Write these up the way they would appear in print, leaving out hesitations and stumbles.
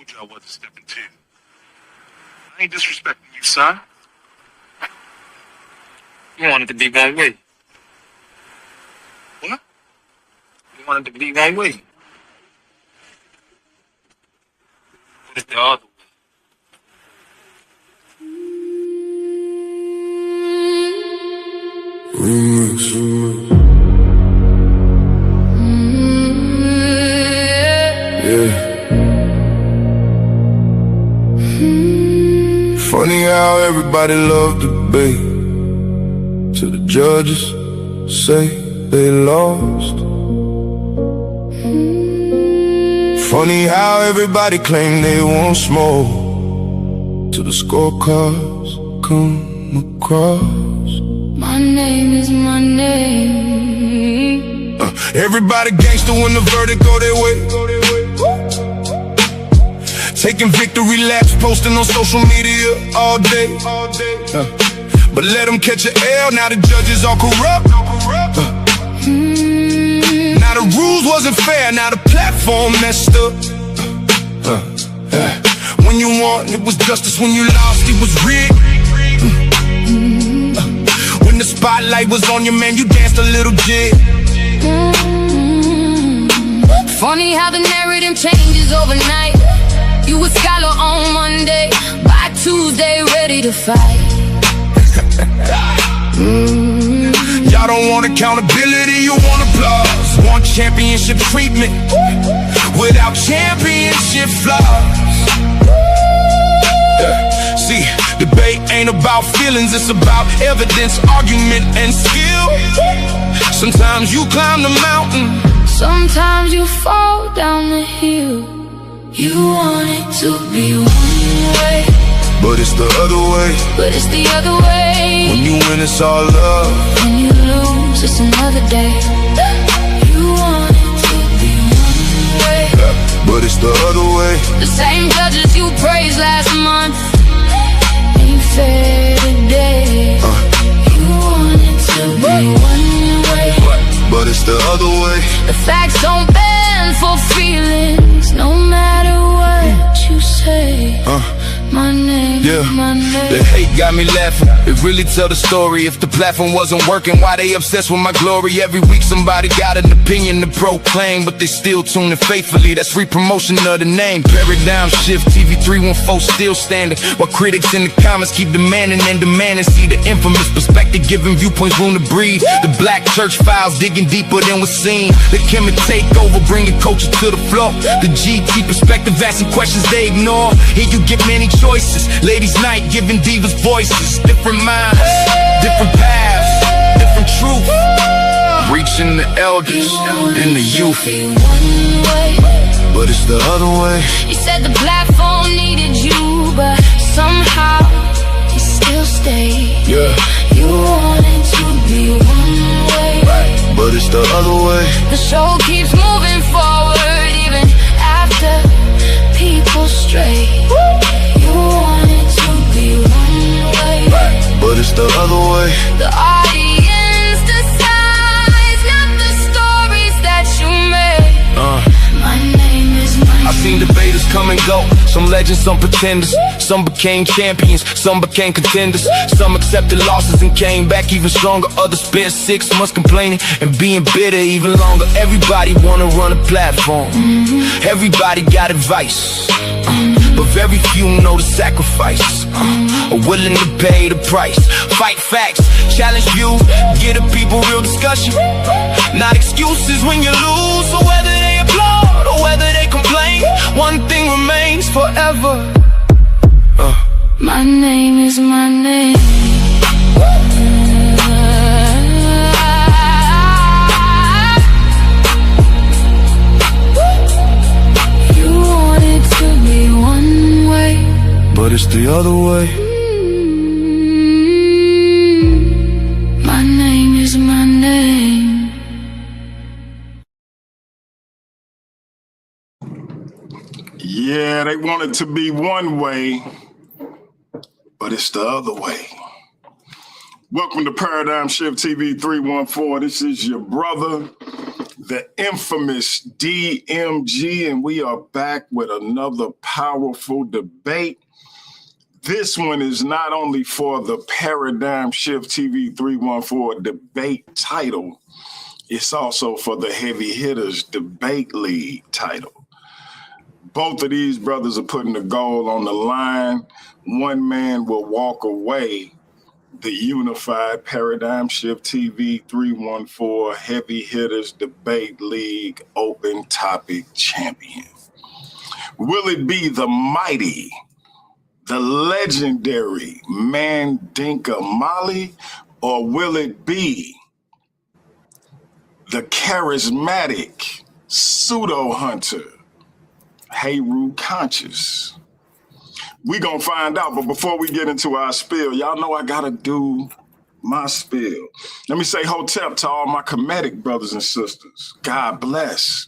told you I wasn't stepping to. I ain't disrespecting you, son. You wanted to be one way. What? You wanted to be one way. What is the other way? Yeah. Funny how everybody loved debate till the judges say they lost. Funny how everybody claim they want smoke till the scorecards come across. My name is my name. Everybody gangster when the verdict go their way. Taking victory laps, posting on social media all day. But let them catch an L, now the judges all corrupt. Now the rules wasn't fair, now the platform messed up. When you won, it was justice. When you lost, it was rigged. When the spotlight was on you, man, you danced a little jig. Funny how the narrative changes overnight. You a scholar on Monday, by Tuesday ready to fight. Y'all don't want accountability, you want applause. Want championship treatment without championship flaws. See, debate ain't about feelings, it's about evidence, argument, and skill. Sometimes you climb the mountain, sometimes you fall down the hill. You want it to be one way, but it's the other way. but it's the other way. When you win, it's all love. When you lose, it's another day. You want it to be one way, but it's the other way. the same judges you praised last month ain't fair today. You want it to be one way, but it's the other way. the facts don't bend for feelings, no matter what you say. My name, Yeah, my name. the hate got me laughing. It really tell the story. If the platform wasn't working, why they obsessed with my glory? Every week somebody got an opinion to proclaim, but they still tune in faithfully. That's free promotion of the name. Paradigm shift, TV 314 still standing, while critics in the comments keep demanding and demanding. See the infamous perspective, giving viewpoints room to breathe. The black church files digging deeper than was seen. The Kemet takeover, bringing culture to the floor. The GT perspective, asking questions they ignore. Here you get many choices. Ladies' night, giving divas voices. Different minds, different paths, different truth. Reaching the elders and the youth, but it's the other way. You said the platform needed you, but somehow you still stayed. Yeah, You wanted to be one way, but it's the other way. the show keeps moving forward even after people stray. You wanted to be one way, But it's the other way. the audience decides, not the stories that you made. My name is my I've seen debaters come and go. Some legends, some pretenders. Some became champions, some became contenders. Some accepted losses and came back even stronger. Others spent 6 months complaining and being bitter even longer. Everybody wanna run a platform. Everybody got advice, but very few know the sacrifice. Are willing to pay the price. Fight facts, challenge views, give the people real discussion. Not excuses when you lose. So whether they applaud or whether they complain, one thing remains forever. My name is my name. You wanted to be one way, But it's the other way. My name is my name. Yeah, they want it to be one way, but it's the other way. Welcome to Paradigm Shift TV 314. This is your brother, the infamous DMG, and we are back with another powerful debate. This one is not only for the Paradigm Shift TV 314 debate title, it's also for the Heavy Hitters Debate League title. Both of these brothers are putting the goal on the line. One man will walk away the unified Paradigm Shift TV 314 Heavy Hitters Debate League Open Topic Champion. Will it be the mighty, the legendary Mandinka Mali, or will it be the charismatic pseudo hunter Heru Conscious? We gonna find out, but before we get into our spiel, y'all know I gotta do my spiel. Let me say hotep to all my Kemetic brothers and sisters. God bless.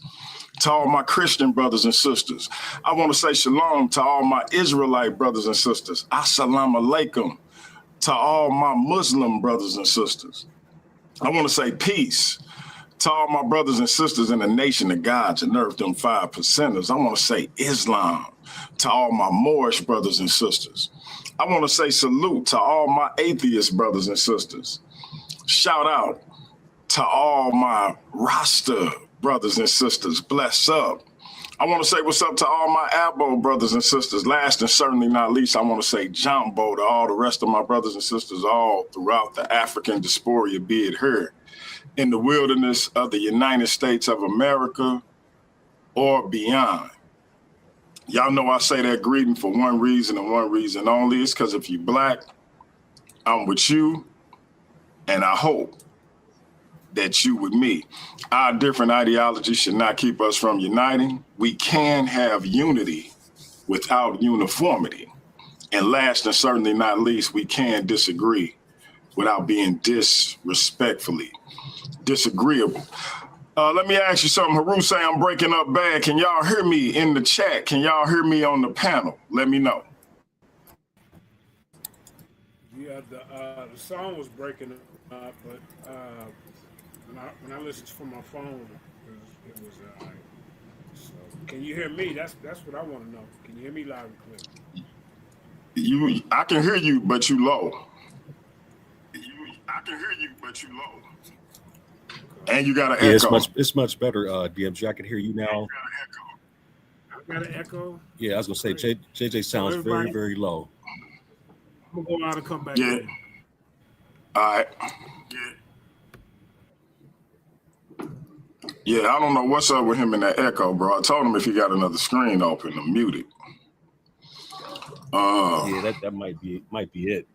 To all my Christian brothers and sisters. I want to say shalom to all my Israelite brothers and sisters. Assalamu alaikum to all my Muslim brothers and sisters. I want to say peace to all my brothers and sisters in the nation of gods and earth, them 5%ers. I want to say Islam to all my Moorish brothers and sisters. I want to say salute to all my atheist brothers and sisters. Shout out to all my Rasta brothers and sisters. Bless up. I want to say what's up to all my Abo brothers and sisters. Last and certainly not least, I want to say Jumbo to all the rest of my brothers and sisters all throughout the African diaspora, be it here in the wilderness of the United States of America or beyond. Y'all know I say that greeting for one reason and one reason only. It's because if you black, I'm with you, and I hope that you with me. Our different ideologies should not keep us from uniting. We can have unity without uniformity. And last and certainly not least, we can disagree without being disrespectfully disagreeable. Let me ask you something. Heru say I'm breaking up bad. Can y'all hear me in the chat? Can y'all hear me on the panel? Let me know. Yeah, the song was breaking up, but when I listened from my phone, it was so can you hear me? That's what I want to know. Can you hear me loud and clear? I can hear you, but you low. I can hear you, but you low. And you got an echo. It's much better, DMG. I can hear you now. I got an echo. Yeah, I was gonna say JJ sounds very, very low. I'm gonna go out and come back. Yeah. All right. Yeah, I don't know what's up with him and that echo, bro. I told him if he got another screen open to mute it. Yeah, that might be it.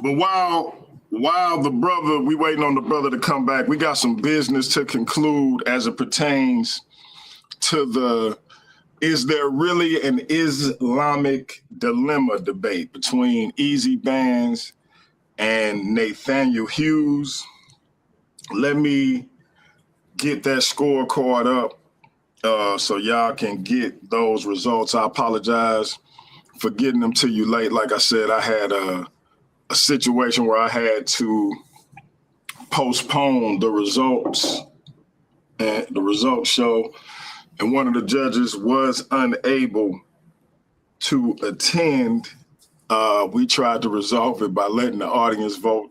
But while the brother, we waiting on the brother to come back, we got some business to conclude as it pertains to is there really an Islamic dilemma debate between Easy Bands and Nathaniel Hughes? Let me get that scorecard up so y'all can get those results. I apologize for getting them to you late. Like I said, I had a situation where I had to postpone the results and the results show, and one of the judges was unable to attend. We tried to resolve it by letting the audience vote.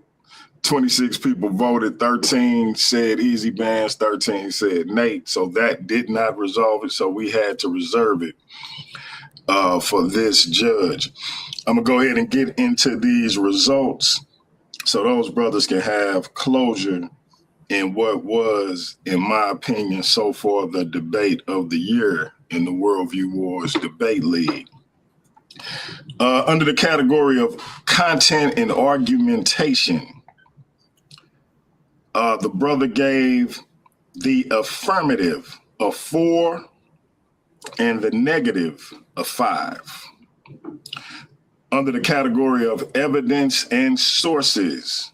26 people voted, 13 said Easy Bands, 13 said Nate. So that did not resolve it. So we had to reserve it for this judge. I'm gonna go ahead and get into these results so those brothers can have closure in what was, in my opinion, so far the debate of the year in the Worldview Wars Debate League. Under the category of content and argumentation, the brother gave the affirmative a 4 and the negative a 5. Under the category of evidence and sources,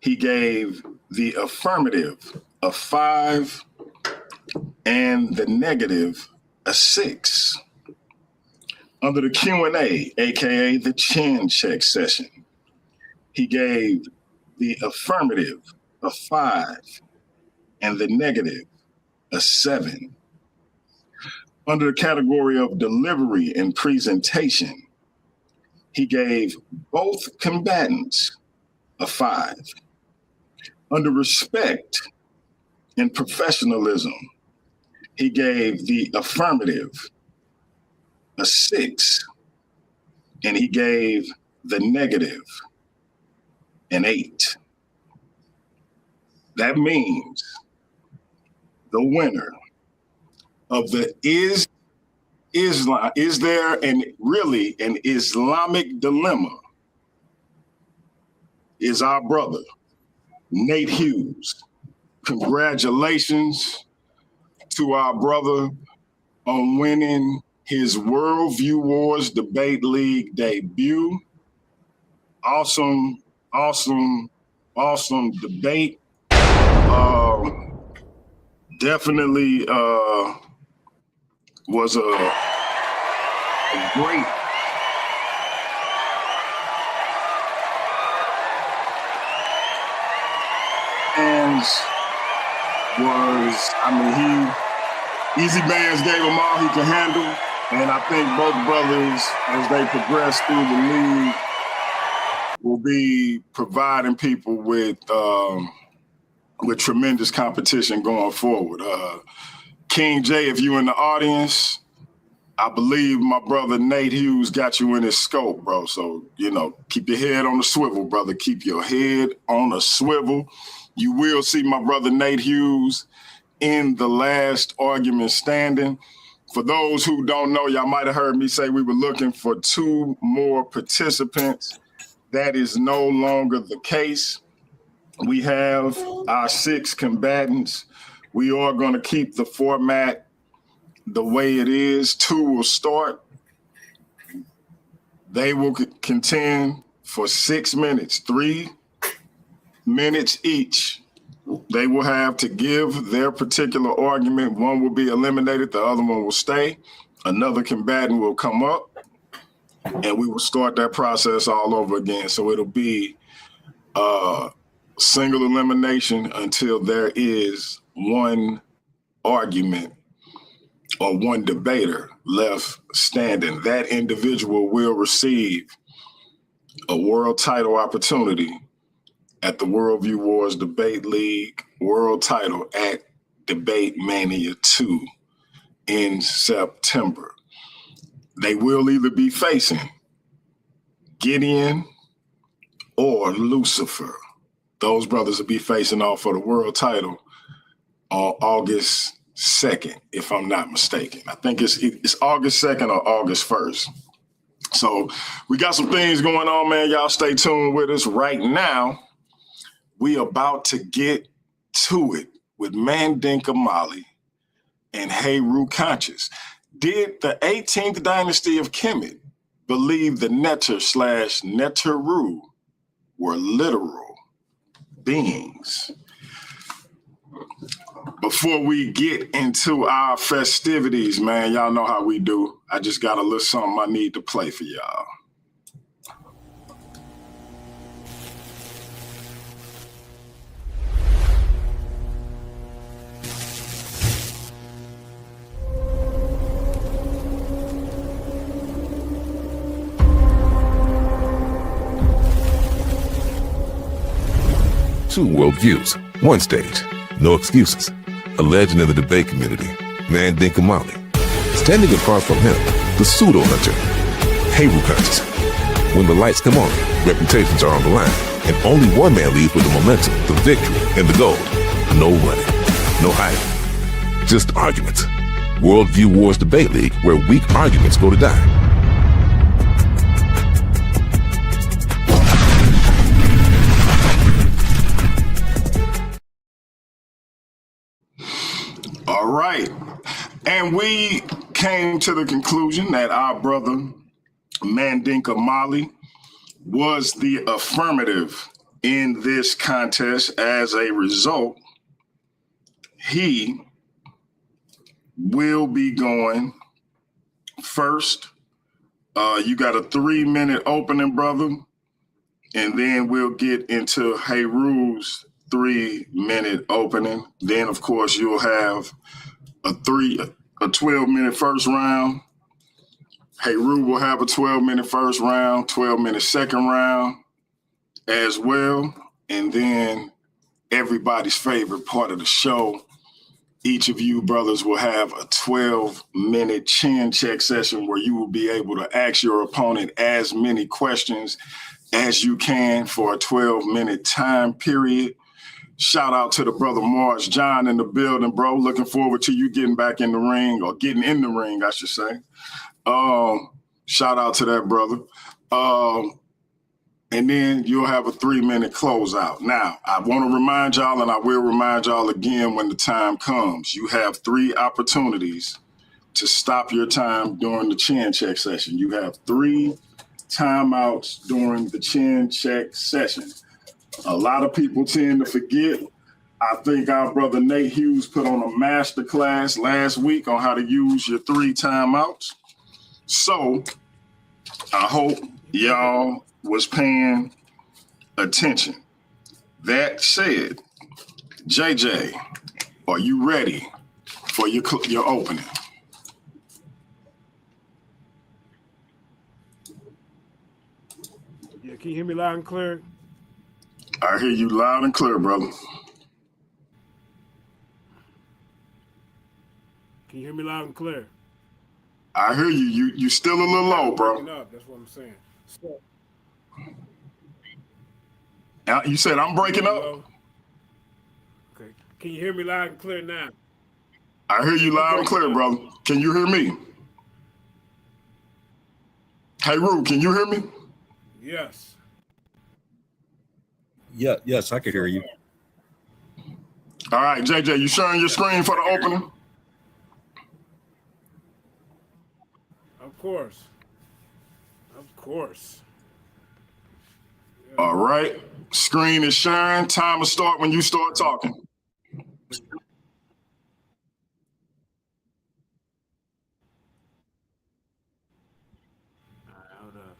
he gave the affirmative a 5 and the negative a 6. Under the Q&A, aka the chin check session, he gave the affirmative a 5 and the negative a 7. Under the category of delivery and presentation, he gave both combatants a 5. Under respect and professionalism, he gave the affirmative a 6, and he gave the negative an 8. That means the winner of the is there an Islamic dilemma is our brother, Nate Hughes. Congratulations to our brother on winning his Worldview Wars Debate League debut. Awesome debate. Definitely was a great and Easy Bands gave him all he could handle. And I think both brothers, as they progress through the league, will be providing people with tremendous competition going forward. King J, if you're in the audience, I believe my brother Nate Hughes got you in his scope, bro. So, keep your head on the swivel, brother. Keep your head on a swivel. You will see my brother Nate Hughes in the last argument standing. For those who don't know, y'all might have heard me say we were looking for 2 more participants. That is no longer the case. We have our 6 combatants. We are going to keep the format the way it is. 2 will start. They will contend for 6 minutes, 3 minutes each. They will have to give their particular argument. One will be eliminated, the other one will stay. Another combatant will come up, and we will start that process all over again. So it'll be single elimination until there is one argument or one debater left standing. That individual will receive a world title opportunity at the Worldview Wars Debate League world title at Debate Mania 2 in September. They will either be facing Gideon or Lucifer. Those brothers will be facing off for the world title on August 2nd, if I'm not mistaken. I think it's August 2nd or August 1st. So we got some things going on, man. Y'all stay tuned with us. Right now, we about to get to it with Mandinka Mali and Heru Conscious. Did the 18th Dynasty of Kemet believe the Neteru were literal beings? Before we get into our festivities, man, y'all know how we do. I just got a little something I need to play for y'all. Two worldviews, one stage, no excuses. A legend in the debate community, Mandinka Mali. Standing apart from him, the pseudo-hunter, Heru Conscious. When the lights come on, reputations are on the line, and only one man leaves with the momentum, the victory, and the gold. No running, no hiding, just arguments. Worldview Wars Debate League, where weak arguments go to die. All right. And we came to the conclusion that our brother, Mandinka Mali, was the affirmative in this contest. As a result, he will be going first. You got a 3-minute opening, brother. And then we'll get into Heru's 3-minute opening. Then, of course, you'll have a 12-minute first round. Heru will have a 12-minute first round, 12-minute second round as well. And then everybody's favorite part of the show, each of you brothers will have a 12-minute chin check session where you will be able to ask your opponent as many questions as you can for a 12-minute time period. Shout out to the brother March John in the building, bro. Looking forward to you getting back in the ring, or getting in the ring, I should say. Shout out to that brother. And then you'll have a 3-minute closeout. Now, I want to remind y'all, and I will remind y'all again when the time comes, you have 3 opportunities to stop your time during the chin check session. You have 3 timeouts during the chin check session. A lot of people tend to forget. I think our brother Nate Hughes put on a master class last week on how to use your 3 timeouts. So I hope y'all was paying attention. That said, JJ, are you ready for your opening? Yeah, can you hear me loud and clear? I hear you loud and clear, brother. Can you hear me loud and clear? I hear you. You still a little low, bro. That's what I'm saying. So, You said I'm breaking up? Okay. Can you hear me loud and clear now? I hear you loud and clear, brother. Can you hear me? Heru, can you hear me? Yes. Yeah, yes, I can hear you. All right, JJ, you sharing your screen for the opening? Of course. Of course. All right. Screen is sharing. Time will start when you start talking. Hold up.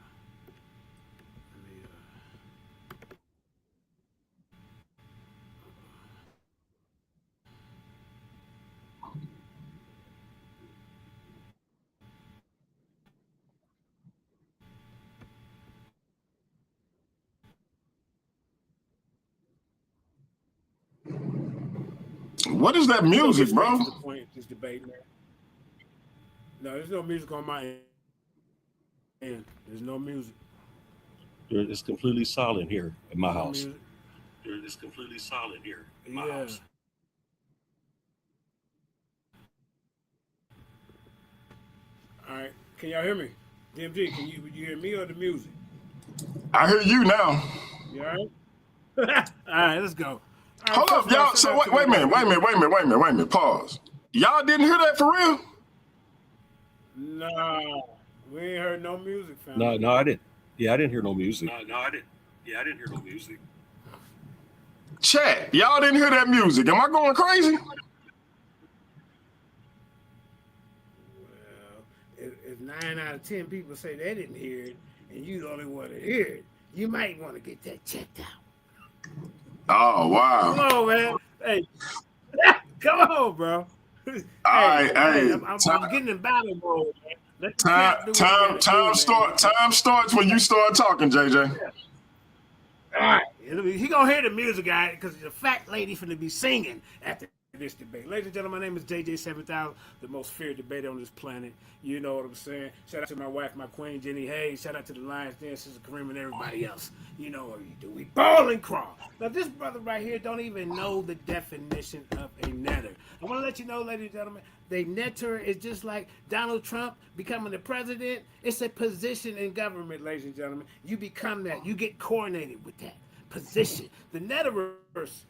What is that music, bro? The point of this debate, man. No, there's no music on my end. There's no music. It's completely silent here in my house. It's completely silent here in my house. All right. Can y'all hear me? DMG, can you hear me or the music? I hear you now. You all right? All right, let's go. Right, hold up, y'all. So wait a minute. Pause. Y'all didn't hear that for real? No, we ain't heard no music, fam. No, I didn't. Yeah, I didn't hear no music. No, I didn't. Yeah, I didn't hear no music. Chat, y'all didn't hear that music. Am I going crazy? Well, if 9 out of 10 people say they didn't hear it, and you the only one to hear it, you might want to get that checked out. Oh, wow. Come on, man. Hey, come on, bro. All right, hey. I'm getting in battle mode, man. Time starts when you start talking, JJ. All right. He gonna hear the music, guy, because the fat lady finna be singing after this debate. Ladies and gentlemen, my name is JJ7000, the most feared debater on this planet. You know what I'm saying? Shout out to my wife, my queen, Jenny Hayes. Shout out to the Lions Den, Sister Kareem, and everybody else. You know what we do. We ball and crawl. Now, this brother right here don't even know the definition of a netter. I want to let you know, ladies and gentlemen, the netter is just like Donald Trump becoming the president. It's a position in government, ladies and gentlemen. You become that. You get coordinated with that position. The netterverse.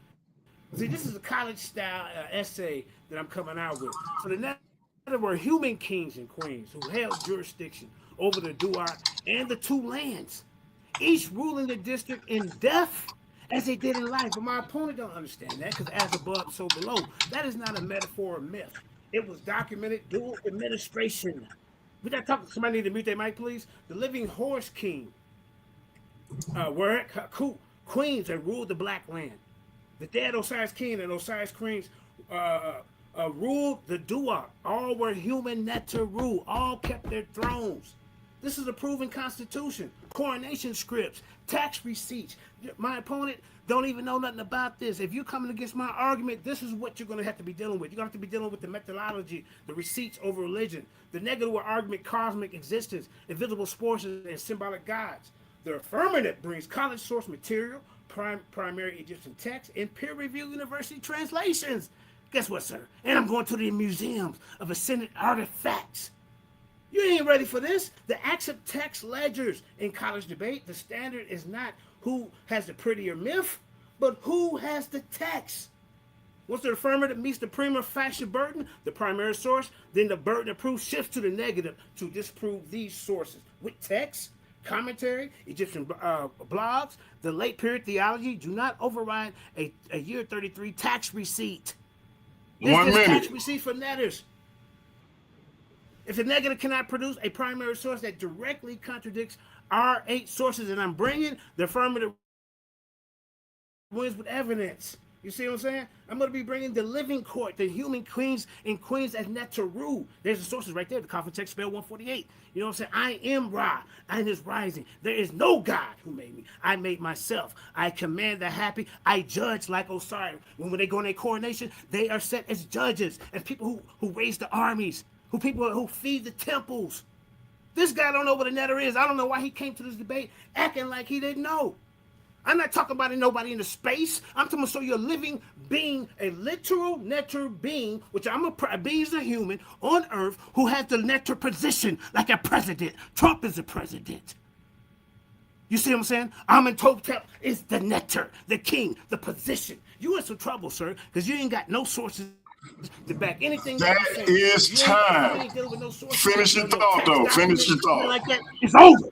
See, this is a college-style essay that I'm coming out with. So the netter were human kings and queens who held jurisdiction over the Duat and the 2 lands, each ruling the district in death as they did in life. But my opponent don't understand that, because as above, so below. That is not a metaphor or myth. It was documented dual administration. We got to talk. Somebody need to mute their mic, please. The living horse king were queens that ruled the black land. The dead Osiris King and Osiris Queen's ruled the Duat. All were human Neteru. All kept their thrones. This is a proven constitution. Coronation scripts, tax receipts. My opponent don't even know nothing about this. If you're coming against my argument, this is what you're going to have to be dealing with. You're going to have to be dealing with the methodology, the receipts over religion, the negative argument, cosmic existence, invisible forces, and symbolic gods. The affirmative brings college source material, primary Egyptian texts, and peer-reviewed university translations. Guess what, sir? And I'm going to the museums of ascended artifacts. You ain't ready for this. The accept text ledgers in college debate, the standard is not who has the prettier myth, but who has the text. Once the affirmative meets the prima facie burden, the primary source, then the burden of proof shifts to the negative to disprove these sources. With text, commentary, Egyptian blogs, the late period theology do not override a year 33 tax receipt. This tax receipt for netters. If the negative cannot produce a primary source that directly contradicts our 8 sources, and I'm bringing the affirmative wins with evidence. You see what I'm saying? I'm going to be bringing the living court, the human queens and queens as Neteru. There's the sources right there. The coffin text spell 148. You know what I'm saying? I am Ra. I am his rising. There is no God who made me. I made myself. I command the happy. I judge like Osiris. When they go in their coronation, they are set as judges, as people who raise the armies, who feed the temples. This guy don't know what a netter is. I don't know why he came to this debate acting like he didn't know. I'm not talking about nobody in the space. I'm talking about you're a living being, a literal netter being, which a being is a human on Earth who has the netter position like a president. Trump is a president. You see what I'm saying? Amenhotep is the netter, the king, the position. You in some trouble, sir, because you ain't got no sources to back anything. That is time. Finish your thought, though. Finish your thought. Like that, it's over.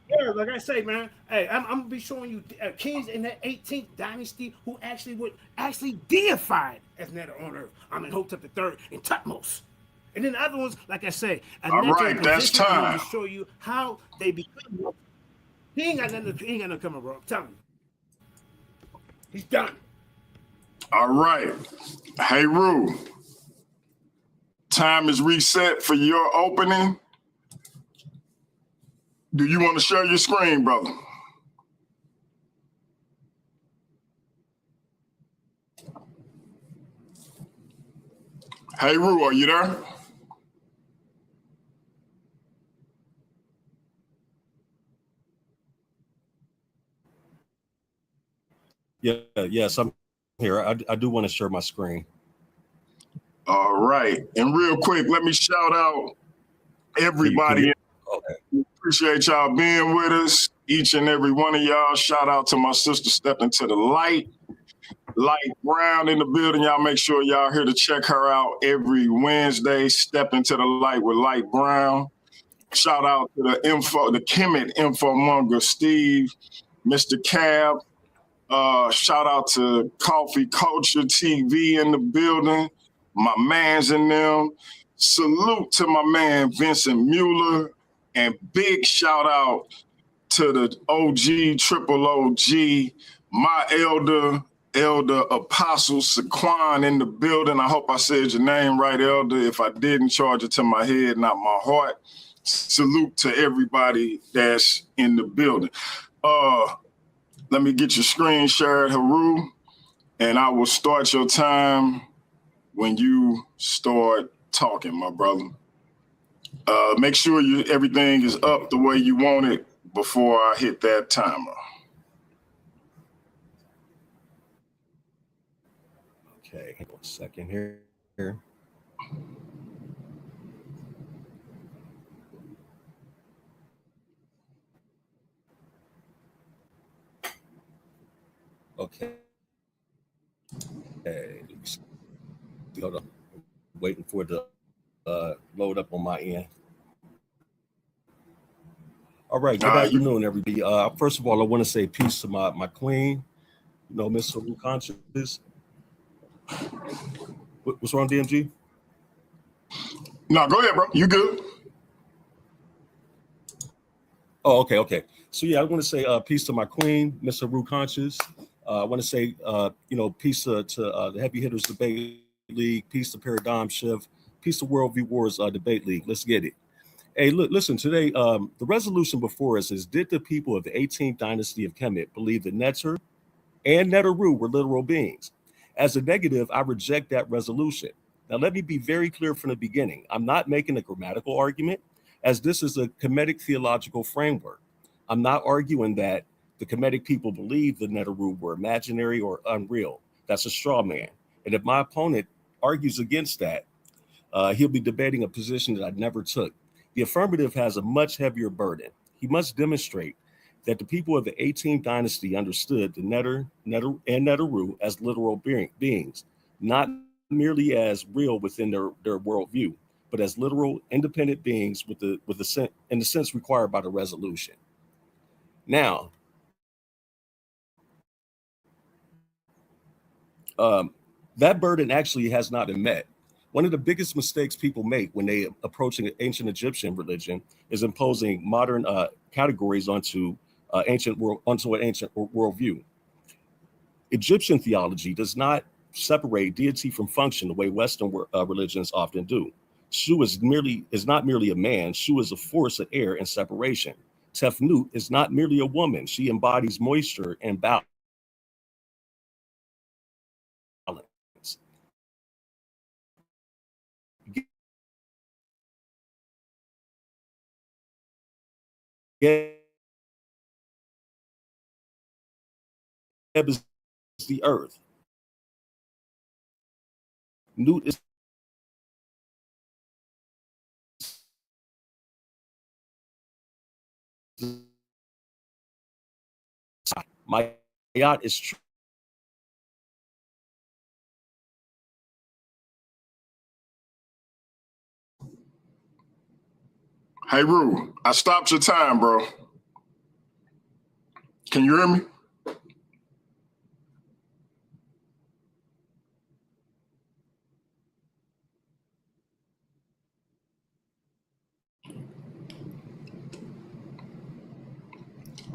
Yeah, like I say, man. Hey, I'm gonna be showing you kings in the 18th dynasty who actually deified as Neter on Earth. Amenhotep III and Tutmos. And then the other ones, like I say, all right, that's time. To show you how they become. He ain't got nothing coming, bro. I'm telling you. He's done. All right. Heru. Time is reset for your opening. Do you want to share your screen, brother? Heru, are you there? Yes, I'm here. I do want to share my screen. All right. And real quick, let me shout out everybody. Okay. Appreciate y'all being with us, each and every one of y'all. Shout out to my sister stepping to the light. Light Brown in the building. Y'all make sure y'all here to check her out every Wednesday. Step into the light with Light Brown. Shout out to the Kemet infomonger, Steve, Mr. Cab. Shout out to Coffee Culture TV in the building. My man's in them. Salute to my man, Vincent Mueller. And big shout out to the OG, triple OG, my elder Apostle Saquon in the building. I hope I said your name right, Elder. If I didn't, charge it to my head, not my heart. Salute to everybody that's in the building. Let me get your screen shared, Heru, and I will start your time when you start talking, my brother. Make sure everything is up the way you want it before I hit that timer. Okay, hang on a second here. Okay. Hold on. Waiting for it to load up on my end. All right. Good afternoon, everybody. First of all, I want to say peace to my queen, Miss Heru Conscious. What's wrong, DMG? No, go ahead, bro. You good? Oh, okay. So yeah, I want to say peace to my queen, Miss Heru Conscious. I want to say, peace to the Heavy Hitters Debate League, peace to Paradigm Shift, peace to Worldview Wars Debate League. Let's get it. Hey, look, listen, today, the resolution before us is, did the people of the 18th Dynasty of Kemet believe that Neteru and Neteru were literal beings? As a negative, I reject that resolution. Now, let me be very clear from the beginning. I'm not making a grammatical argument, as this is a Kemetic theological framework. I'm not arguing that the Kemetic people believe the Neteru were imaginary or unreal. That's a straw man. And if my opponent argues against that, he'll be debating a position that I never took. The affirmative has a much heavier burden. He must demonstrate that the people of the 18th dynasty understood the Neteru as literal beings, not merely as real within their worldview, but as literal, independent beings in the sense required by the resolution. Now, that burden actually has not been met. One of the biggest mistakes people make when they approach an ancient Egyptian religion is imposing modern categories onto an ancient worldview. Egyptian theology does not separate deity from function the way Western religions often do. Shu is not merely a man. Shu is a force of air and separation. Tefnut is not merely a woman. She embodies moisture and balance. Is the earth. Nut is my yacht is true. Hey, Heru, I stopped your time, bro. Can you hear me?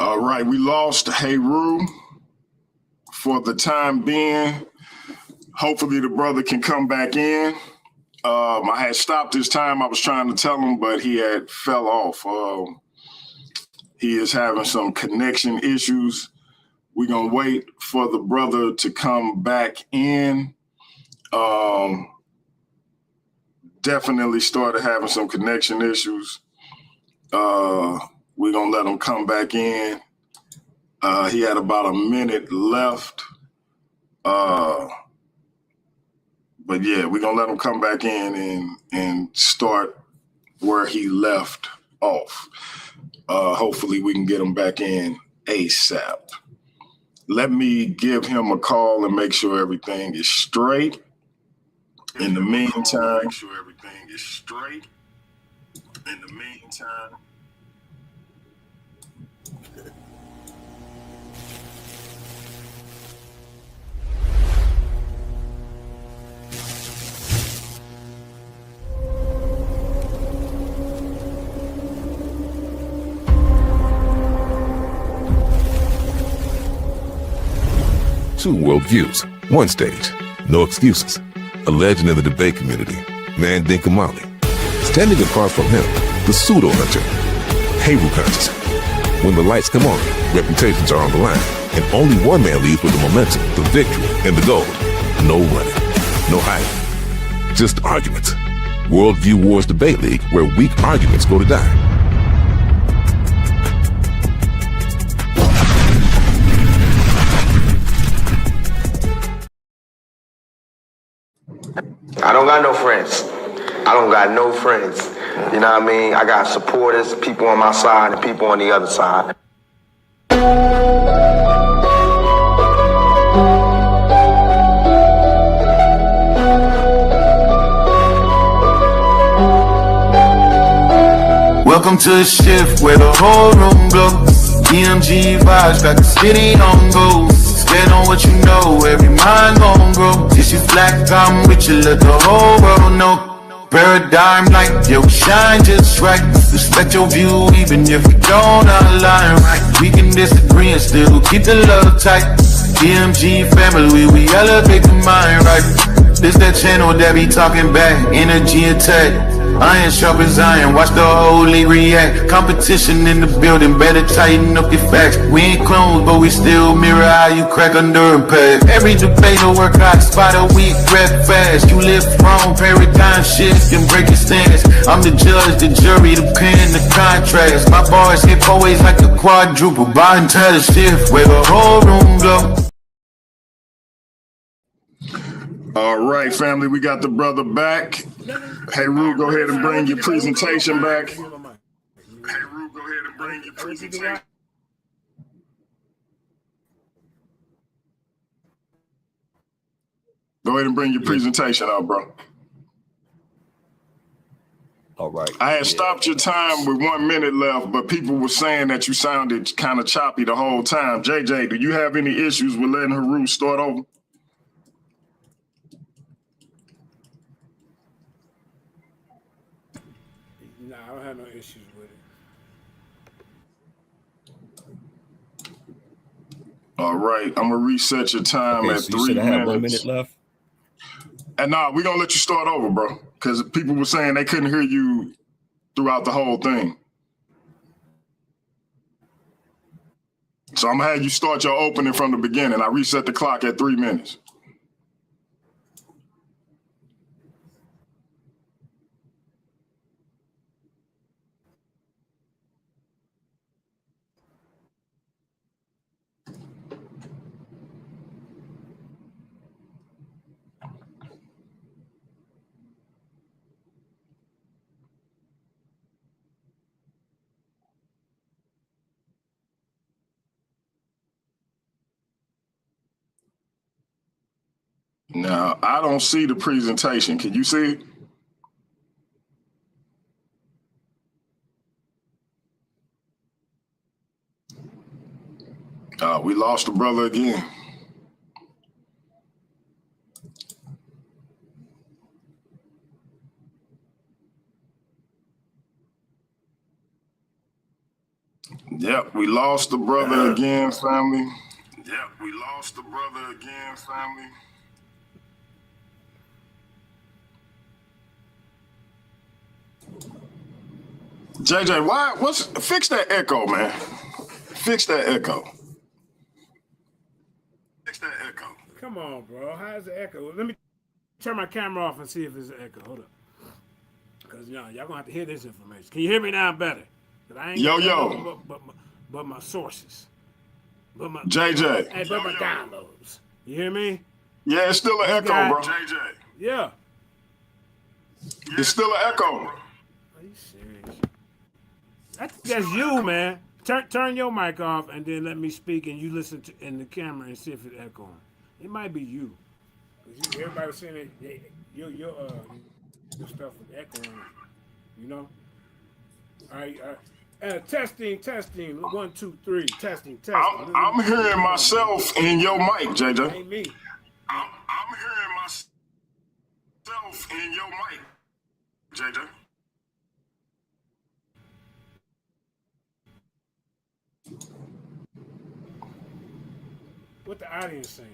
All right, we lost Heru for the time being. Hopefully the brother can come back in. I had stopped his time. I was trying to tell him, but he had fell off. He is having some connection issues. We're going to wait for the brother to come back in. Definitely started having some connection issues. We're going to let him come back in. He had about a minute left. But yeah, we're going to let him come back in and start where he left off. Hopefully we can get him back in ASAP. Let me give him a call and make sure everything is straight. In the meantime, make sure everything is straight. In the meantime. Two worldviews, one stage, no excuses. A legend in the debate community, MANDINKA. Standing apart from him, the pseudo-hunter, Heru conscious. When the lights come on, reputations are on the line, and only one man leaves with the momentum, the victory, and the gold. No running, no hiding, just arguments. Worldview Wars Debate League, where weak arguments go to die. I don't got no friends. I don't got no friends. You know what I mean? I got supporters, people on my side and people on the other side. Welcome to the shift where the whole room glows. EMG vibes got the city on go. Stand on what you know, every mind gon' grow. This is black, I'm with you, let the whole world know. Paradigm light, yo, shine just right. Respect your view, even if we don't align right. We can disagree and still keep the love tight. DMG family, we elevate the mind, right? This that channel that be talking back, energy attack. Iron sharp as iron, watch the whole league react. Competition in the building, better tighten up your facts. We ain't clones, but we still mirror how you crack under impact. Every debater work hard, spot a week, rap fast. You live wrong, paradigm shift and break your stance. I'm the judge, the jury, the pen, the contrast. My bars hit always like a quadruple, by entire shift, where the whole room go. All right, family, we got the brother back. Heru, go ahead and bring your presentation back. Heru, go ahead and bring your presentation. Go ahead and bring your presentation up, bro. All right. I had stopped your time with 1 minute left, but people were saying that you sounded kind of choppy the whole time. JJ, do you have any issues with letting Heru start over? Nah, I don't have no issues with it. All right, I'm gonna reset your time Okay, at so you 3 said I minutes. have 1 minute left? And nah, we're gonna let you start over, bro. Because people were saying they couldn't hear you throughout the whole thing. So I'm gonna have you start your opening from the beginning. I reset the clock at 3 minutes. Now, I don't see the presentation. Can you see it? We lost the brother again. Yep, we lost the brother again, family. Yep, we lost the brother again, family. JJ, fix that echo, man. Fix that echo. Fix that echo. Come on, bro. How's the echo? Let me turn my camera off and see if it's an echo. Hold up. Because y'all gonna have to hear this information. Can you hear me now better? I ain't but my sources. But my JJ. Hey, but my downloads. You hear me? Yeah, it's still an echo, bro. JJ. Yeah. It's still an echo. Are you serious? That's you, man. Turn your mic off and then let me speak and you listen to in the camera and see if it's echoing. It might be you. Everybody was saying that your stuff was echoing. You know. All right. Testing. 1, 2, 3. Testing. I'm hearing myself in your mic, JJ. Ain't me. I'm hearing myself in your mic, JJ. What the audience saying?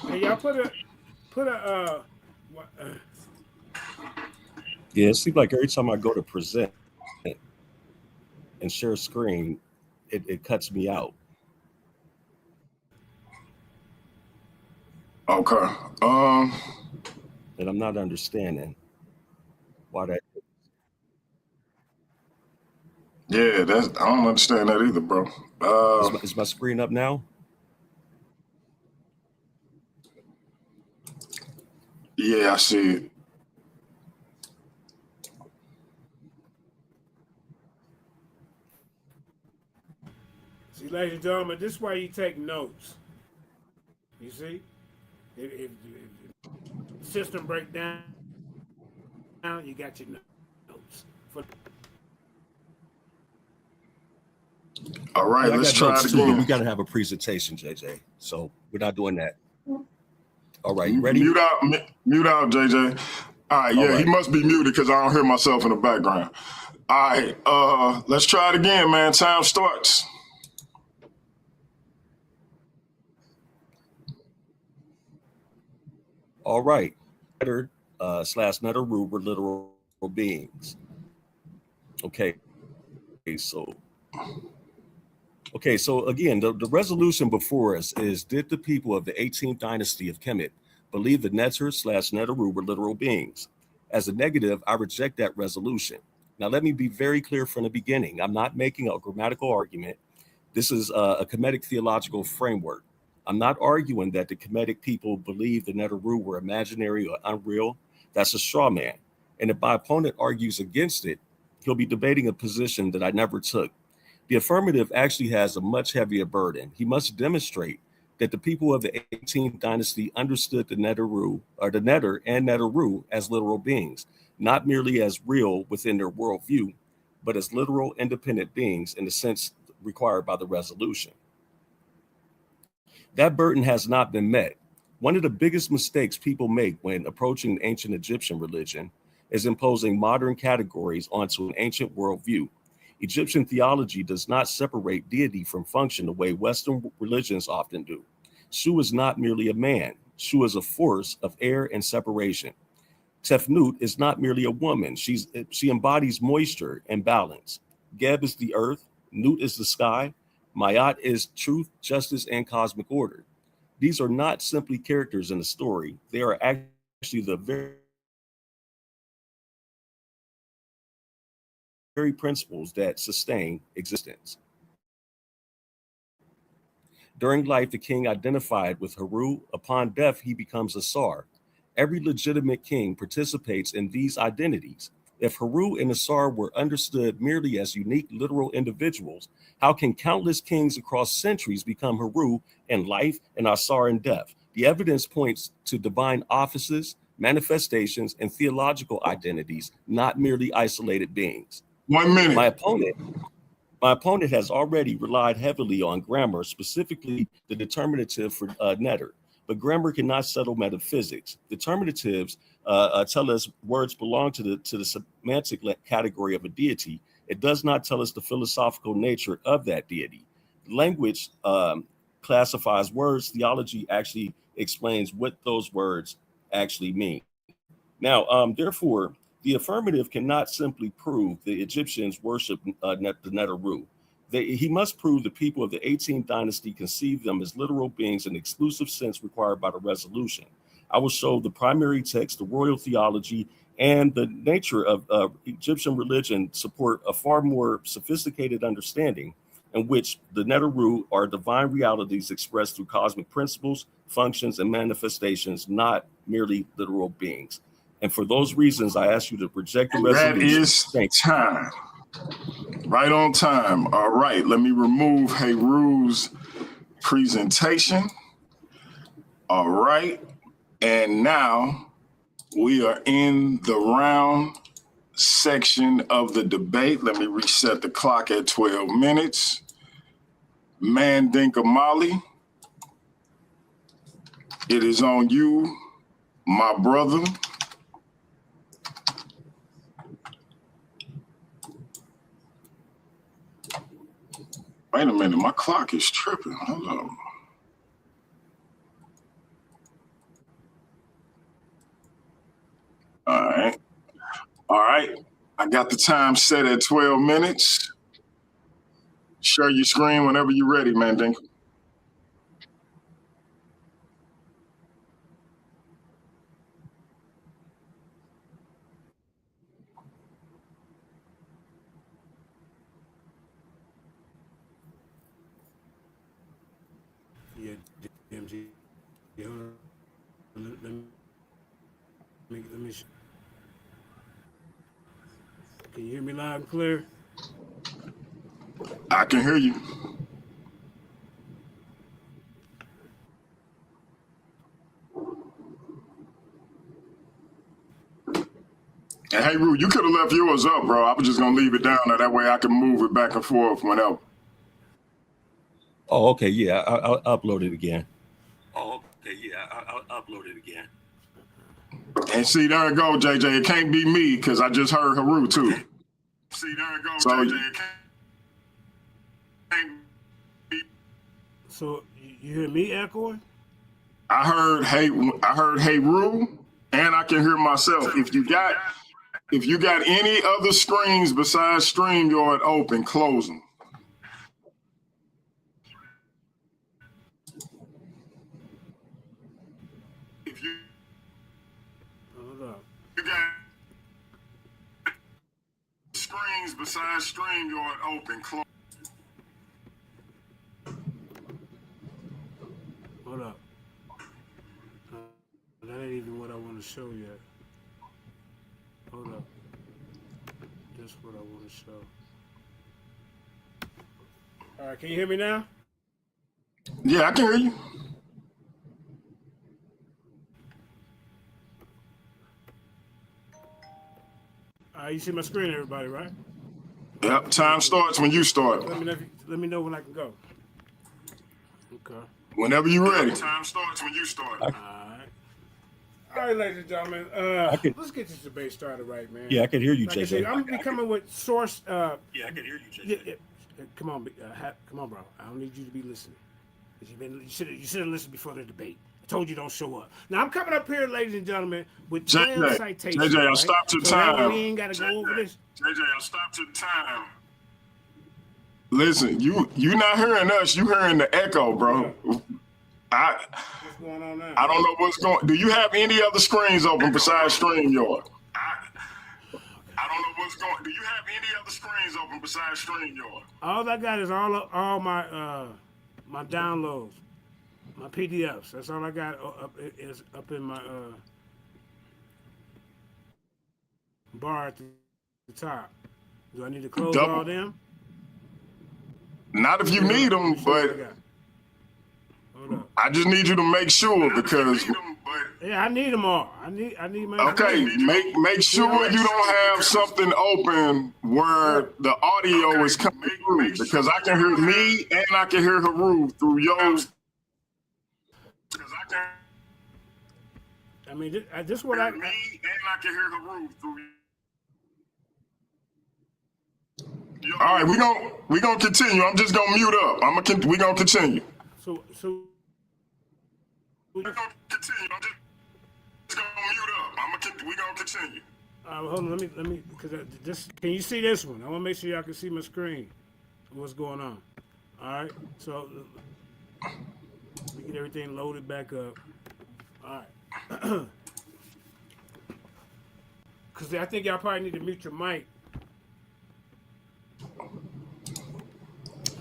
Hey, y'all put a Yeah, it seems like every time I go to present and share screen, it cuts me out. Okay. And I'm not understanding why that. Yeah, I don't understand that either, bro. Is my screen up now? Yeah, I see it. See, ladies and gentlemen, this is why you take notes. You see, if the system break down, you got your notes. All right, Yeah, let's try it too, but again. we got to have a presentation, JJ. So we're not doing that. All right, you ready? Mute out, JJ. All right, yeah, he must be muted because I don't hear myself in the background. All right, let's try it again, man. Time starts. All right. Neter slash Neteru were literal beings. Okay. So again, the resolution before us is: did the people of the 18th dynasty of Kemet believe the Neter slash Neteru were literal beings? As a negative, I reject that resolution. Now, let me be very clear from the beginning. I'm not making a grammatical argument. This is a Kemetic theological framework. I'm not arguing that the Kemetic people believe the Neteru were imaginary or unreal. That's a straw man. And if my opponent argues against it, he'll be debating a position that I never took. The affirmative actually has a much heavier burden. He must demonstrate that the people of the 18th dynasty understood the Neteru, or the Neter and Neteru, as literal beings, not merely as real within their worldview, but as literal independent beings in the sense required by the resolution. That burden has not been met. One of the biggest mistakes people make when approaching ancient Egyptian religion is imposing modern categories onto an ancient worldview. Egyptian theology does not separate deity from function the way Western religions often do. Shu is not merely a man. Shu is a force of air and separation. Tefnut is not merely a woman. She embodies moisture and balance. Geb is the earth. Nut is the sky. Mayat is truth, justice, and cosmic order. These are not simply characters in the story. They are actually the very principles that sustain existence. During life, the king identified with Heru. Upon death, he becomes a Sar. Every legitimate king participates in these identities. If Heru and Asar were understood merely as unique literal individuals, how can countless kings across centuries become Heru in life and Asar in death? The evidence points to divine offices, manifestations, and theological identities, not merely isolated beings. 1 minute. My opponent has already relied heavily on grammar, specifically the determinative for Neter. But grammar cannot settle metaphysics. Determinatives tell us words belong to the semantic category of a deity. It does not tell us the philosophical nature of that deity. Language classifies words. Theology actually explains what those words actually mean. Now, therefore, the affirmative cannot simply prove the Egyptians worshiped the Neteru. He must prove the people of the 18th dynasty conceived them as literal beings in the exclusive sense required by the resolution. I will show the primary text, the royal theology, and the nature of Egyptian religion support a far more sophisticated understanding in which the Neteru are divine realities expressed through cosmic principles, functions, and manifestations, not merely literal beings. And for those reasons, I ask you to reject the resolution. That is time. Right on time. All right, let me remove Heru's presentation. All right, and now we are in the round section of the debate. Let me reset the clock at 12 minutes. MANDINKA Mali, it is on you, my brother. Wait a minute, my clock is tripping. Hold on. All right. I got the time set at 12 minutes. Share your screen whenever you're ready, MANDINKA. Yeah, DMG. Yeah, let me. Can you hear me loud and clear? I can hear you. And hey, Ru, you could have left yours up, bro. I was just going to leave it down there. That way I can move it back and forth whenever. Oh, okay. Yeah, I'll upload it again. I'll upload it again. And see, there it go, JJ. It can't be me because I just heard Heru too. See, there it go, so, JJ. It can't be. So you hear me echoing? I heard Heru, and I can hear myself. If you got any other screens besides StreamYard open, close them. If you got screens besides StreamYard open, close. Hold up. That ain't even what I want to show yet. Hold up. That's what I want to show. All right, can you hear me now? Yeah, I can hear you. You see my screen, everybody, right? Yep. Time starts when you start. Let me know when I can go. Okay. Whenever you're ready. Time starts when you start. All right, ladies and gentlemen. Let's get this debate started, right, man? Yeah, I can hear you, like JJ. I'm gonna be coming with source. Yeah, I can hear you, JJ. Yeah. Come on, bro. I don't need you to be listening. You should have listened before the debate. I told you don't show up. Now I'm coming up here, ladies and gentlemen, with 12 citations. JJ, I'll right? stop to so time. We ain't gotta go over this. JJ, I'll stop to time. Listen, you not hearing us. You hearing the echo, bro. What's going on now? I don't know what's going. Do you have any other screens open besides StreamYard? I don't know what's going. Do you have any other screens open besides StreamYard? All I got is all my my downloads, my PDFs. That's all I got up in my bar at the top. Do I need to close all them? Not if you need them, but I just need you to make sure because. Yeah, I need them all. I need my. Okay, make sure you don't have something open where the audio is coming through because I can hear me and I can hear Heru through yours. I mean, this is what I. Me and I can hear Heru through. All right, we gonna continue. I'm just gonna mute up. We gonna continue. So. We gonna continue. I'm just gonna mute up. We gonna continue. Hold on, let me, because this. Can you see this one? I want to make sure y'all can see my screen. What's going on? All right, so we get everything loaded back up. All right, because I think y'all probably need to mute your mic.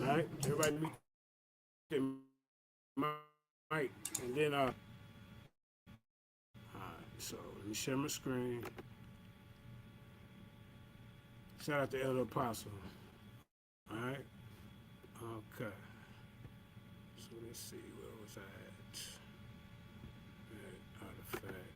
All right, everybody mute their mic, and then all right, so let me share my screen. Shout out to Elder Apostle. All right, okay. So let's see, where was I at? Artifact.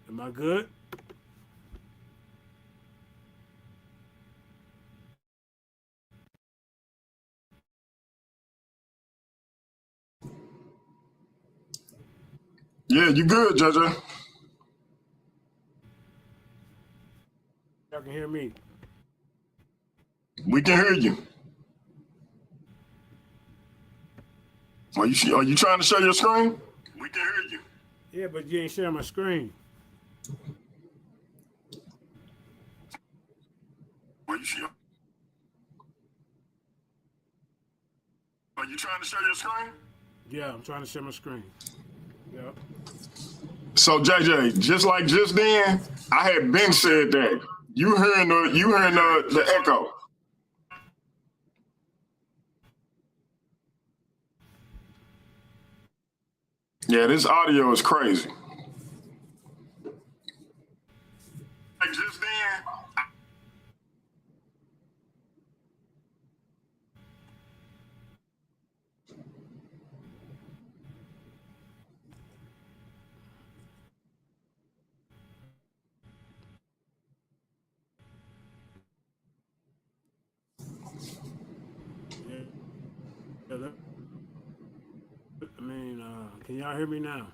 Am I good? Yeah, you good, JJ. Y'all can hear me. We can hear you. Are you trying to share your screen? We can hear you. Yeah, but you ain't sharing my screen. Are you trying to share your screen? Yeah, I'm trying to share my screen. Yep. So JJ, just like just then, I had been said that. You hearing the echo. Yeah, this audio is crazy. Like just then, Can y'all hear me now?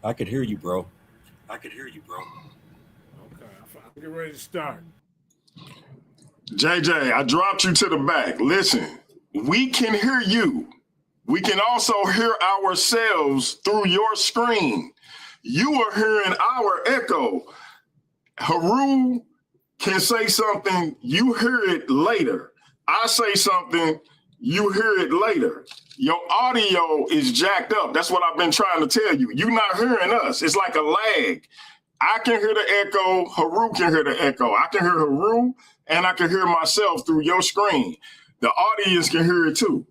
I could hear you, bro. Okay, I'm getting ready to start. JJ, I dropped you to the back. Listen, we can hear you. We can also hear ourselves through your screen. You are hearing our echo. Heru can say something, you hear it later. I say something, you hear it later. Your audio is jacked up. That's what I've been trying to tell you. You're not hearing us. It's like a lag. I can hear the echo. Heru can hear the echo. I can hear Heru and I can hear myself through your screen. The audience can hear it too.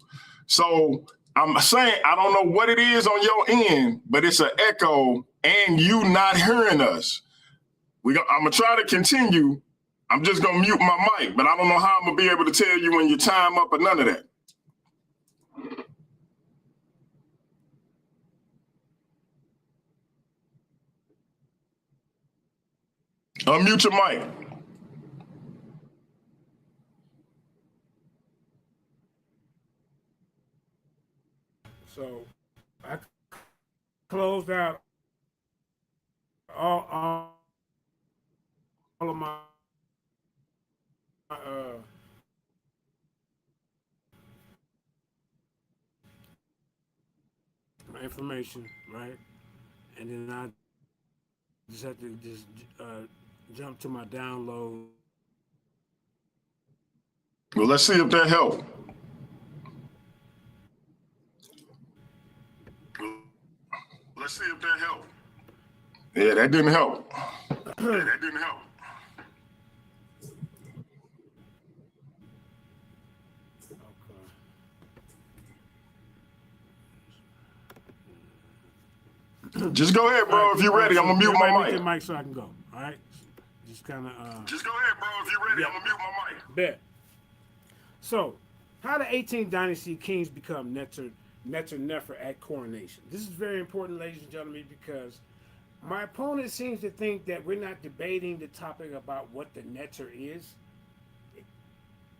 So I'm saying, I don't know what it is on your end, but it's an echo and you not hearing us. I'm going to try to continue. I'm just going to mute my mic, but I don't know how I'm going to be able to tell you when your time up or none of that. Unmute your mic. So I closed out all of my information, right? And then I just had to jump to my download. Well, let's see if that helped. Let's see if that helped. Yeah, that didn't help. Just go ahead, bro. If you're ready, I'm gonna mute my mic. Your mic so I can go. All right. Just kind of. Just go ahead, bro. If you're ready, I'm gonna mute my mic. Bet. So, how the 18th Dynasty kings become Neter at coronation? This is very important, ladies and gentlemen, because my opponent seems to think that we're not debating the topic about what the Neter is.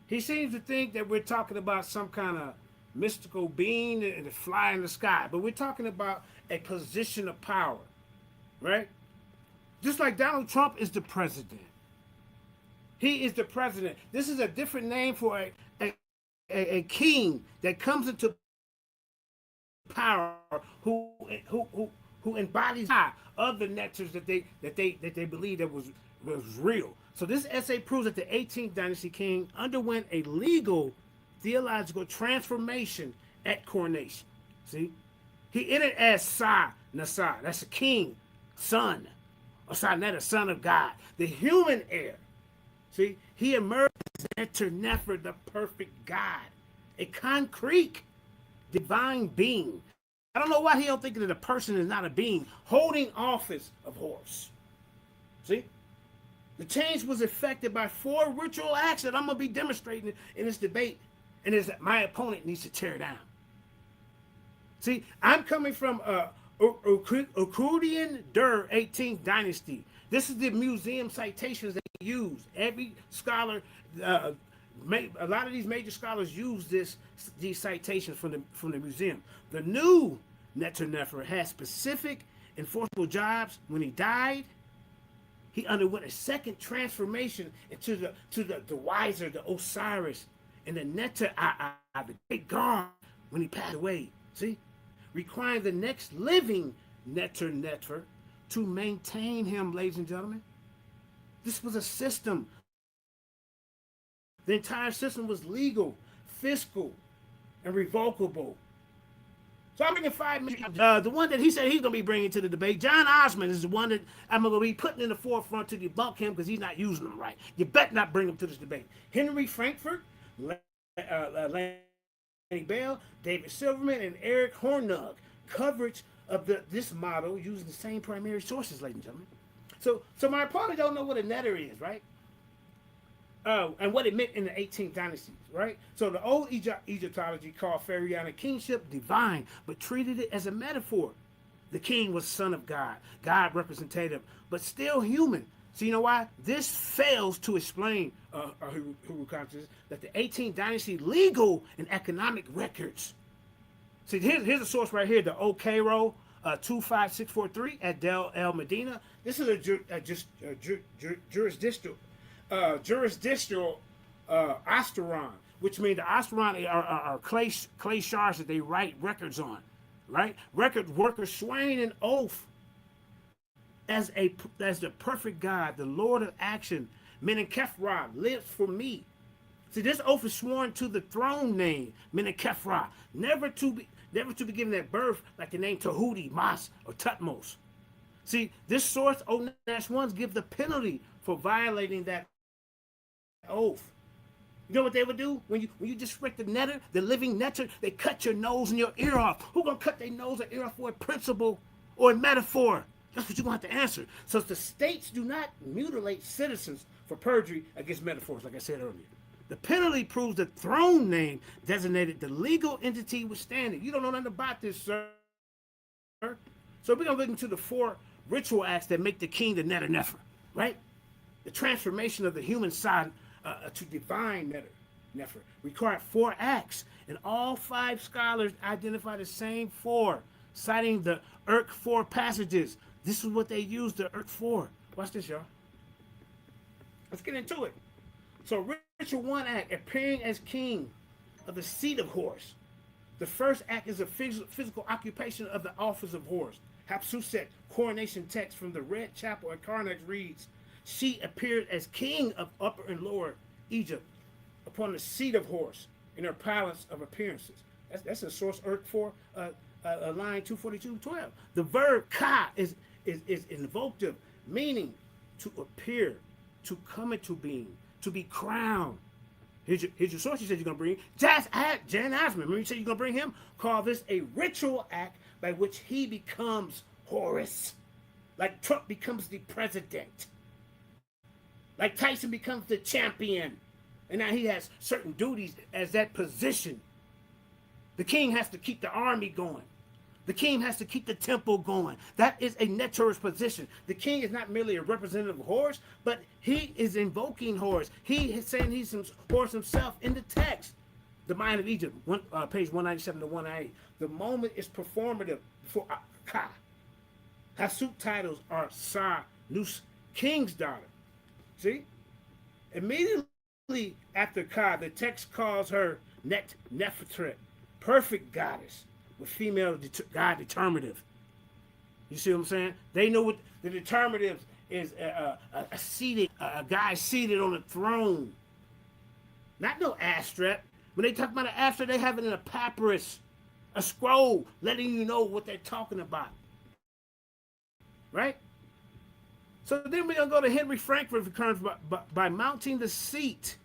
He seems to think that we're talking about some kind of mystical being and fly in the sky, but we're talking about a position of power, right? Just like Donald Trump is the president. He is the president. This is a different name for a king that comes into power who embodies of the Neters that they believe that was real. So this essay proves that the 18th Dynasty king underwent a legal theological transformation at coronation. See? He entered as Sa-Nasar. That's a king, son. Or Sa-Neter, son of God. The human heir. See? He emerged as Neter, the perfect God. A concrete divine being. I don't know why he don't think that a person is not a being. Holding office of horse. See? The change was effected by 4 ritual acts that I'm going to be demonstrating in this debate. And is that my opponent needs to tear down. See, I'm coming from Ukudian Dur 18th Dynasty. This is the museum citations they use. Every scholar, a lot of these major scholars use these citations from the museum. The new Neter had specific enforceable jobs. When he died, he underwent a second transformation into the wiser, the Osiris, and the Neter, the great God, when he passed away. See? Requiring the next living Neter to maintain him, ladies and gentlemen. This was a system. The entire system was legal, fiscal, and revocable. So I'm bringing 5 minutes. The one that he said he's going to be bringing to the debate, John Osmond, is the one that I'm going to be putting in the forefront to debunk him because he's not using them right. You better not bring him to this debate. Henry Frankfurt, Lanny Bell, David Silverman, and Eric Hornung. Coverage of this model using the same primary sources, ladies and gentlemen. So my opponent don't know what a Neter is, right? And what it meant in the 18th dynasty, right? So the old Egyptology called Pharaonic kingship divine, but treated it as a metaphor. The king was son of God, God representative, but still human. So you know why? This fails to explain Heru consciousness that the 18th dynasty legal and economic records. See, here's a source right here, the Cairo 25643 at Del El Medina. This is a jurisdictional osteron, which means the osteron are clay shards that they write records on, right? Record workers swearing an oath as the perfect God, the Lord of action, Menenkefra, lives for me. See, this oath is sworn to the throne name, Menenkefra, never to be given at birth like the name Tahuti, Mas, or Tutmos. See, this source, O-1s, give the penalty for violating that oath. You know what they would do when you disrespect the Neter, the living Neter? They cut your nose and your ear off. Who gonna cut their nose or ear off for a principle or a metaphor? That's what you're gonna have to answer. So the states do not mutilate citizens for perjury against metaphors, like I said earlier. The penalty proves the throne name designated the legal entity withstanding. You don't know nothing about this, sir. So we're gonna look into the 4 ritual acts that make the king the Neter Nefer, right? The transformation of the human side to divine Nefer required 4 acts, and all 5 scholars identify the same 4, citing the Urk 4 passages. This is what they used the Urk for. Watch this, y'all. Let's get into it. So ritual 1 act, appearing as king of the seat of Horus. The first act is a physical occupation of the office of Horus. Hatshepsut coronation text from the Red Chapel at Karnak reads, she appeared as king of Upper and Lower Egypt upon the seat of Horus in her palace of appearances. That's a source Urk 4, line 242-12. The verb ka is invocative, meaning to appear, to come into being, to be crowned. Here's your source. You said you're going to bring Jan Asman. Remember you said you're going to bring him? Call this a ritual act by which he becomes Horus. Like Trump becomes the president. Like Tyson becomes the champion. And now he has certain duties as that position. The king has to keep the army going. The king has to keep the temple going. That is a Neteru's position. The king is not merely a representative of Horus, but he is invoking Horus. He is saying he's Horus himself in the text. The Mind of Egypt, page 197 to 198. The moment is performative for Ka. Hatshepsut titles are Sa, Nus, king's daughter. See? Immediately after Ka, the text calls her Nefertret, perfect goddess, with female God determinative. You see what I'm saying? They know what the determinative is, a guy seated on a throne. Not no astrep. When they talk about an astrep, they have it in a papyrus, a scroll, letting you know what they're talking about. Right? So then we're going to go to Henry Frankfurt by mounting the seat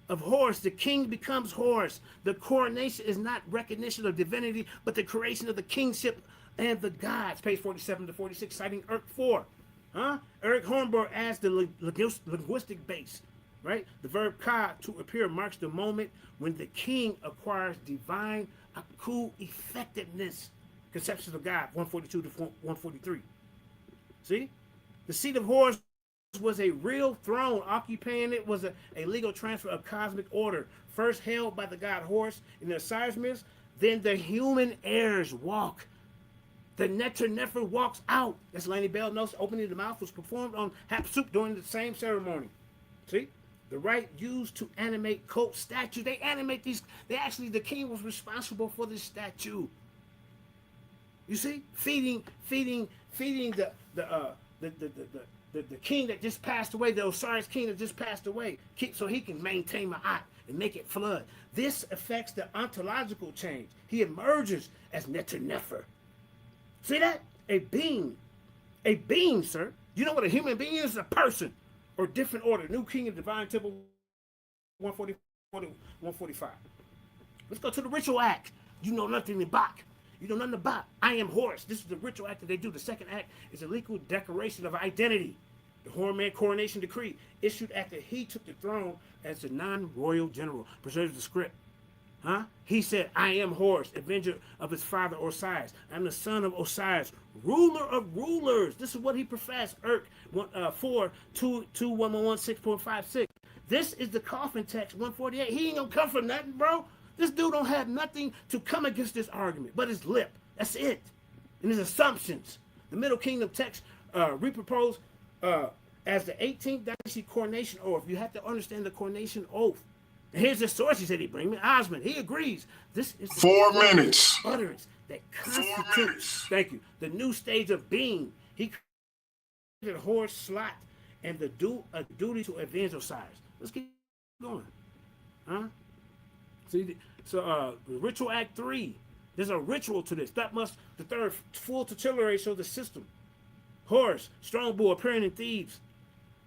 of Horus, the king becomes Horus. The coronation is not recognition of divinity, but the creation of the kingship and the gods. Page 47 to 46, citing Urk 4. Eric Hornberg adds the linguistic base, right? The verb ka, to appear, marks the moment when the king acquires divine aku effectiveness. Conceptions of God, 142 to 143. See? The seat of Horus was a real throne. Occupying it was a legal transfer of cosmic order, first held by the god Horus in the Osiris myths. Then the human heirs walk. The Neter Nefer walks out. That's Lanny Bell notes. Opening the mouth was performed on Hatshepsut during the same ceremony. See? The rite used to animate cult statues. They animate these. The king was responsible for this statue. You see? Feeding the king that just passed away, the Osiris king that just passed away, so he can maintain Ma'at and make it flood. This affects the ontological change. He emerges as Neter Nefer. See that? A being, sir. You know what a human being is? A person or different order. New king of divine temple, 144 to 145. Let's go to the ritual act. You know nothing about. You know nothing about. I am Horus. This is the ritual act that they do. The second act is a legal declaration of identity. The Horman coronation decree issued after he took the throne as the non-royal general. Preserves the script. Huh? He said, I am Horus, avenger of his father Osiris. I'm the son of Osiris, ruler of rulers. This is what he professed. 4:22111:6.56. This is the coffin text 148. He ain't gonna come for nothing, bro. This dude don't have nothing to come against this argument but his lip. That's it. And his assumptions. The Middle Kingdom text repropose as the 18th dynasty coronation oath. You have to understand the coronation oath. Here's the source he said he bring me. Osman, he agrees. This is 4 minutes. Utterance that constitutes, thank you, the new stage of being. He created Horus slot and the duty to avenge Osiris. Let's keep going. Huh? See, so Ritual Act 3. There's a ritual to this. That must, the third, full tutelary show the system. Horus, strong bull appearing in Thebes.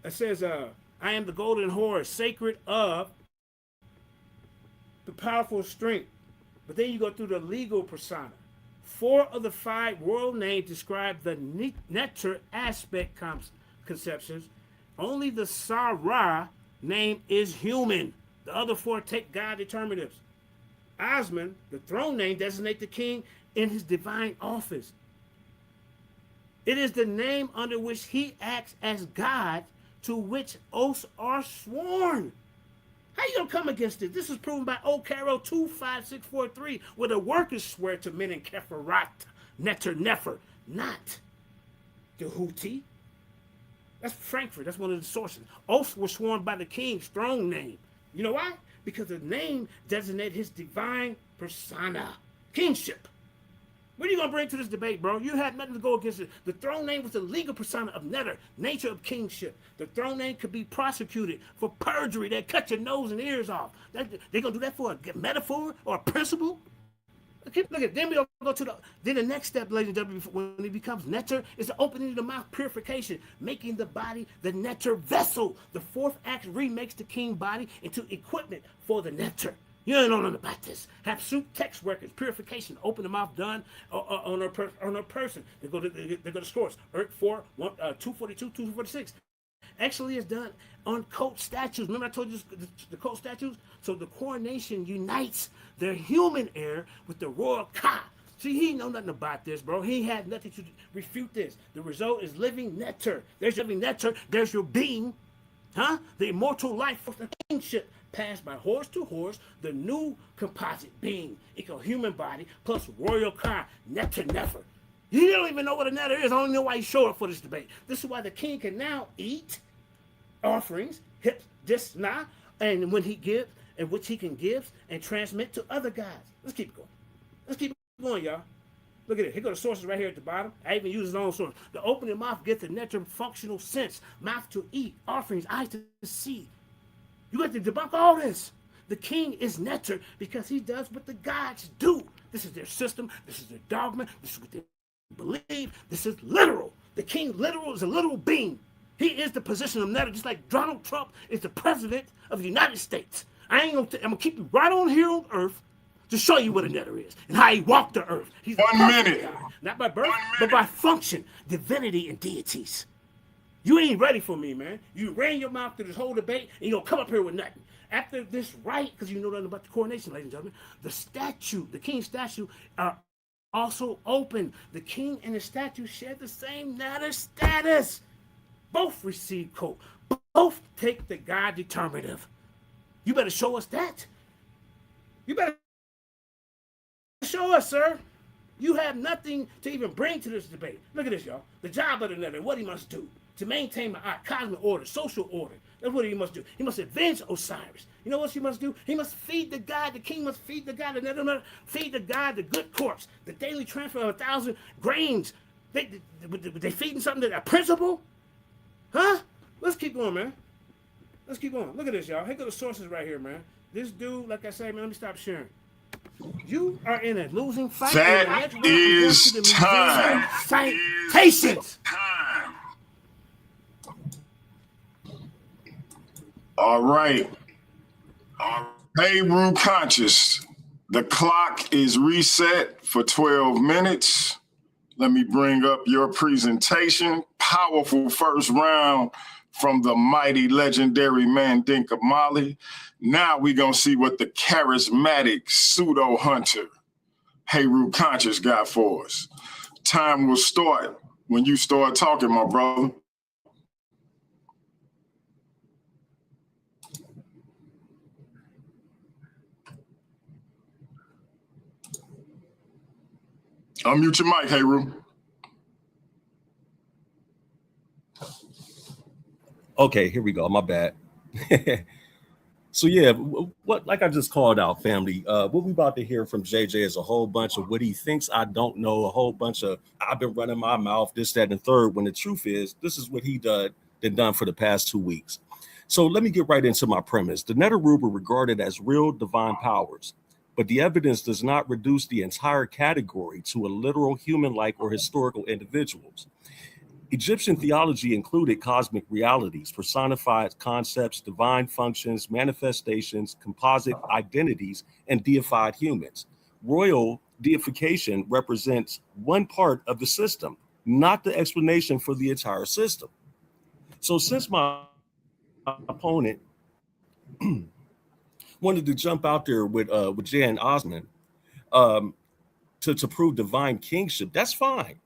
It says, I am the golden Horus, sacred of the powerful strength. But then you go through the legal persona. 4 of the 5 royal names describe the Neteru aspect conceptions. Only the Sarah name is human. The other 4 take God determinatives. Osman, the throne name, designates the king in his divine office. It is the name under which he acts as God, to which oaths are sworn. How you gonna come against it? This is proven by Okaro 25643, where the workers swear to Menenkeferat, Nefer, not the Houthi. That's Frankfurt. That's one of the sources. Oaths were sworn by the king's throne name. You know why? Because the name designated his divine persona, kingship. What are you going to bring to this debate, bro? You had nothing to go against it. The throne name was the legal persona of Neteru, nature of kingship. The throne name could be prosecuted for perjury. They cut your nose and ears off. They're going to do that for a metaphor or a principle? Look at, then we go to the next step, ladies and gentlemen, when it becomes Neteru, is the opening of the mouth, purification, making the body the Neteru vessel. The 4th act remakes the king body into equipment for the Neteru. You don't know nothing about this. Hapsut text records, purification, open the mouth done on a person. They go to scores. 242, 246. Actually, it's done on coat statues. Remember I told you the coat statues? So the coronation unites their human heir with the royal ka. See, he know nothing about this, bro. He had nothing to refute this. The result is living Neteru. There's your living Neteru. There's your being. Huh? The immortal life force, the kingship passed by horse to horse, the new composite being, equal human body, plus royal car, Nefer. You don't even know what a Neter is. I don't know why you show up for this debate. This is why the king can now eat offerings, hip, this, nah, and when he gives, and which he can give and transmit to other gods. Let's keep going. Let's keep going, y'all. Look at it. Here go the sources right here at the bottom. I even use his own source. The opening mouth gets the Neter functional sense. Mouth to eat, offerings, eyes to see. You have to debunk all this. The king is Neter because he does what the gods do. This is their system. This is their dogma. This is what they believe. This is literal. The king literal is a literal being. He is the position of Neter, just like Donald Trump is the president of the United States. I'm gonna keep you right on here on earth to show you what a Neter is and how he walked the earth. He's 1 minute. God, not by birth, but by function, divinity, and deities. You ain't ready for me, man. You ran your mouth through this whole debate, and you're gonna come up here with nothing. After this right, because you know nothing about the coronation, ladies and gentlemen, the statue, the king's statue, are also open. The king and the statue share the same Neter status. Both receive coat. Both take the God determinative. You better show us that. You better show us, sir. You have nothing to even bring to this debate. Look at this, y'all. The job of the Neter, what he must do to maintain my cosmic order, social order. That's what he must do. He must avenge Osiris. You know what he must do? He must feed the god. The king must feed the god. The Neter must feed the god the good corpse. The daily transfer of 1,000 grains. They feeding something that a principle? Huh? Let's keep going, man. Let's keep going. Look at this, y'all. Here go the sources right here, man. This dude, like I said, man, let me stop sharing. You are in a losing fight. That is time. Citations. All right. Heru conscious. The clock is reset for 12 minutes. Let me bring up your presentation. Powerful first round from the mighty legendary Mandinka Mali. Now we gonna see what the charismatic pseudo hunter Heru Conscious got for us. Time will start when you start talking, my brother. Unmute your mic, Heru. Okay, here we go. My bad. So yeah, what like I just called out, family. What we about to hear from JJ is a whole bunch of what he thinks I don't know, a whole bunch of I've been running my mouth, this, that, and the third. When the truth is, this is what he done for the past 2 weeks. So let me get right into my premise. The Neteru were regarded as real divine powers, but the evidence does not reduce the entire category to a literal human-like or historical individuals. Egyptian theology included cosmic realities, personified concepts, divine functions, manifestations, composite identities, and deified humans. Royal deification represents one part of the system, not the explanation for the entire system. So since my opponent wanted to jump out there with Jan Osman to prove divine kingship, that's fine.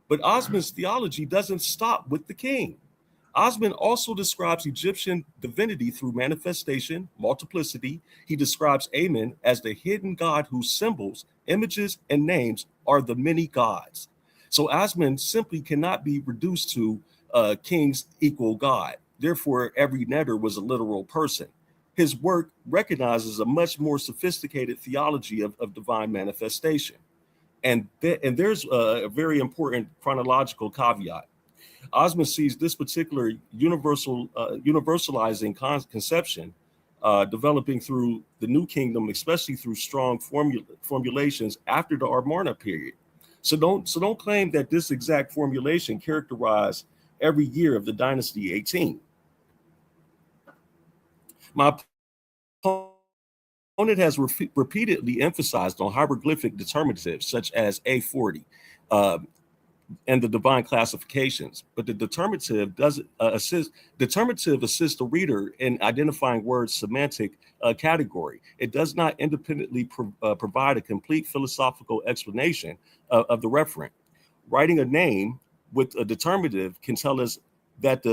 But Osman's theology doesn't stop with the king. Osman also describes Egyptian divinity through manifestation, multiplicity. He describes Amen as the hidden god whose symbols, images, and names are the many gods. So Osman simply cannot be reduced to kings equal God. Therefore, every Neter was a literal person. His work recognizes a much more sophisticated theology of divine manifestation. And there's a very important chronological caveat. Osman sees this particular universalizing conception developing through the New Kingdom, especially through strong formulations after the Amarna period. So don't claim that this exact formulation characterized every year of the Dynasty 18. My opponent has repeatedly emphasized on hieroglyphic determinatives such as A40 and the divine classifications, but the determinative doesn't assist the reader in identifying words semantic category. It does not independently provide a complete philosophical explanation of the referent. Writing a name with a determinative can tell us that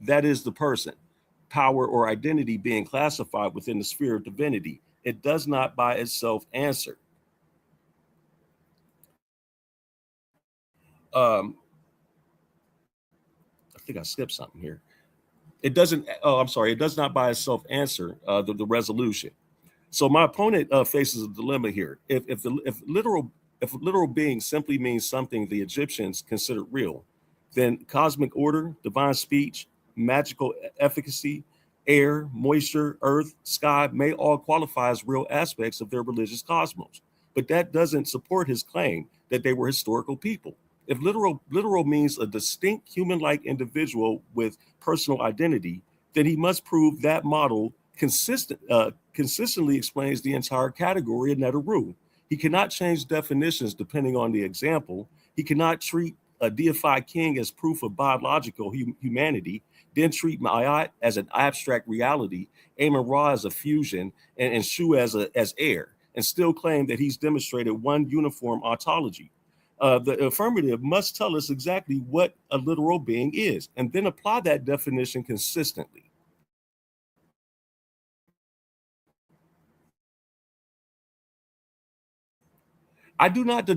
that is the person, power, or identity being classified within the sphere of divinity. It does not by itself answer. I think I skipped something here. It doesn't, oh, I'm sorry. It does not by itself answer the resolution. So my opponent faces a dilemma here. If literal being simply means something the Egyptians considered real, then cosmic order, divine speech, magical efficacy, air, moisture, earth, sky may all qualify as real aspects of their religious cosmos. But that doesn't support his claim that they were historical people. If literal means a distinct human-like individual with personal identity, then he must prove that model consistently explains the entire category of Neteru. He cannot change definitions depending on the example. He cannot treat a deified king as proof of biological humanity, then treat Ma'at as an abstract reality, Amun-Ra as a fusion, and Shu as air, and still claim that he's demonstrated one uniform ontology. The affirmative must tell us exactly what a literal being is, and then apply that definition consistently. I've never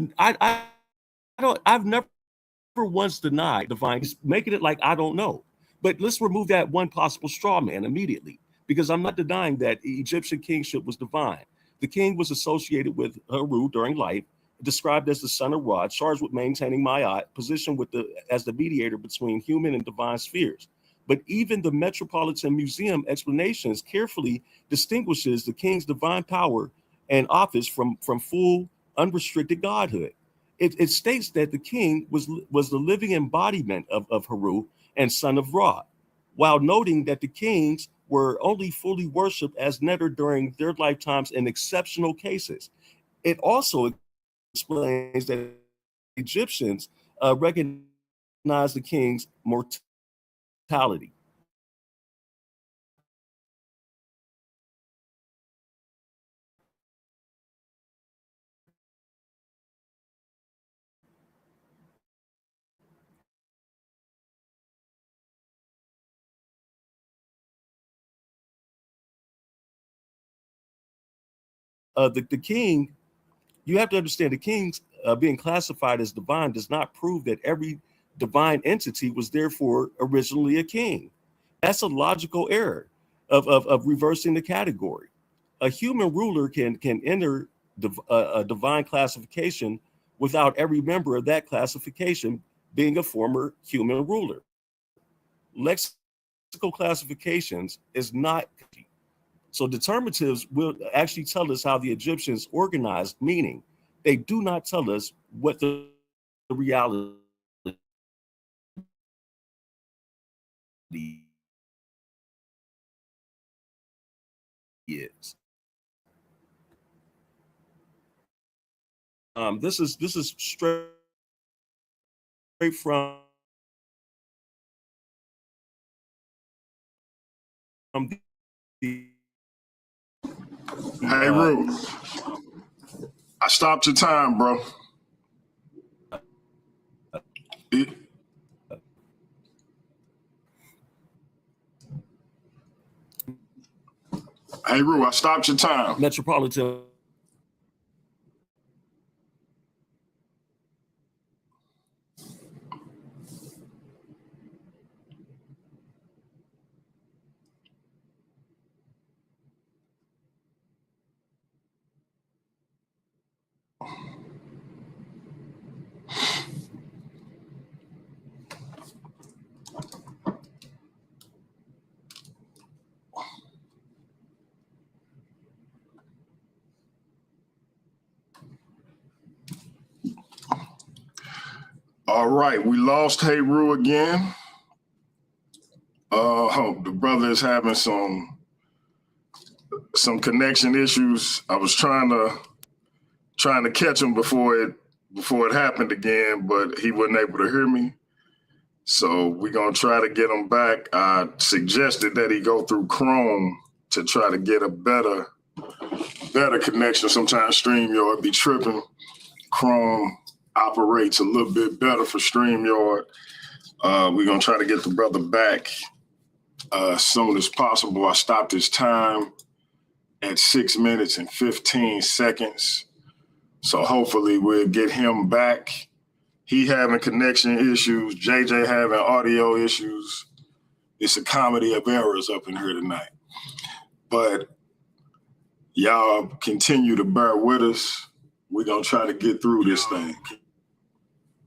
once denied divine, making it like I don't know. But let's remove that one possible straw man immediately, because I'm not denying that Egyptian kingship was divine. The king was associated with Heru during life, described as the son of Ra, charged with maintaining Ma'at, positioned as the mediator between human and divine spheres. But even the Metropolitan Museum explanations carefully distinguishes the king's divine power and office from full unrestricted godhood. It states that the king was the living embodiment of Heru and son of Ra, while noting that the kings were only fully worshipped as Neter during their lifetimes in exceptional cases. It also explains that Egyptians recognized the king's mortality. The king, you have to understand, the king's being classified as divine does not prove that every divine entity was therefore originally a king. That's a logical error of reversing the category. A human ruler can enter a divine classification without every member of that classification being a former human ruler. Lexical classifications is not. So determinatives will actually tell us how the Egyptians organized meaning. They do not tell us what the reality is. This is straight from the Hey, Ru, I stopped your time, bro. Hey, Ru, I stopped your time. Metropolitan. All right, we lost Heru again. The brother is having some connection issues. I was trying to catch him before it happened again, but he wasn't able to hear me. So we're gonna try to get him back. I suggested that he go through Chrome to try to get a better connection. Sometimes StreamYard be tripping. Chrome operates a little bit better for StreamYard. We're gonna try to get the brother back as soon as possible. I stopped his time at 6 minutes and 15 seconds. So hopefully we'll get him back. He having connection issues, JJ having audio issues. It's a comedy of errors up in here tonight. But y'all continue to bear with us. We're gonna try to get through this thing.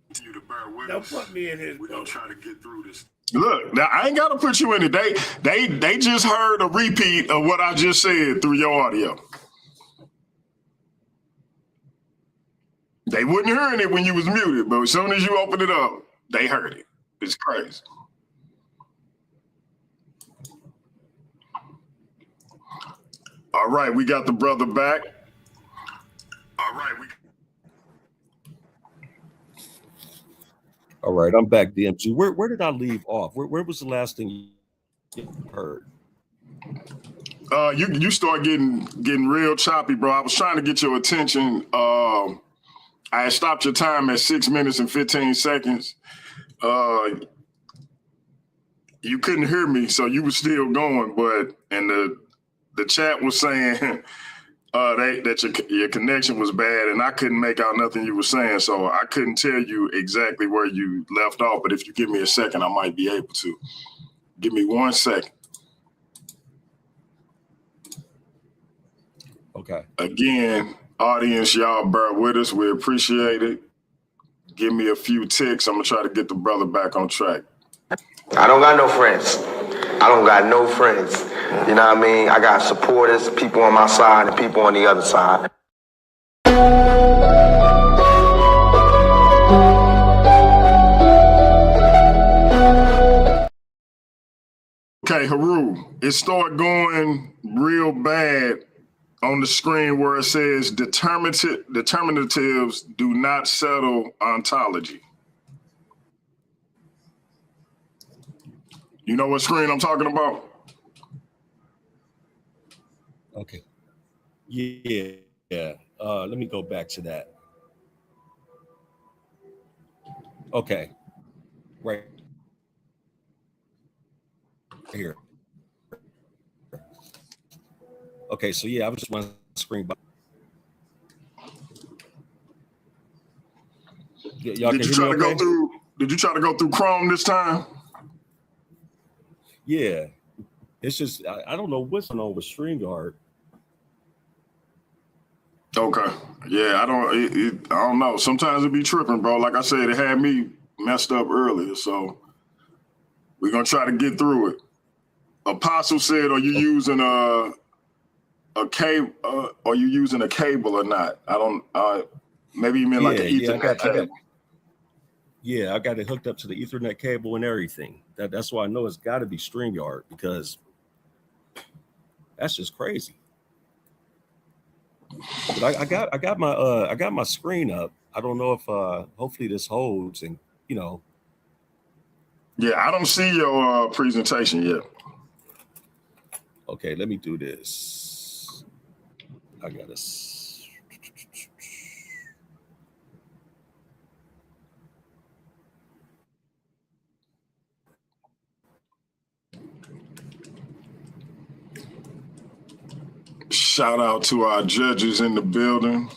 Continue to bear with Don't us. put me in his. We're gonna try to get through this. Look, now I ain't gotta put you in it. They just heard a repeat of what I just said through your audio. They wasn't hearing it when you was muted, but as soon as you opened it up, they heard it. It's crazy. All right, we got the brother back. All right, I'm back, DMG. Where did I leave off? Where was the last thing you heard? You start getting real choppy, bro. I was trying to get your attention. I had stopped your time at 6 minutes and 15 seconds. You couldn't hear me, so you were still going, and the chat was saying that your connection was bad, and I couldn't make out nothing you were saying, so I couldn't tell you exactly where you left off, but if you give me a second, I might be able to. Give me 1 second. Okay. Again, audience, y'all bear with us. We appreciate it. Give me a few ticks. I'm going to try to get the brother back on track. I don't got no friends. You know what I mean? I got supporters, people on my side and people on the other side. Okay, Heru, it started going real bad on the screen where it says determinatives do not settle ontology. You know what screen I'm talking about? Okay. Yeah. Let me go back to that. Okay. Right here. Okay, so yeah, I was just one screen by. Y'all Did can you hear try me to okay? go through? Did you try to go through Chrome this time? Yeah. It's just I don't know what's going on with StreamYard. Okay. Yeah, I don't know. Sometimes it be tripping, bro. Like I said, it had me messed up earlier, so we're gonna try to get through it. Apostle said, "Are you using a cable? Are you using a cable or not?" I don't. Maybe you mean like an Ethernet cable. I got it hooked up to the Ethernet cable and everything. That's why I know it's got to be StreamYard, because that's just crazy. But I got my screen up. I don't know if hopefully this holds, and you know. Yeah, I don't see your presentation yet. Okay, let me do this. I gotta. Shout out to our judges in the building.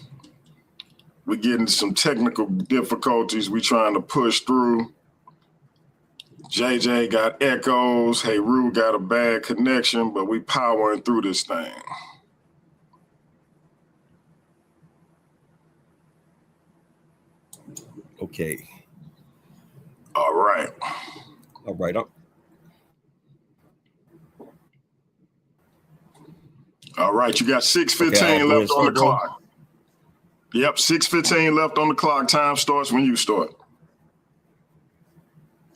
We're getting some technical difficulties we trying to push through. JJ got echoes. Heru got a bad connection, but we powering through this thing. Okay. All right. All right, you got 6:15 left on the clock. Yep, 6:15 left on the clock. Time starts when you start.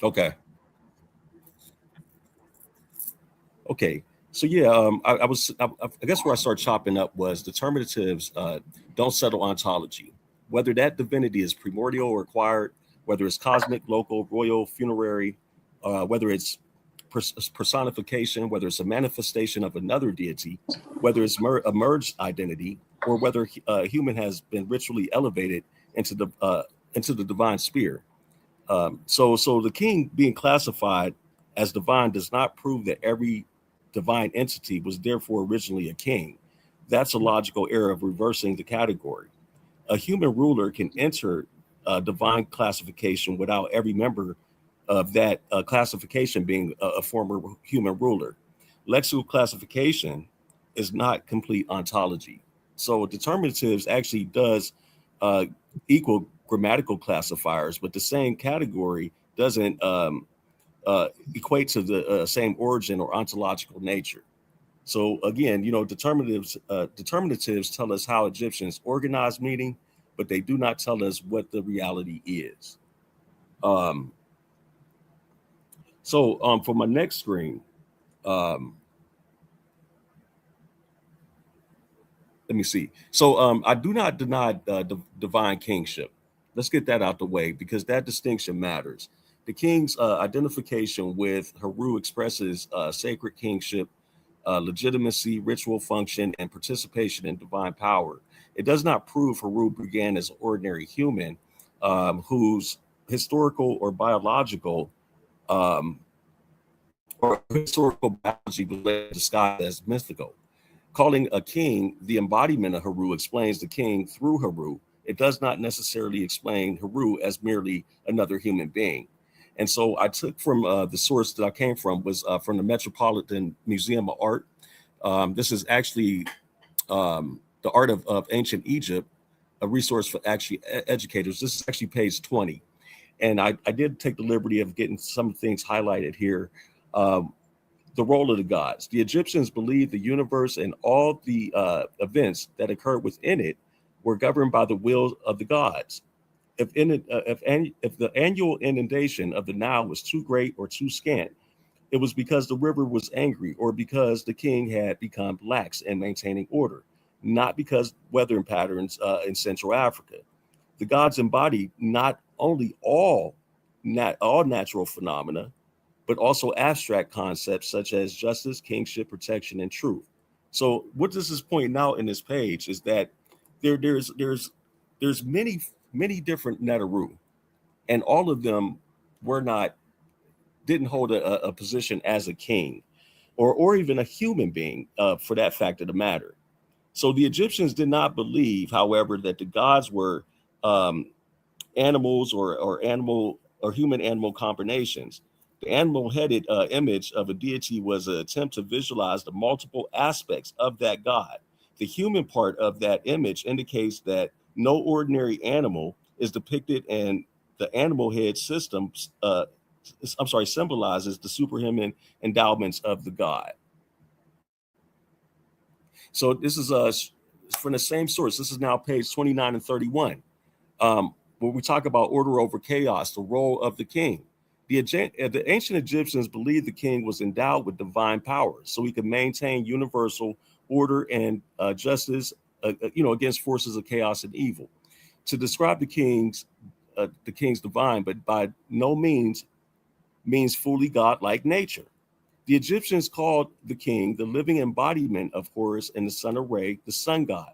Okay. So yeah, I guess where I started chopping up was determinatives don't settle ontology. Whether that divinity is primordial or acquired, whether it's cosmic, local, royal, funerary, whether it's personification, whether it's a manifestation of another deity, whether it's a merged identity, or whether a human has been ritually elevated into the divine sphere. So the king being classified as divine does not prove that every divine entity was therefore originally a king. That's a logical error of reversing the category. A human ruler can enter divine classification without every member of that classification being a former human ruler. Lexical classification is not complete ontology. So determinatives actually does equal grammatical classifiers, but the same category doesn't equate to the same origin or ontological nature. So again, determinatives tell us how Egyptians organized meaning, but they do not tell us what the reality is. So for my next screen, let me see. So I do not deny divine kingship. Let's get that out the way, because that distinction matters. The king's identification with Heru expresses sacred kingship, legitimacy, ritual function, and participation in divine power. It does not prove Heru began as an ordinary human whose historical or biological biology was disguised as mythical. Calling a king the embodiment of Heru explains the king through Heru. It does not necessarily explain Heru as merely another human being. And so I took from the source that I came from was from the Metropolitan Museum of Art. This is actually the art of ancient Egypt, a resource for actually educators. This is actually page 20. And I did take the liberty of getting some things highlighted here. The role of the gods. The Egyptians believed the universe and all the events that occurred within it were governed by the will of the gods. If the annual inundation of the Nile was too great or too scant, it was because the river was angry or because the king had become lax in maintaining order. not because weathering patterns in Central Africa. The gods embody not only all natural phenomena, but also abstract concepts such as justice, kingship, protection, and truth. So what this is pointing out in this page is that there's many different Neteru, and all of them didn't hold a position as a king or even a human being for that fact of the matter. So the Egyptians did not believe, however, that the gods were animals or human animal combinations. The animal-headed image of a deity was an attempt to visualize the multiple aspects of that god. The human part of that image indicates that no ordinary animal is depicted, and the animal head system symbolizes the superhuman endowments of the god. So this is from the same source. This is now page 29 and 31, where we talk about order over chaos, the role of the king. The ancient Egyptians believed the king was endowed with divine power, so he could maintain universal order and justice, against forces of chaos and evil. To describe the king's divine, but by no means fully godlike nature. The Egyptians called the king the living embodiment of Horus and the son of Re, the sun god.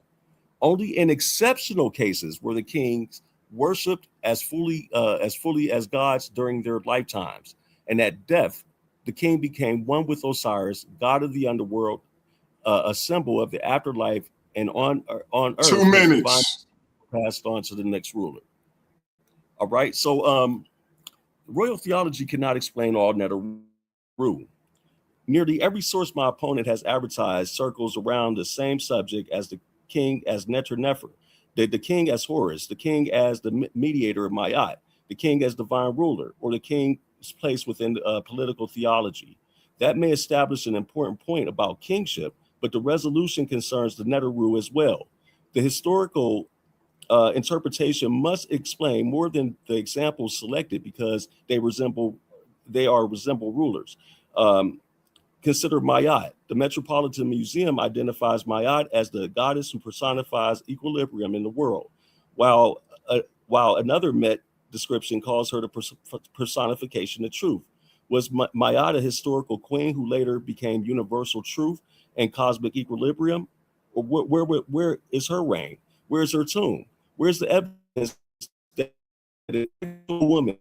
Only in exceptional cases were the kings worshipped as fully as gods during their lifetimes. And at death, the king became one with Osiris, god of the underworld, a symbol of the afterlife, and on earth, 2 minutes passed on to the next ruler. All right, so royal theology cannot explain all Neteru. Nearly every source my opponent has advertised circles around the same subject as the king as Neter-Nefer, the king as Horus, the king as the mediator of Ma'at, the king as divine ruler, or the king's place within political theology. That may establish an important point about kingship, but the resolution concerns the Neteru as well. The historical interpretation must explain more than the examples selected because they resemble rulers. Consider Ma'at. The Metropolitan Museum identifies Ma'at as the goddess who personifies equilibrium in the world, while another Met description calls her the personification of truth. Was Ma'at a historical queen who later became universal truth and cosmic equilibrium? Or where is her reign? Where is her tomb? Where's the evidence that a woman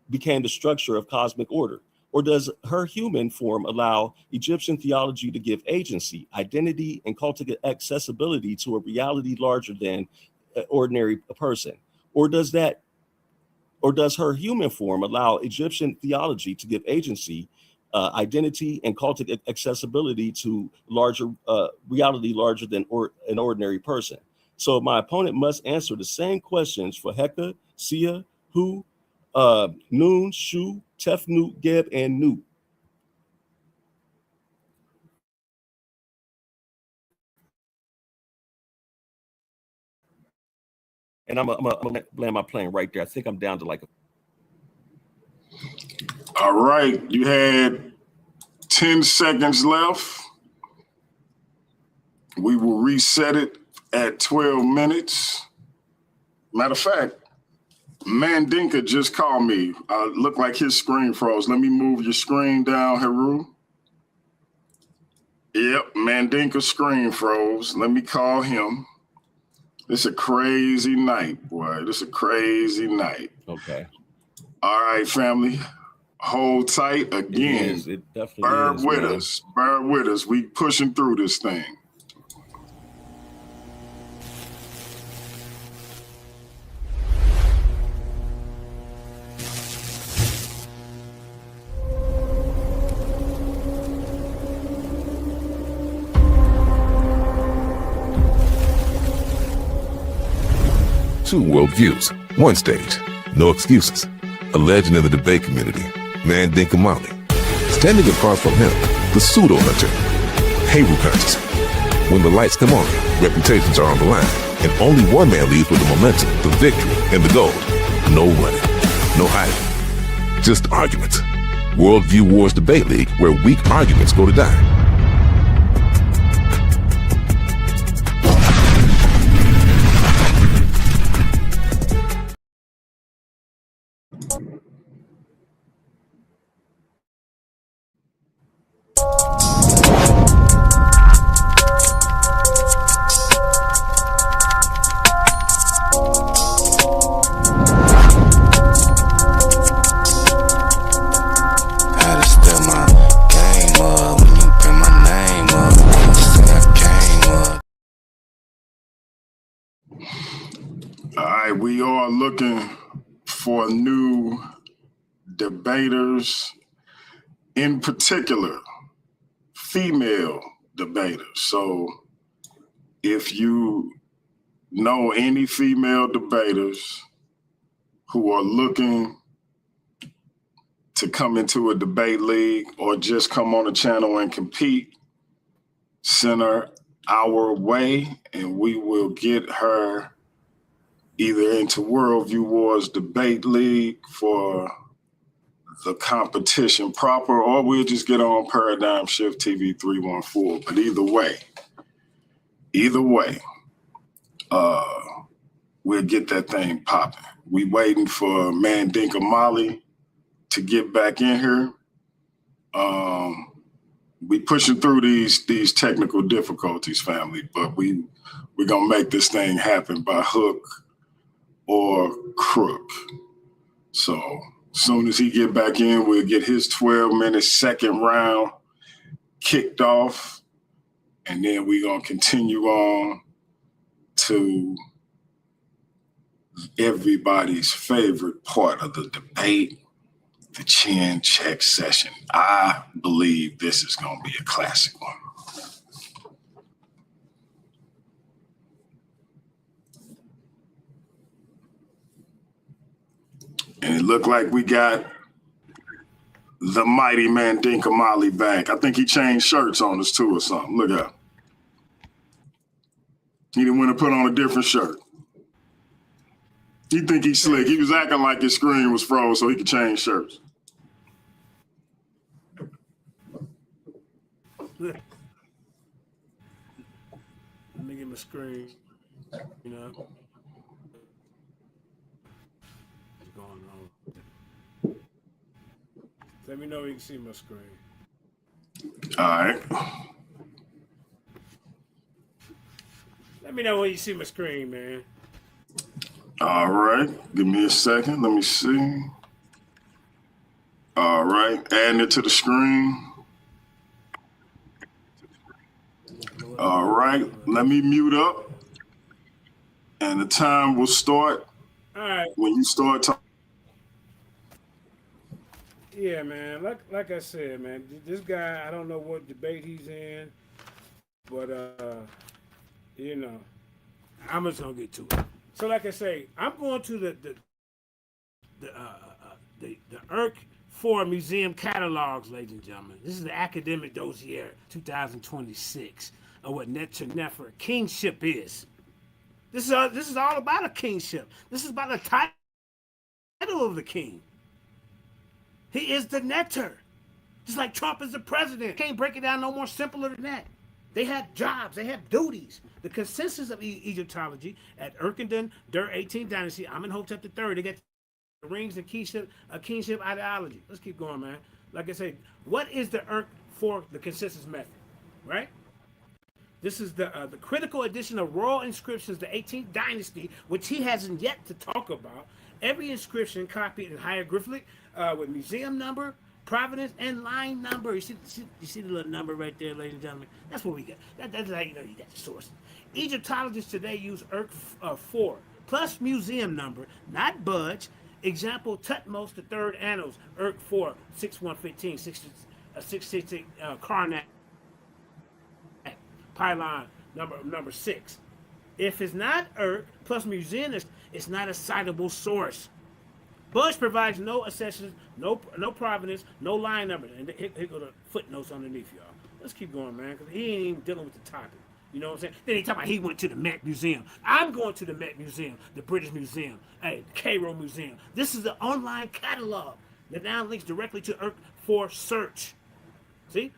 became the structure of cosmic order? Or does her human form allow Egyptian theology to give agency, identity, and cultic accessibility to a reality larger than an ordinary person? Or does her human form allow Egyptian theology to give agency, identity, and cultic accessibility to reality larger than an ordinary person? So my opponent must answer the same questions for Heka, Sia, Hu, Nun, Shu, Tefnut, Geb, and Nut. And I'm gonna land my plane right there. I think I'm down to All right, you had 10 seconds left. We will reset it at 12 minutes. Matter of fact, Mandinka just called me. Looked like his screen froze. Let me move your screen down, Heru. Yep, Mandinka's screen froze. Let me call him. It's a crazy night, boy. This is a crazy night. Okay. All right, family. Hold tight again. It definitely Bear is, with man. us. Bear with us. We pushing through this thing. Two worldviews, one stage, no excuses. A legend in the debate community, MANDINKA. Standing apart from him, the pseudo-hunter, Heru punches. When the lights come on, reputations are on the line, and only one man leaves with the momentum, the victory, and the gold. No running, no hiding, just arguments. Worldview Wars Debate League, where weak arguments go to die. we are looking for new debaters, in particular, female debaters. So if you know any female debaters who are looking to come into a debate league or just come on the channel and compete, send her our way and we will get her either into Worldview Wars Debate League for the competition proper, or we'll just get on Paradigm Shift TV 314. But either way, we'll get that thing popping. We waiting for Mandinka Molly to get back in here. We pushing through these technical difficulties, family, but we're gonna make this thing happen by hook or crook. So as soon as he get back in, we'll get his 12-minute second round kicked off, and then we're gonna continue on to everybody's favorite part of the debate, the chin check session. I believe this is going to be a classic one. And it looked like we got the mighty Mandinka Molly back. I think he changed shirts on us too or something. Look out. He didn't want to put on a different shirt. You think he's slick. He was acting like his screen was froze so he could change shirts. Let me get my screen. You know. What's going on? Let me know you can see my screen. All right. Let me know when you see my screen, man. All right. Give me a second. Let me see. All right. Adding it to the screen. All right. Let me mute up. And the time will start All right. when you start talking. Yeah, man. Like I said, man, this guy, I don't know what debate he's in, but you know, I'm just gonna get to it. So, like I say, I'm going to the ERC 4 museum catalogs, ladies and gentlemen. This is the academic dossier 2026 of what Neteru kingship is. This is all about a kingship. This is about the title of the king. He is the Neteru. Just like Trump is the president. Can't break it down no more simpler than that. They have jobs. They have duties. The consensus of Egyptology at Erkenden der 18th Dynasty, Amenhotep III, they get the rings and kingship ideology. Let's keep going, man. Like I said, what is the ERC for the consensus method, right? This is the critical edition of royal inscriptions, the 18th Dynasty, which he hasn't yet to talk about. Every inscription copied in hieroglyphic with museum number, provenance, and line number. You see the little number right there, ladies and gentlemen? That's what we got. That's how you know you got the source. Egyptologists today use ERC 4 plus museum number, not budge. Example, Tutmos III Annals, ERC 4, 6115, 660 Karnak, pylon number 6. If it's not ERC plus museum, it's not a citable source. Budge provides no accessions, no provenance, no line number. And here go the footnotes underneath, y'all. Let's keep going, man, because he ain't even dealing with the topic. You know what I'm saying? Then he talking about he went to the Met Museum. I'm going to the Met Museum, the British Museum, the Cairo Museum. This is the online catalog that now links directly to ERC 4 search. See?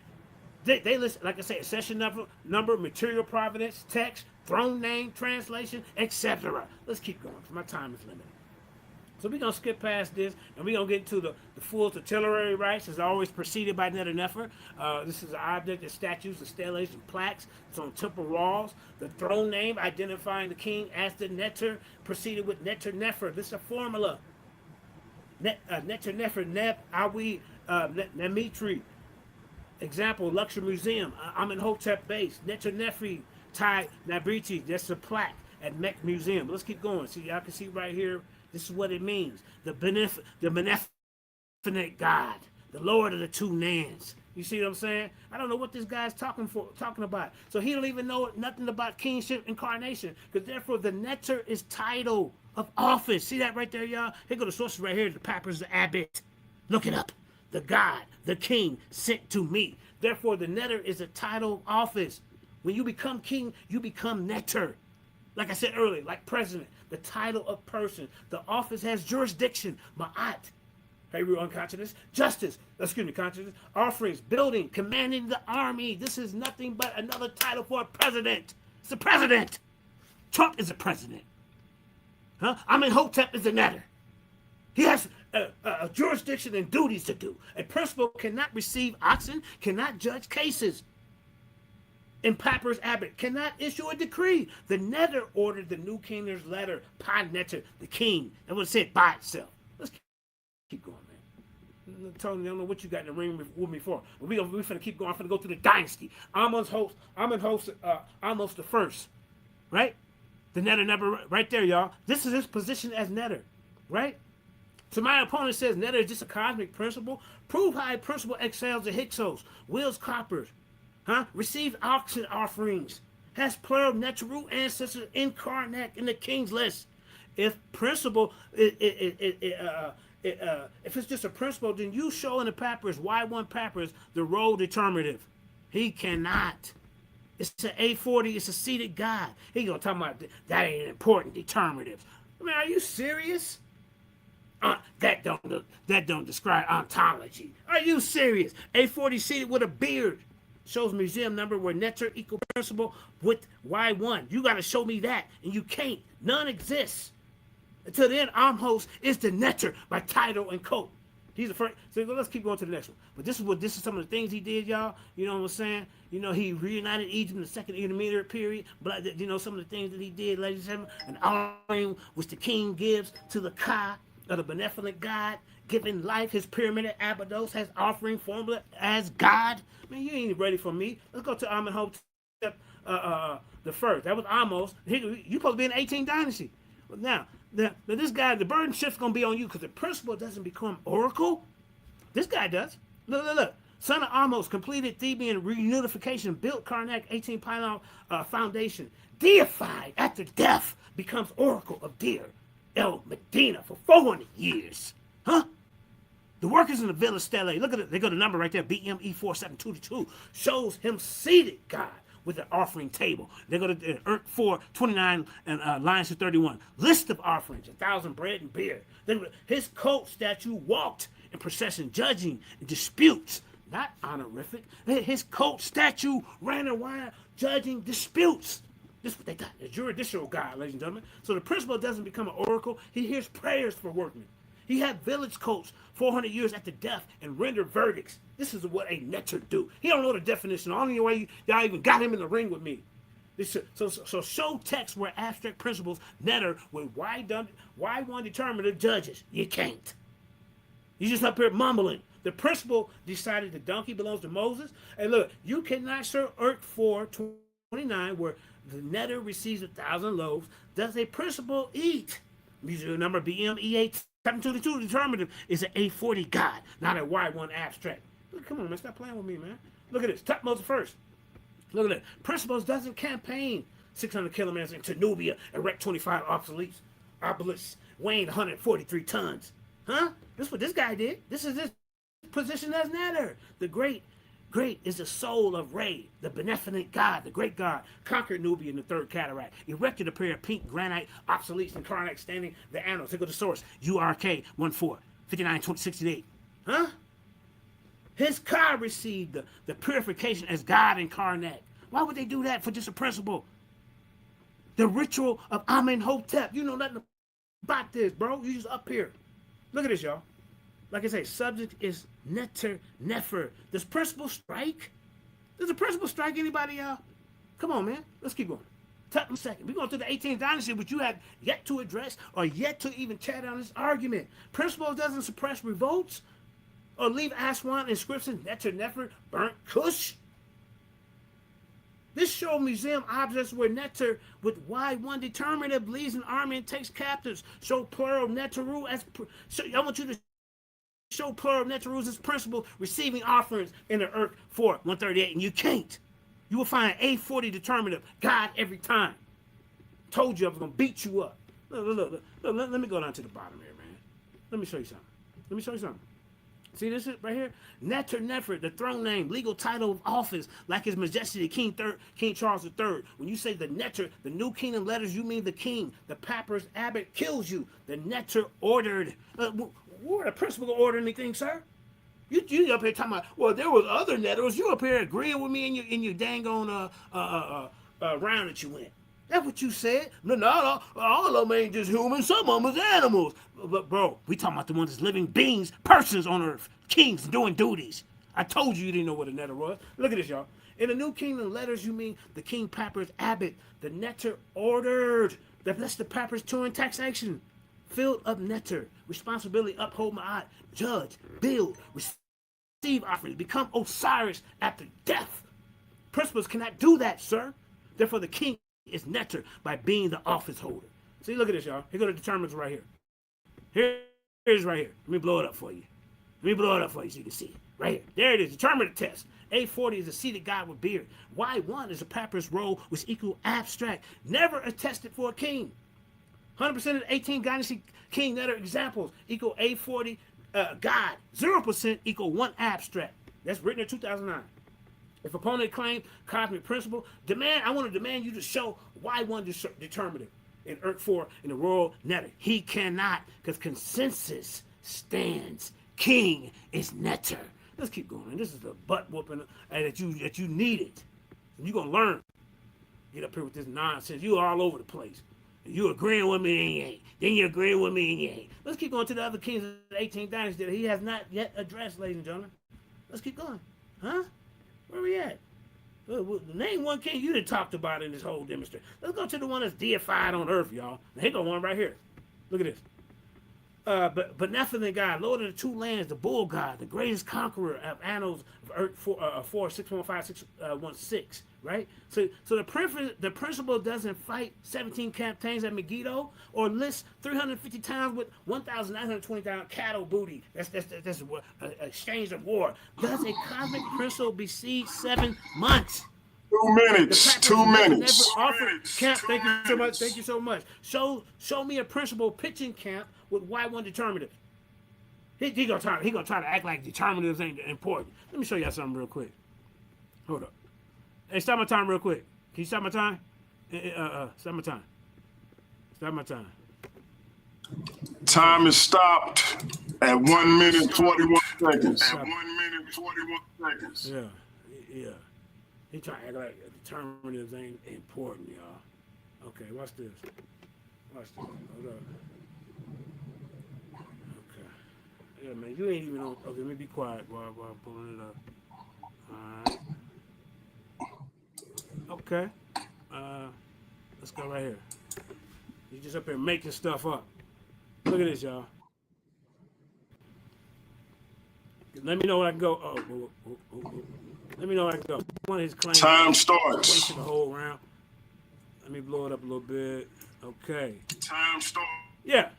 They list, like I say, accession number, material provenance, text, throne name, translation, etc. Let's keep going, because my time is limited. So we're going to skip past this, and we're going to get into the full tutelary rights, as always preceded by Neteru. This is an object of statues, the stellations, and plaques. It's on temple walls. The throne name identifying the king as the Neteru, preceded with Neteru. This is a formula. Neteru, Neb, Awi, Nemitri. Example, Luxor Museum, Amenhotep base, Neteru, Tai, Nabriti, that's a plaque. at Mech Museum. But let's keep going. See, y'all can see right here. This is what it means. The beneficent God, the Lord of the two Nans. You see what I'm saying? I don't know what this guy's talking about. So he don't even know nothing about kingship incarnation. Because therefore the Neter is title of office. See that right there, y'all? Here go the sources right here. The Papyrus of Abbott. Look it up. The God, the king sent to me. Therefore the Neter is a title of office. When you become king, you become Neter. Like I said earlier, like president, the title of person. The office has jurisdiction. Ma'at. Heru unconsciousness, justice, consciousness, offerings, building, commanding the army. This is nothing but another title for a president. It's a president. Trump is a president. Amenhotep is a Neter. He has a jurisdiction and duties to do. A principal cannot receive oxen, cannot judge cases. In Papyrus Abbott, cannot issue a decree. The Neter ordered the new king's letter, Pa Neter, the king. That was said by itself. Let's keep going, man. Tony, I don't know what you got in the ring with me for. But we finna keep going. I'm finna go through the dynasty. Amos the first. Right? The Neter never, right there, y'all. This is his position as Neter. Right? So my opponent says Neter is just a cosmic principle. Prove how a principle excels the Hyksos, wields coppers, receives oxen offerings, has plural Neteru ancestors incarnate in the king's list. If principle, if it's just a principle, then you show in the papyrus, Y1 papyrus, the role determinative. He cannot. It's an A40, it's a seated God. He gonna talk about that ain't important determinatives. I mean, are you serious? That don't describe ontology. Are you serious? A40 seated with a beard. Shows museum number where Neter equal principle with Y1. You got to show me that, and you can't. None exists. Until then, Amhos is the Neter by title and coat. He's the first. So let's keep going to the next one. But this is some of the things he did, y'all. You know what I'm saying? You know, he reunited Egypt in the second intermediate period. But you know, some of the things that he did, ladies and gentlemen, an offering which the king gives to the Ka of the benevolent God, giving life. His pyramid at Abydos has offering formula as God. Man, you ain't ready for me. Let's go to Amenhotep the first. That was Amos. You supposed to be in the 18th dynasty. But now this guy, the burden shift's gonna be on you because the principle doesn't become oracle. This guy does. Look. Son of Amos completed Theban reunification, built Karnak 18 pylon foundation, deified after death, becomes oracle of Deir El Medina for 400 years. The workers in the Villa Stele, look at it, they got a number right there, BME 4722, shows him seated God with an offering table. They go to Urk 429 and lines to 31. List of offerings, 1,000 bread and beer. His cult statue walked in procession, judging disputes, not honorific. His cult statue ran around judging disputes. This is what they got, the judicial God, ladies and gentlemen. So the principle doesn't become an oracle. He hears prayers for workmen. He had village cults 400 years after death and render verdicts. This is what a Neter do. He don't know the definition. The only way y'all even got him in the ring with me. So show text where abstract principles Neter with Y1 determinative judges. You can't. You just up here mumbling. The principle decided the donkey belongs to Moses. And look, you cannot show Urk 429 where the Neter receives 1,000 loaves. Does a principle eat? Museum number BME 722 determinative is an A40 God, not a Y1 abstract. Look, come on, man, stop playing with me, man. Look at this, Tutmosis first. Look at that. Principles doesn't campaign 600 kilometers into Nubia, erect 25 obelisks, weighing 143 tons. This is what this guy did. This is his position as Neter. The great is the soul of Re, the beneficent God, the great God, conquered Nubia in the third cataract, erected a pair of pink granite obsoletes and Karnak standing the annals. Look at the source, URK 14, 59, 68. His Ka received the purification as God incarnate. Why would they do that for just a principle? The ritual of Amenhotep. You know nothing about this, bro. You just up here. Look at this, y'all. Like I say, subject is Neter Nefer. Does principle strike? Does the principle strike anybody, y'all? Come on, man. Let's keep going. A second. We're going through the 18th dynasty, which you have yet to address or yet to even chat on this argument. Principle doesn't suppress revolts or leave Aswan inscriptions, Neter Nefer, burnt Kush. This show museum objects where Neter with Y1 determinative leads an army and takes captives. Show plural Neteru as I want you to show plural Neterus as principal receiving offerings in the Earth 4 138, and you can't. You will find A40 determinative God every time. Told you I was gonna beat you up. Look, let me go down to the bottom here, man. Let me show you something. See this right here? Nefer, the throne name, legal title of office, like His Majesty King Charles III. When you say the Neter, the New Kingdom letters, you mean the king. The papyrus abbot kills you. The Neter ordered. Where the principal order anything, sir? You up here talking about, well, there was other Neters. You up here agreeing with me in your dang on round that you went. That's what you said. No, all of them ain't just humans. Some of them is animals. But bro, we talking about the ones that's living beings, persons on earth, kings doing duties. I told you didn't know what a Neter was. Look at this, y'all. In the New Kingdom letters, you mean the King Papyrus Abbot. The Neter ordered. That's the Papyrus Touring taxation. Filled up Neter. Responsibility, uphold Ma'at. Judge, build, receive offerings. Become Osiris after death. Principals cannot do that, sir. Therefore, the king is Neter by being the office holder. See, look at this, y'all. Here go the determinants right here. Here's right here. Let me blow it up for you. So you can see it. Right here. There it is. Determinant test. A40 is a seated god with beard. Y1 is a papyrus roll which equal abstract. Never attested for a king. 100% of the 18 Dynasty King Neter examples equal A40 God. 0% equal 1 abstract. That's written in 2009. If opponent claims cosmic principle, I want to demand you to show Y1 determinative in Earth 4 in the royal Neter. He cannot, because consensus stands. King is Neter. Let's keep going. This is the butt whooping that you needed. You're going to learn. Get up here with this nonsense. You all over the place. You agreeing with me and you ain't. Then you agreeing with me and you ain't. Let's keep going to the other kings of the 18th dynasty that he has not yet addressed, ladies and gentlemen. Let's keep going. Huh? Where we at? Name one king you done talked about in this whole demonstration. Let's go to the one that's deified on earth, y'all. Here go one right here. Look at this. But Nephilim God, Lord of the two lands, the bull god, the greatest conqueror of annals of Earth 4 615 616, right? So the principal doesn't fight 17 campaigns at Megiddo or list 350 times with 1,920 cattle booty. That's exchange of war. Does a cosmic principal besiege 7 months? 2 minutes. 2 minutes. Camp, thank you so much. Thank you so much. Show me a principal pitching camp with Y1 determinative. He gonna try to act like determinatives ain't important. Let me show y'all something real quick. Hold up. Hey, stop my time real quick. Can you stop my time? Stop my time. Stop my time. Time is stopped at 1 minute 41 seconds. Yeah. He trying to act like determinatives ain't important, y'all. Okay, watch this. Hold up. Okay. Yeah, man, you ain't even on. Okay, let me be quiet while I'm pulling it up. All right. Okay. Let's go right here. You just up here making stuff up. Look at this, y'all. Let me know when I can go. Let me know when I can go. One of his claims. Time starts. Wasted the whole round. Let me blow it up a little bit. Okay. Time starts. Yeah.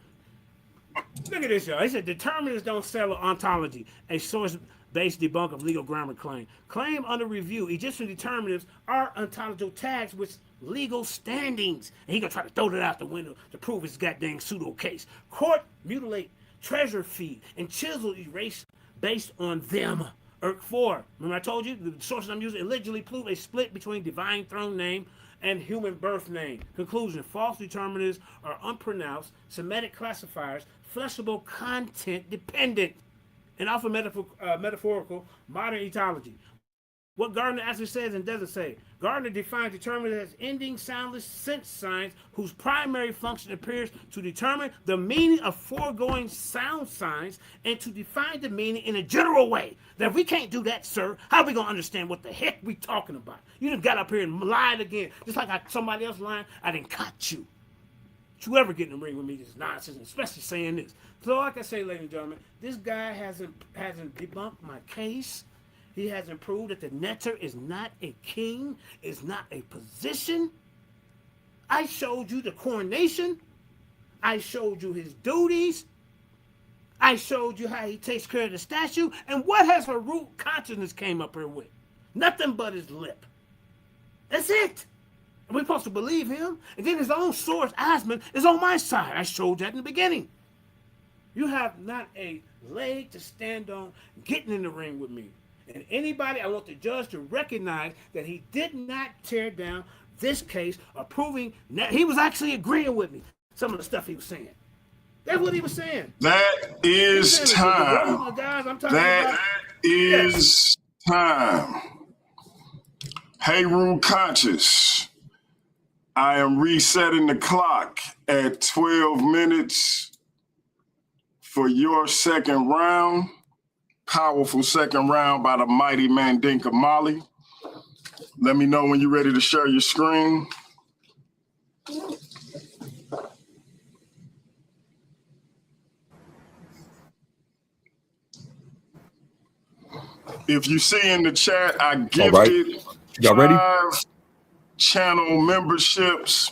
Look at this, y'all. He said determinants don't settle ontology, a source-based debunk of legal grammar claim. Claim under review. Egyptian determinatives are ontological tags with legal standings. And he gonna try to throw that out the window to prove his goddamn pseudo case. Court mutilate, treasure feed, and chisel erase based on them. Earth 4. Remember I told you the sources I'm using allegedly prove a split between divine throne name and human birth name. Conclusion: false determinatives are unpronounced Semitic classifiers, flexible content dependent, and often metaphorical modern etology. What Gardner actually says and doesn't say. Gardner defines determinants as ending soundless sense signs whose primary function appears to determine the meaning of foregoing sound signs and to define the meaning in a general way. Now, if we can't do that, sir, how are we going to understand what the heck we talking about? You done got up here and lied again. Just like somebody else lying, I didn't caught you. Don't you ever get in the ring with me, this nonsense, especially saying this. So like I say, ladies and gentlemen, this guy hasn't debunked my case. He hasn't proved that the Neteru is not a king, is not a position. I showed you the coronation. I showed you his duties. I showed you how he takes care of the statue. And what has Heru consciousness came up here with? Nothing but his lip. That's it. And we're supposed to believe him. And then his own source, Asman, is on my side. I showed that in the beginning. You have not a leg to stand on getting in the ring with me. And anybody, I want the judge to recognize that he did not tear down this case, approving. He was actually agreeing with me. Some of the stuff he was saying. That's what he was saying. That is time. That is time. Heru conscious. I am resetting the clock at 12 minutes for your second round. Powerful second round by the mighty Mandinka Molly. Let me know when you're ready to share your screen. If you see in the chat, I gifted Y'all ready? 5 channel memberships.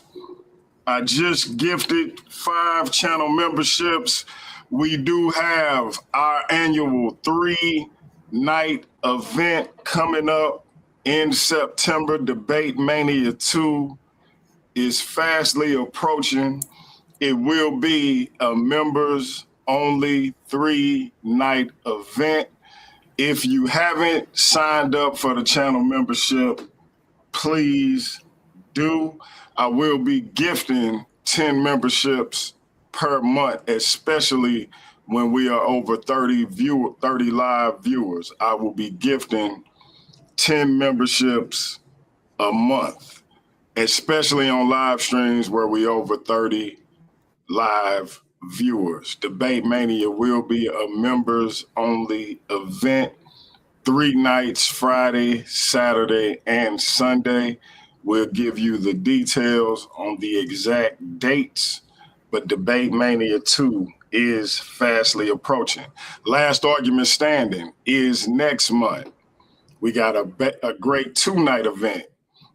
I just gifted 5 channel memberships. We do have our annual 3-night event coming up in September. Debate Mania 2 is fastly approaching. It will be a members only 3-night event. If you haven't signed up for the channel membership, please do. I will be gifting 10 memberships per month, especially when we are over 30 live viewers. I will be gifting 10 memberships a month, especially on live streams where we over 30 live viewers. Debate Mania will be a members only event, 3 nights, Friday, Saturday, and Sunday. We'll give you the details on the exact dates, but Debate Mania 2 is fastly approaching. Last Argument Standing is next month. We got a great 2-night event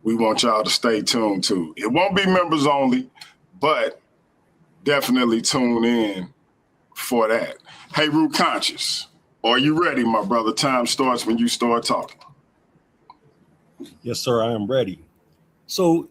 we want y'all to stay tuned to. It won't be members only, but definitely tune in for that. Heru Conscious, are you ready, my brother? Time starts when you start talking. Yes, sir, I am ready. So,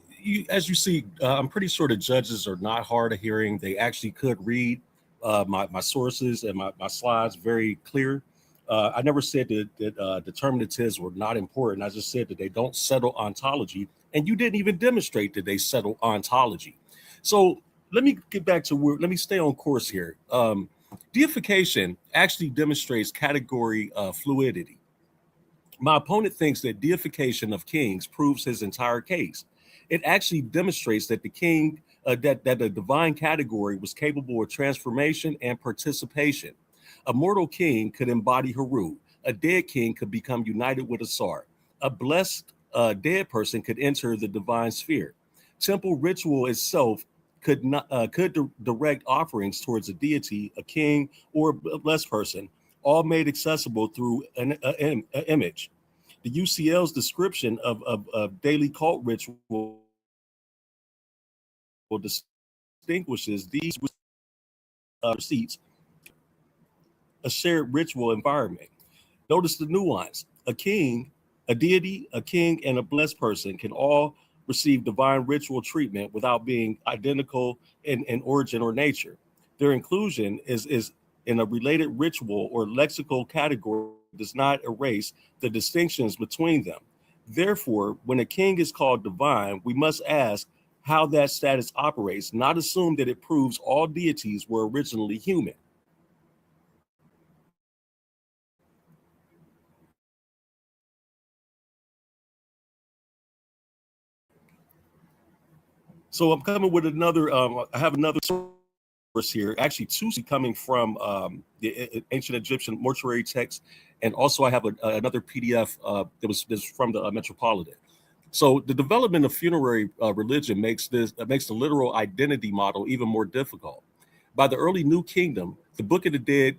as you see, I'm pretty sure the judges are not hard of hearing. They actually could read my sources and my slides very clear. I never said that determinatives were not important. I just said that they don't settle ontology, and you didn't even demonstrate that they settle ontology. So let me get back to let me stay on course here. Deification actually demonstrates category fluidity. My opponent thinks that deification of kings proves his entire case. It actually demonstrates that the king, that the divine category was capable of transformation and participation. A mortal king could embody Heru. A dead king could become united with Asar. A blessed dead person could enter the divine sphere. Temple ritual itself could direct offerings towards a deity, a king, or a blessed person, all made accessible through an image. The UCL's description of daily cult ritual distinguishes these receipts a shared ritual environment. Notice the nuance. A king, a deity, a king, and a blessed person can all receive divine ritual treatment without being identical in origin or nature. Their inclusion is in a related ritual or lexical category does not erase the distinctions between them. Therefore, when a king is called divine, we must ask how that status operates, not assume that it proves all deities were originally human. So I'm coming with another, I have another source here, actually two coming from the ancient Egyptian mortuary text. And also I have another PDF that was from the Metropolitan. So the development of funerary religion makes the literal identity model even more difficult. By the early New Kingdom, the Book of the Dead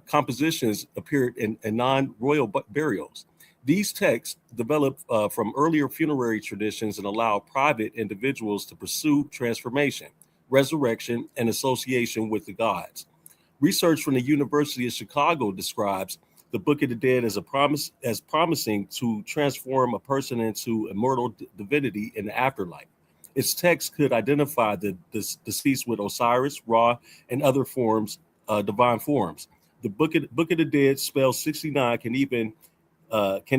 compositions appeared in non-royal burials. These texts developed from earlier funerary traditions and allow private individuals to pursue transformation, resurrection, and association with the gods. Research from the University of Chicago describes the Book of the Dead as promising to transform a person into immortal divinity in the afterlife. Its text could identify the deceased with Osiris, Ra, and other forms, divine forms. The Book of the Dead, spell 69, can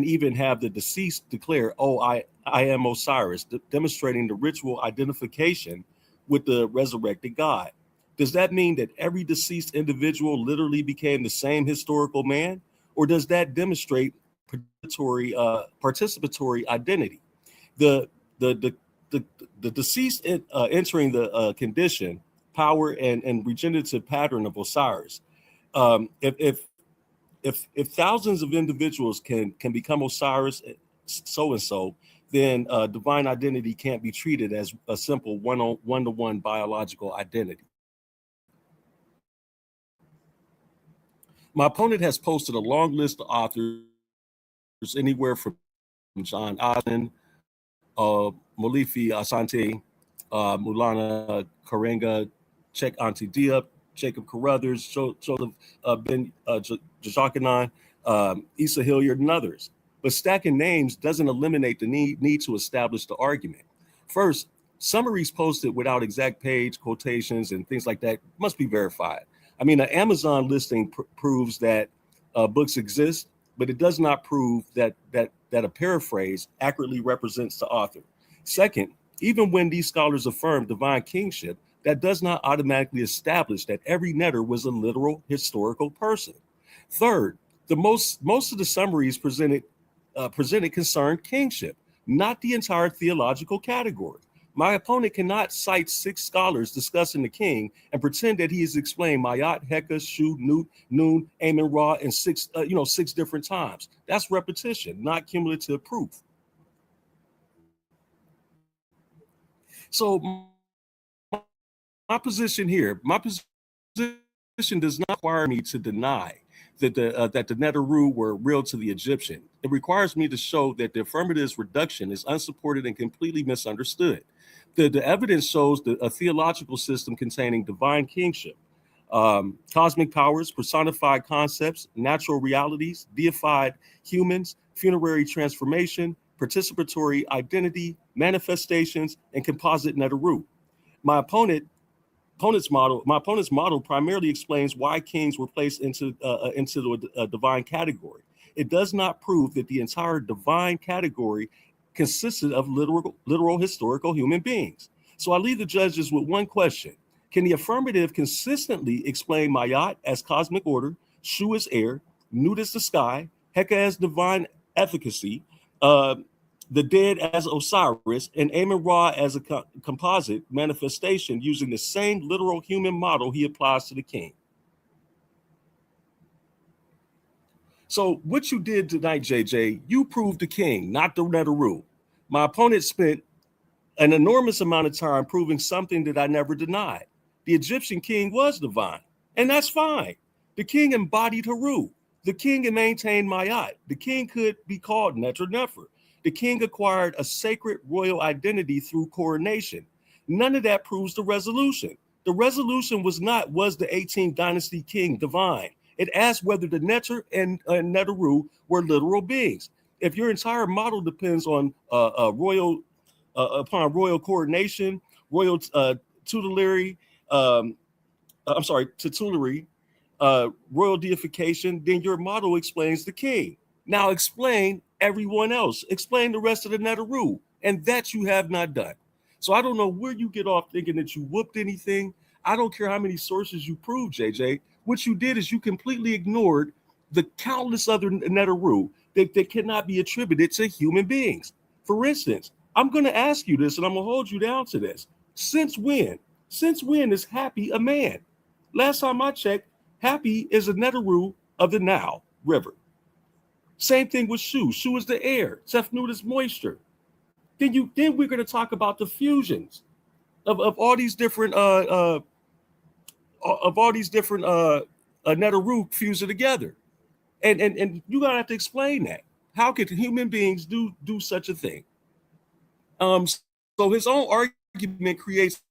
even have the deceased declare, "Oh, I am Osiris," demonstrating the ritual identification with the resurrected God. Does that mean that every deceased individual literally became the same historical man, or does that demonstrate participatory identity? The deceased entering the condition, power, and regenerative pattern of Osiris. If thousands of individuals can become Osiris so and so, then divine identity can't be treated as a simple one-to-one biological identity. My opponent has posted a long list of authors, anywhere from John Osden, Molifi Asante, Mulana Karenga, Cheikh Anta Diop, Jacob Carruthers, Joseph Ben Jacqueline, Issa Hilliard, and others. But stacking names doesn't eliminate the need to establish the argument. First, summaries posted without exact page quotations and things like that must be verified. I mean, an Amazon listing proves that books exist, but it does not prove that a paraphrase accurately represents the author. Second, even when these scholars affirm divine kingship, that does not automatically establish that every Neter was a literal historical person. Third, most of the summaries presented concerned kingship, not the entire theological category. My opponent cannot cite 6 scholars discussing the king and pretend that he has explained Mayat, Heka, Shu, Nut, Nun, Amen, Ra in 6 different times. That's repetition, not cumulative proof. So my position does not require me to deny that the Neteru were real to the Egyptian. It requires me to show that the affirmative's reduction is unsupported and completely misunderstood. The evidence shows a theological system containing divine kingship, cosmic powers, personified concepts, natural realities, deified humans, funerary transformation, participatory identity, manifestations, and composite Neteru. My opponent's model primarily explains why kings were placed into the divine category. It does not prove that the entire divine category consisted of literal historical human beings. So I leave the judges with one question. Can the affirmative consistently explain Mayat as cosmic order, Shu as air, Nut as the sky, Heka as divine efficacy, the dead as Osiris, and Amen Ra as a composite manifestation using the same literal human model he applies to the king? So what you did tonight, JJ, you proved the king, not the Neteru. My opponent spent an enormous amount of time proving something that I never denied. The Egyptian king was divine, and that's fine. The king embodied Heru. The king maintained Mayat. The king could be called Neter-Nefer. The king acquired a sacred royal identity through coronation. None of that proves the resolution. The resolution was the 18th dynasty king divine. It asked whether the Neter and Neteru were literal beings. If your entire model depends on royal coordination, royal tutelary, royal deification, then your model explains the king. Now explain everyone else. Explain the rest of the Neteru, and that you have not done. So I don't know where you get off thinking that you whooped anything. I don't care how many sources you prove, JJ. What you did is you completely ignored the countless other Neteru that cannot be attributed to human beings. For instance, I'm going to ask you this, and I'm going to hold you down to this. Since when is Happy a man? Last time I checked, Happy is a Neteru of the Nile River. Same thing with Shu. Shu is the air. Tefnut is moisture. Then we're going to talk about the fusions of all these different Neteru fusing together, and you're gonna have to explain that. How could human beings do such a thing? So his own argument creates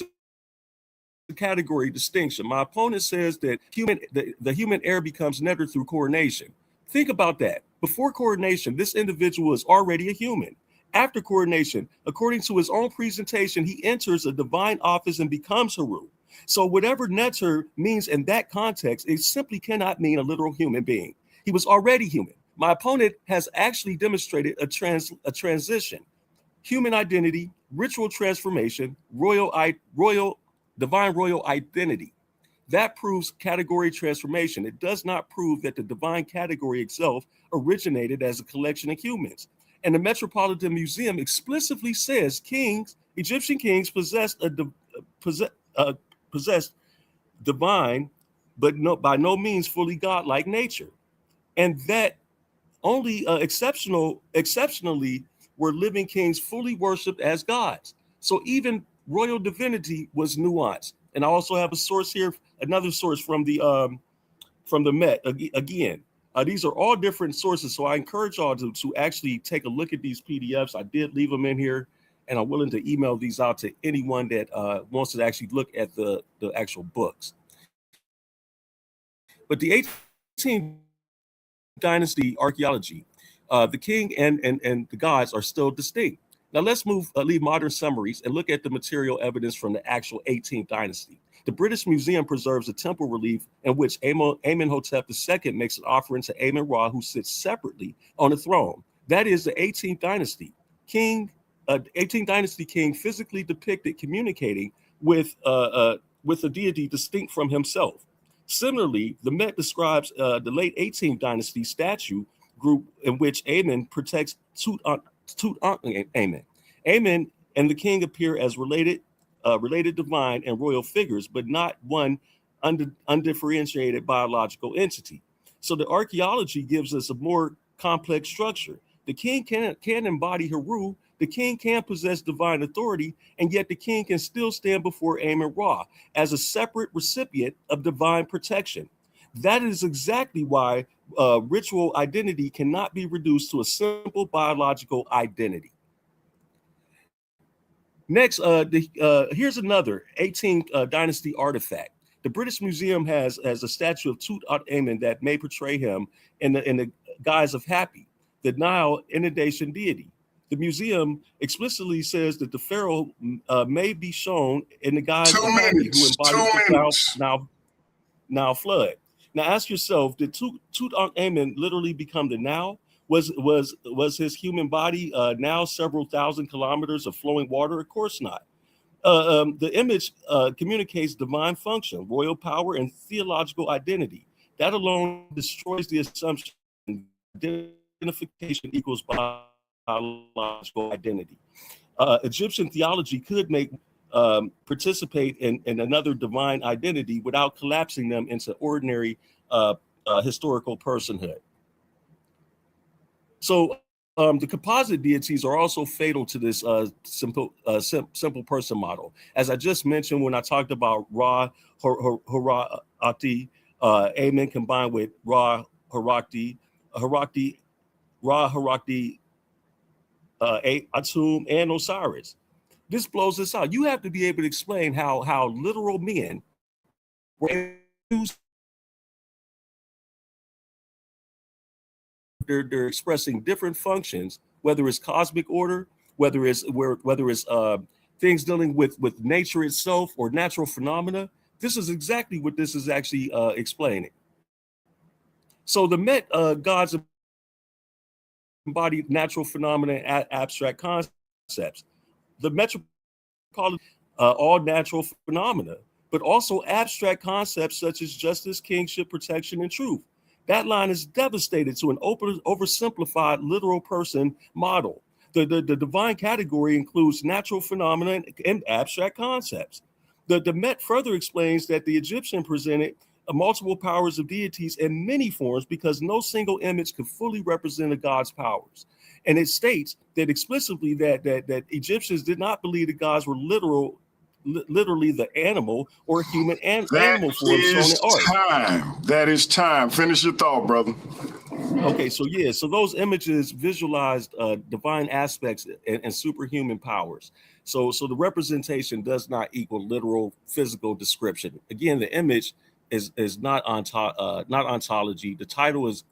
a category distinction. My opponent says that the human heir becomes Neteru through coronation. Think about that. Before coronation, this individual is already a human. After coronation, according to his own presentation, he enters a divine office and becomes Heru. So whatever Neteru means in that context, it simply cannot mean a literal human being. He was already human. My opponent has actually demonstrated a transition, human identity, ritual transformation, divine royal identity. That proves category transformation. It does not prove that the divine category itself originated as a collection of humans. And the Metropolitan Museum explicitly says Egyptian kings possessed divine, but by no means fully godlike nature, and that only exceptionally were living kings fully worshipped as gods. So even royal divinity was nuanced. And I also have a source here, another source from the Met again. These are all different sources, so I encourage y'all to actually take a look at these PDFs. I did leave them in here, and I'm willing to email these out to anyone that wants to actually look at the actual books. But the 18th dynasty archaeology, the king and the gods are still distinct. Now let's leave modern summaries and look at the material evidence from the actual 18th dynasty. The British Museum preserves a temple relief in which Amenhotep II makes an offering to Amen-Ra, who sits separately on the throne. That is the 18th dynasty king. 18th dynasty king physically depicted communicating with a deity distinct from himself. Similarly, the Met describes the late 18th dynasty statue group in which Amen protects Tutankhamen. Amen and the king appear as related divine and royal figures, but not one undifferentiated biological entity. So the archaeology gives us a more complex structure. The king can embody Heru, the king can possess divine authority, and yet the king can still stand before Amen-Ra as a separate recipient of divine protection. That is exactly why ritual identity cannot be reduced to a simple biological identity. Next, here's another 18th dynasty artifact. The British Museum has a statue of Tutankhamen that may portray him in the guise of Hapi, the Nile inundation deity. The museum explicitly says that the pharaoh may be shown in the guise of Hapi, who embodies the Nile flood. Now ask yourself, did Tutankhamen literally become the Nile? Was his human body now several thousand kilometers of flowing water? Of course not. The image communicates divine function, royal power, and theological identity. That alone destroys the assumption identification equals biological identity. Egyptian theology could participate in another divine identity without collapsing them into ordinary historical personhood. So the composite deities are also fatal to this simple person model. As I just mentioned when I talked about Ra Harakti, Amen combined with Ra Harakti, Atum, and Osiris. This blows us out. You have to be able to explain how literal men were used. They're expressing different functions, whether it's cosmic order, whether it's things dealing with nature itself or natural phenomena. This is exactly what this is actually explaining. So the Met gods embody natural phenomena and abstract concepts. The Metropolitan all natural phenomena, but also abstract concepts such as justice, kingship, protection, and truth. That line is devastated to an oversimplified literal person model. The divine category includes natural phenomena and abstract concepts. The Met further explains that the Egyptian presented multiple powers of deities in many forms because no single image could fully represent a god's powers. And it states that explicitly that Egyptians did not believe the gods were literally the animal or human animal form shown in art. That is time. Finish your thought, brother. Okay, so yeah, so those images visualized divine aspects and superhuman powers. So the representation does not equal literal physical description. Again, the image is not not ontology. The title is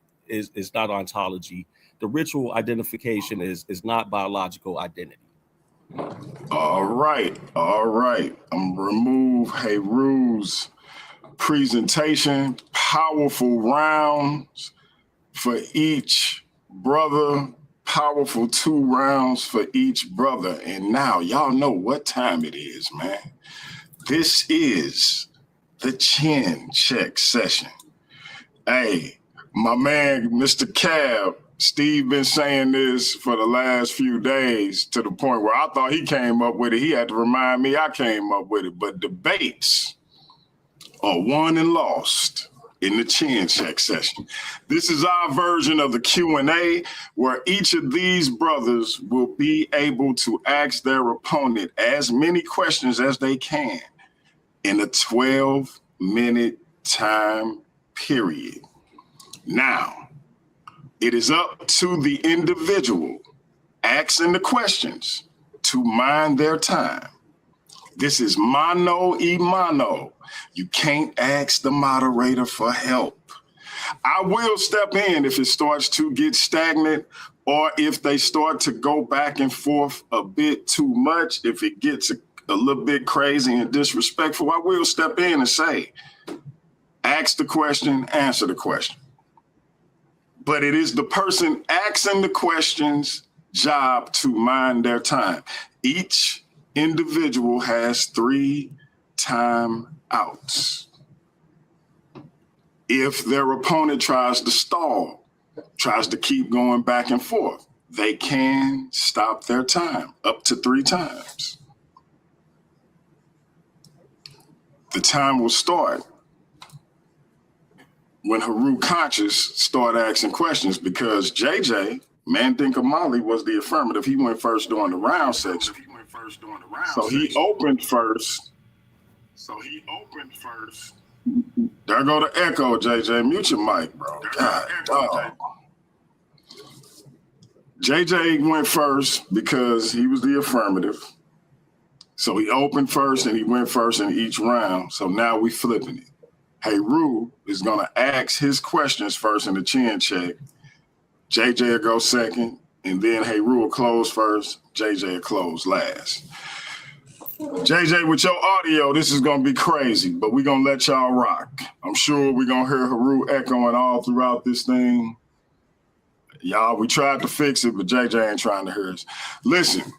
not ontology. The ritual identification is not biological identity. All right. I'm gonna remove Heru's presentation. Powerful rounds for each brother. Powerful 2 rounds for each brother. And now y'all know what time it is, man. This is the chin check session. Hey, my man, Mr. Cab, Steve been saying this for the last few days to the point where I thought he came up with it. He had to remind me I came up with it. But debates are won and lost in the chin check session. This is our version of the Q&A where each of these brothers will be able to ask their opponent as many questions as they can in a 12-minute time period. Now, it is up to the individual asking the questions to mind their time. This is mano y mano. You can't ask the moderator for help. I will step in if it starts to get stagnant or if they start to go back and forth a bit too much. If it gets a little bit crazy and disrespectful, I will step in and say, ask the question, answer the question. But it is the person asking the question's job to mind their time. Each individual has 3 timeouts. If their opponent tries to stall, tries to keep going back and forth, they can stop their time up to 3 times. The time will start when Heru Conscious start asking questions because JJ, Mandinka Mali, was the affirmative. He went first during the round section. So he opened first. There go the echo, JJ. Mute your mic, bro. God, dog. JJ went first because he was the affirmative. So he opened first and he went first in each round. So now we flipping it. Heru is going to ask his questions first in the chin check. JJ will go second, and then Heru will close first. JJ will close last. JJ, with your audio, this is going to be crazy, but we're going to let y'all rock. I'm sure we're going to hear Heru echoing all throughout this thing. Y'all, we tried to fix it, but JJ ain't trying to hear us. Listen,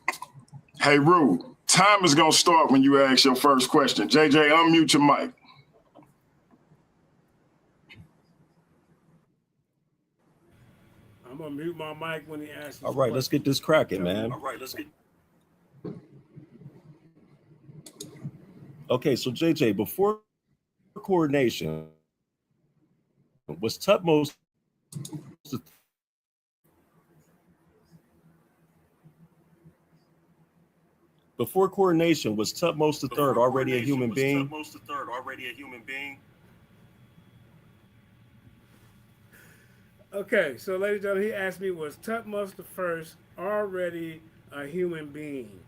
Heru, time is going to start when you ask your first question. JJ, unmute your mic. I'm gonna mute my mic when he asks. All right, let's get this cracking, man. Okay, so JJ, before coordination, was Tutmosis the third already a human being? Okay, so ladies and gentlemen, he asked me, was Tutmos the first already a human being?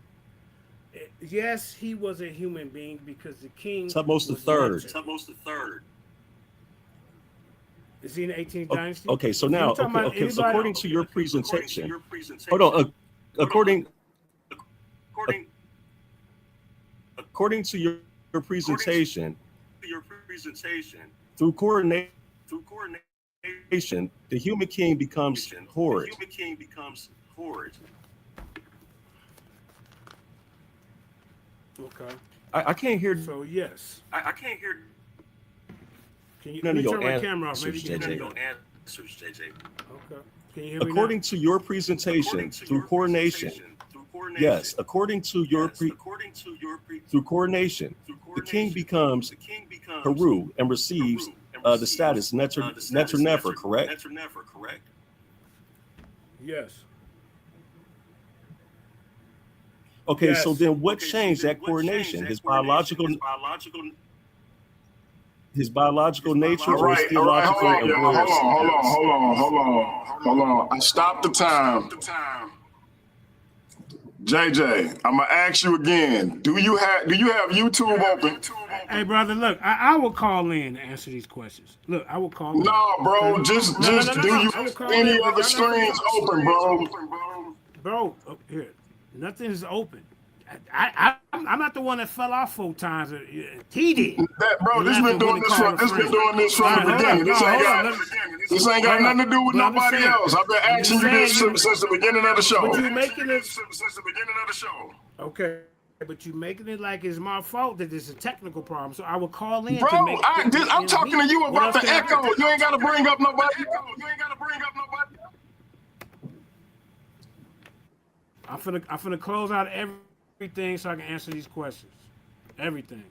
Yes, he was a human being because the king Tutmos the third. Is he in the 18th dynasty? Okay, so now, okay, so according to your presentation, hold on, according to your presentation, through coordination, the human king becomes horrid. Okay. I can't hear. So yes. I can't hear. Can you None of your turn my camera off? Maybe answers, you can JJ. Okay. Can you hear me According now? to your presentation, through coordination, yes, according to your through coordination, the king becomes Heru and receives the status Neteru, correct? Yes. Okay, Yes. so then what changed that coordination? His biological. his biological nature All or his right, hold theological on, and y'all. royal Hold on. I stopped the time. JJ, I'm gonna ask you again. Do you have YouTube open? Hey, brother, look, I will call in to answer these questions. Look, I will call in. No, bro. Just do you I will have call any in, other screens open, bro? Bro, here, nothing is open. I'm not the one that fell off 4 times. He did. Bro, this been doing this from the beginning. This ain't got nothing to do with nobody else. I've been asking you this since the beginning of the show. But you making it since the beginning of the show. Okay. But you making it like it's my fault that it's a technical problem. So I will call in. Bro, to make I'm talking to you about the echo. You ain't got to bring up nobody. I'm finna close out everything so I can answer these questions. Everything.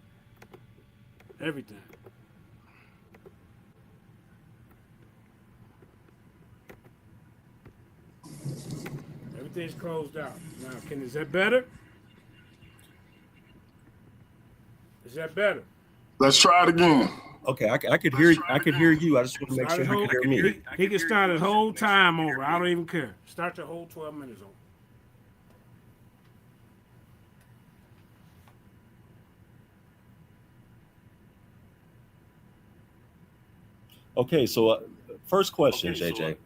Everything's closed out. Now, is that better? Is that better? Let's try it again. Okay, I could hear you. I just want to make sure you can hear me. He can start his whole time over. I don't even care. Start the whole 12 minutes over. Okay, so first question, JJ.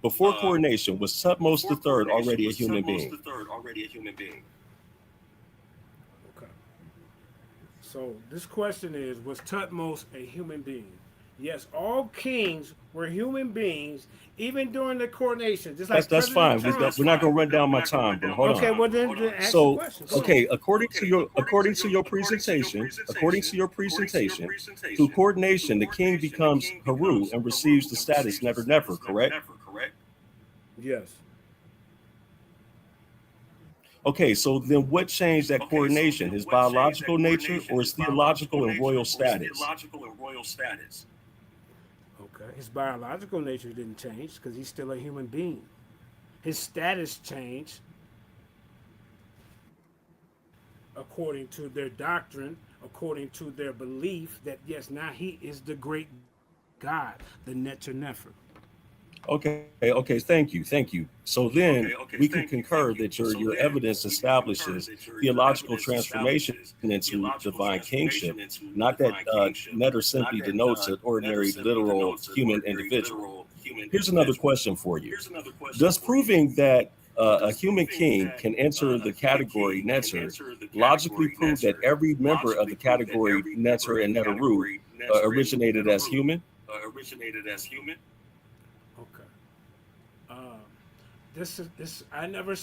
Before coronation, was Tutmos III already a human being? Okay. So this question is, was Tutmos a human being? Yes, all kings were human beings, even during the coronation. Just like that's fine. We're not going to run down my time, but hold on. Okay, well then ask the question. Okay, according to your presentation, through coordination, the king becomes Heru and receives the status Nefer, correct? Yes. Okay, so then what changed that coordination? His biological nature or his theological and royal status? Okay, his biological nature didn't change because he's still a human being. His status changed according to their doctrine, according to their belief that yes, now he is the great God, the Neteru. Okay, thank you. So then we can concur that your evidence establishes theological transformation into divine kingship, not that Neter simply denotes an ordinary, literal human individual. Here's another question for you. Does proving that a human king can enter the category Neter logically prove that every member of the category Neter and Neteru originated as human? This I never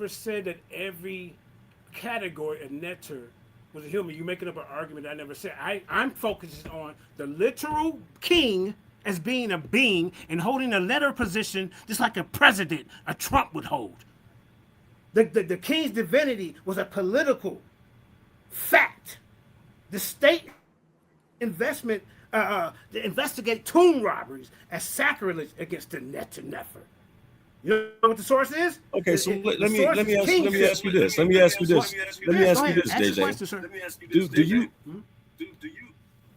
said that every category of Neter was a human. You're making up an argument I never said. I'm focusing on the literal king as being a being and holding a letter position just like a president, a Trump would hold. The king's divinity was a political fact. The state investment to investigate tomb robberies as sacrilege against the Nefer. You know what the source is? Okay, so let me ask you this, JJ.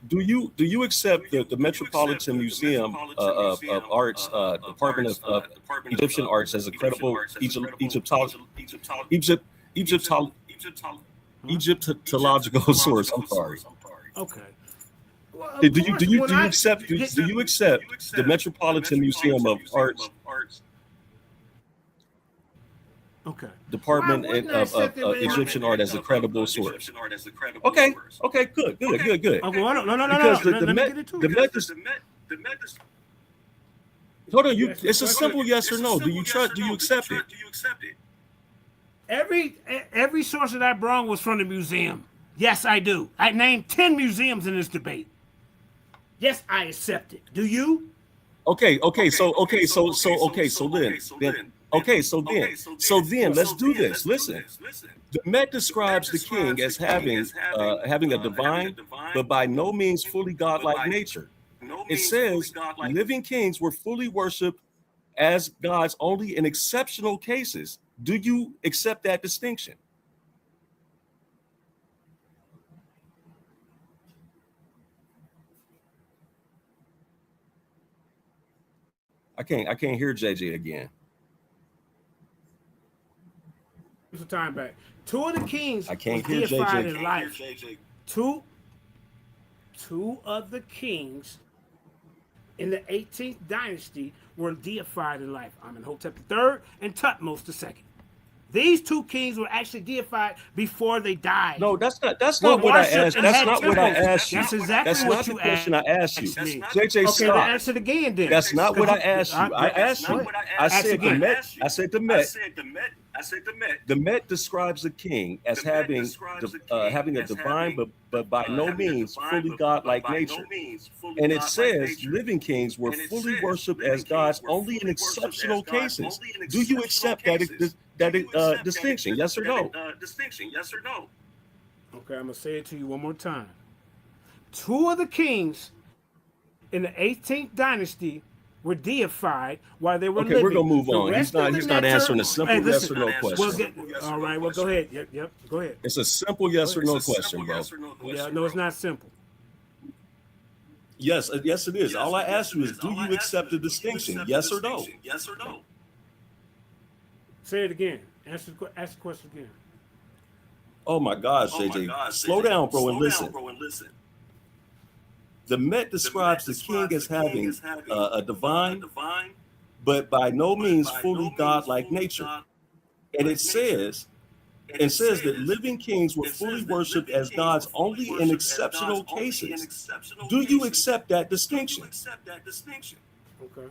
Do you accept the Metropolitan Museum of Arts, Department of Egyptian Arts as a credible Egyptological source? I'm sorry. Okay. Well, do you accept the Metropolitan Museum of Arts? Okay. Department of Egyptian Art as a credible source. Okay, good. Okay, no. Because hold on, it's a simple yes or no. Do you accept it? Every source that I brought was from the museum. Yes, I do. I named 10 museums in this debate. Yes, I accept it. Do you? So then let's do this. Listen, the Met describes the king as having a divine, but by no means fully godlike nature. It says living kings were fully worshipped as gods only in exceptional cases. Do you accept that distinction? I can't hear JJ again. Some time back. Two of the kings I can't was hear deified JJ. in life. Two of the kings in the 18th dynasty were deified in life. Amenhotep III and Tutmos II. These two kings were actually deified before they died. No, that's not what I asked. That's not what I asked you. That's exactly That's what not you the question I asked you. me. JJ, Okay, stop. then answer it again then. That's not what I asked you. I asked you. I said the Met. I said the Met. The Met describes a king as having a divine, but by no means fully godlike nature. And it says living kings were fully worshipped as gods only in exceptional cases. Do you accept that distinction? Yes or no? Okay, I'm gonna say it to you one more time. Two of the kings in the 18th dynasty were deified while they were living. Okay, we're gonna move on. He's not answering a simple yes or no question. All right, well, go ahead. Yep, go ahead. It's a simple yes or no question, bro. Yeah, no, it's not simple. Yes, yes, it is. All I asked you is, do you accept the distinction? Yes or no? Say it again. Ask the question again. Oh my gosh, JJ. Slow down, bro, and listen. The Met describes the king as having a divine, but by no means fully godlike nature. And it says that living kings were fully worshipped as gods only in exceptional cases. Do you accept that distinction? Okay.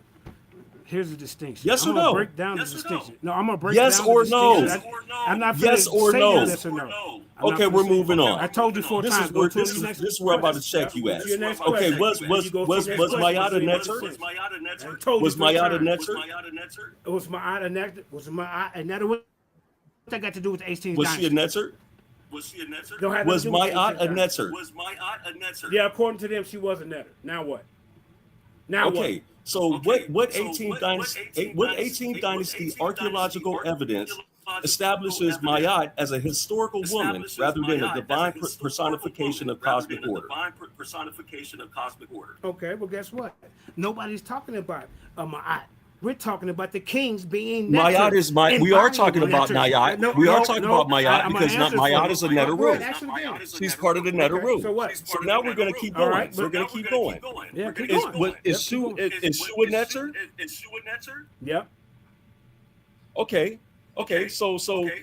Here's the distinction. Yes or I'm gonna no? break down the distinction. No, I'm gonna break Yes down or the no? distinction. I'm not Yes or say no? Yes or no. Okay, we're moving on. I told you 4 times. This is where I'm about to check you at. Okay, was Mayada Neteru? Was Mayada Neteru? It was Mayada Neteru. What that got to do with the 18th Was she a Neteru? Was Mayat a Neteru? Yeah, according to them, she was a Neteru. Now what? Now what? Okay, so what 18th dynasty archaeological evidence establishes Mayat as a historical woman rather than a divine personification of cosmic order? Okay, well, guess what? Nobody's talking about Ma'at. We're talking about the kings being Mayat is we are talking about Mayat. We are talking about Mayat because Mayat is a Neteru. She's part of the Neteru. So what? So now we're going to keep going. We're going to keep going. Yeah, keep going. Is Shu a Neteru? Yep. Okay. So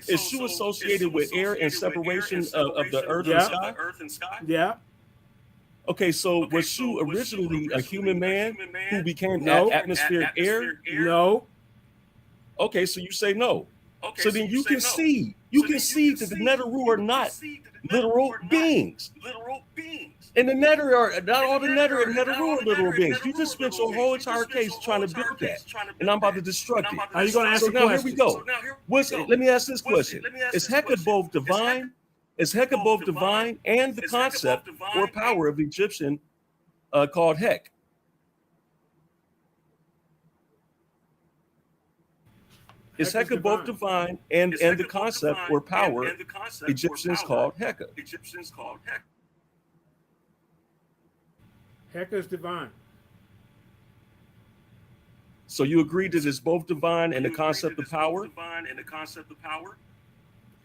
is Shu associated with air and separation of the earth and sky? Yeah. Okay, so was Shu originally a human man who became atmospheric air? No. Okay, so you say no. So then you can see that the Neteru are not literal beings. And the Neteru are not all the Neteru are literal beings. You just spent your whole entire case trying to build that, and I'm about to destruct it. Are you going to ask so now here we go. Let me ask this question: is Heka both divine? Is Heka both divine and the concept or power of the Egyptian called Hek? Is Heka both divine and the concept or power Egyptians called Heka? Heka is divine. So you agree that it's both divine and the concept of power?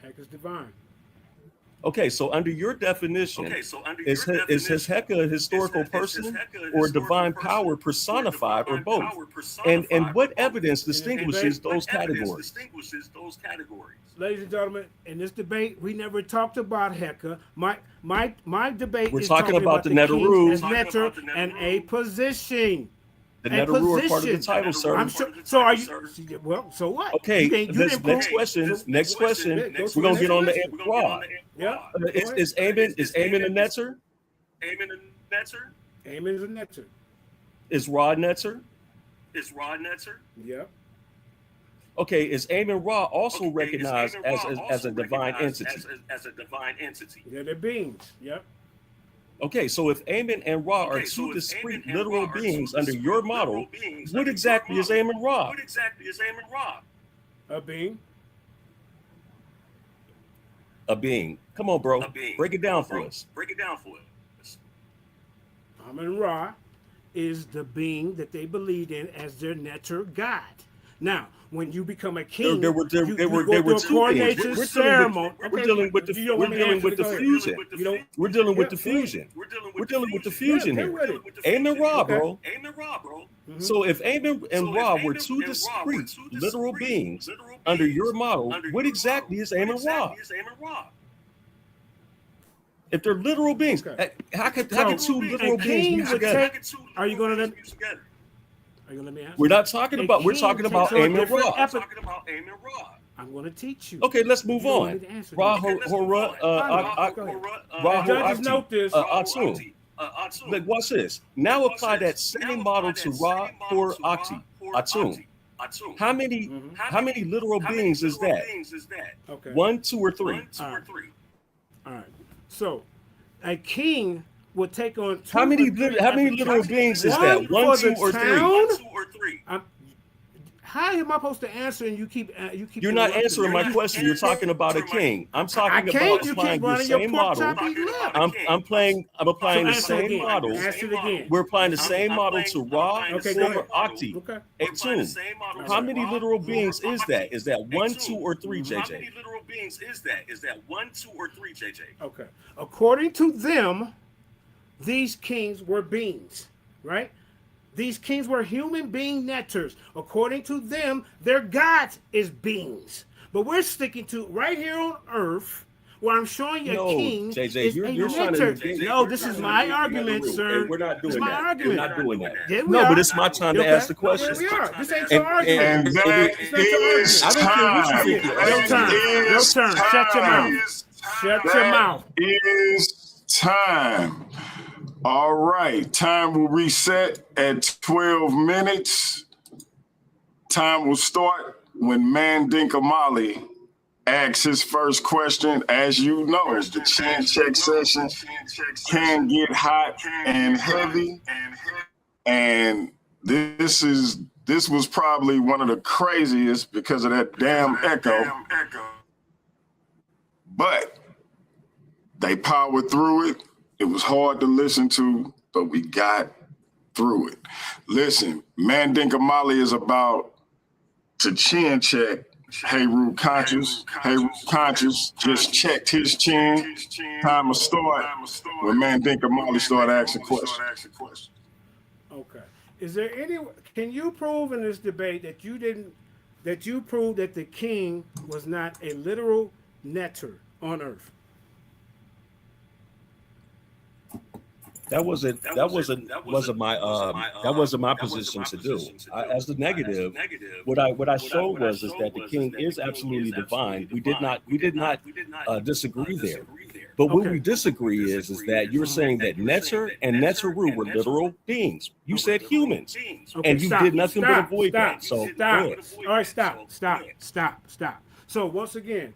Heka is divine. Okay, so under your definition, is Heka a historical person or a divine power personified or both? And what evidence distinguishes those categories? Ladies and gentlemen, in this debate, we never talked about Heka. My debate We're is talking about the Neteru as Neter and a position. The Neteru are part of the title, sir. I'm sure. So are you? Well, so what? Okay, next question. We're gonna get on the Ra. Yeah. Is Amen a Neter? Amen is a Neter. Is Ra Neter? Yeah. Okay, is Amen Ra also recognized as a divine entity? Yeah, they're beings. Yep. Okay, so if Amen and Ra are two discrete literal beings under your model, what exactly is Amen Ra? A being. A being. Come on, bro. Break it down for us. Amen Ra is the being that they believed in as their Neter God. Now, when you become a king, There were you two go beings. through a coronation ceremony. We're dealing with the fusion. We're dealing with the fusion. We're dealing with the fusion here. Amen, Ra, bro. So if Amen and Ra were two discrete literal beings under your model, what exactly is Amen Ra? If they're literal beings, how could two literal beings be together? Are you going to let me answer? We're not talking about. We're talking about Amen Ra. I'm going to teach you. Okay, let's move on. Ra Hora Judges note this. Atum. Like, watch this. Now apply that same model to Ra Hor Akti Atum. How many literal beings is that? Okay. 1, 2, or 3? All right. So, a king will take on two. How many literal beings is that? 1, 2, or 3? How am I supposed to answer and you keep You're not answering my question. You're talking about a king. I'm talking about applying the same model. I'm applying the same model. We're applying the same model to Ra or Akti. Atum. How many literal beings is that? Is that 1, 2, or 3, JJ? How many literal beings is that 1, 2, or 3, JJ? Okay. According to them, these kings were beings, right? These kings were human being neters. According to them, their gods is beings. But we're sticking to right here on earth, where I'm showing you a king JJ, is you're a trying neter. to. No, this is my argument, sir. We're not doing It's my that. argument. We're not doing that. Yeah, we No, are. but it's my time to ask the question. Yeah, we are. This ain't your argument. And that is I don't care what you think. Your turn. Shut your mouth. Shut your mouth. Is time. All right, time will reset at 12 minutes. Time will start when Mandinka Mali asks his first question. As you know, the chin check session can get hot and heavy. And this was probably one of the craziest because of that damn echo. But they powered through it. It was hard to listen to, but we got through it. Listen, Mandinka Mali is about to chin check Heru conscious. Heru conscious just checked his chin. Time to start when Mandinka Mali start asking questions. Okay. Is there any? Can you prove in this debate that you proved that the king was not a literal neter on earth? That wasn't my position to do. As the negative, what I showed was that the king is absolutely divine. We did not disagree there. But what we disagree is that you're saying that Neter and Neteru were literal beings. You said humans, and you did nothing but avoid that. So stop. All right, stop. So once again,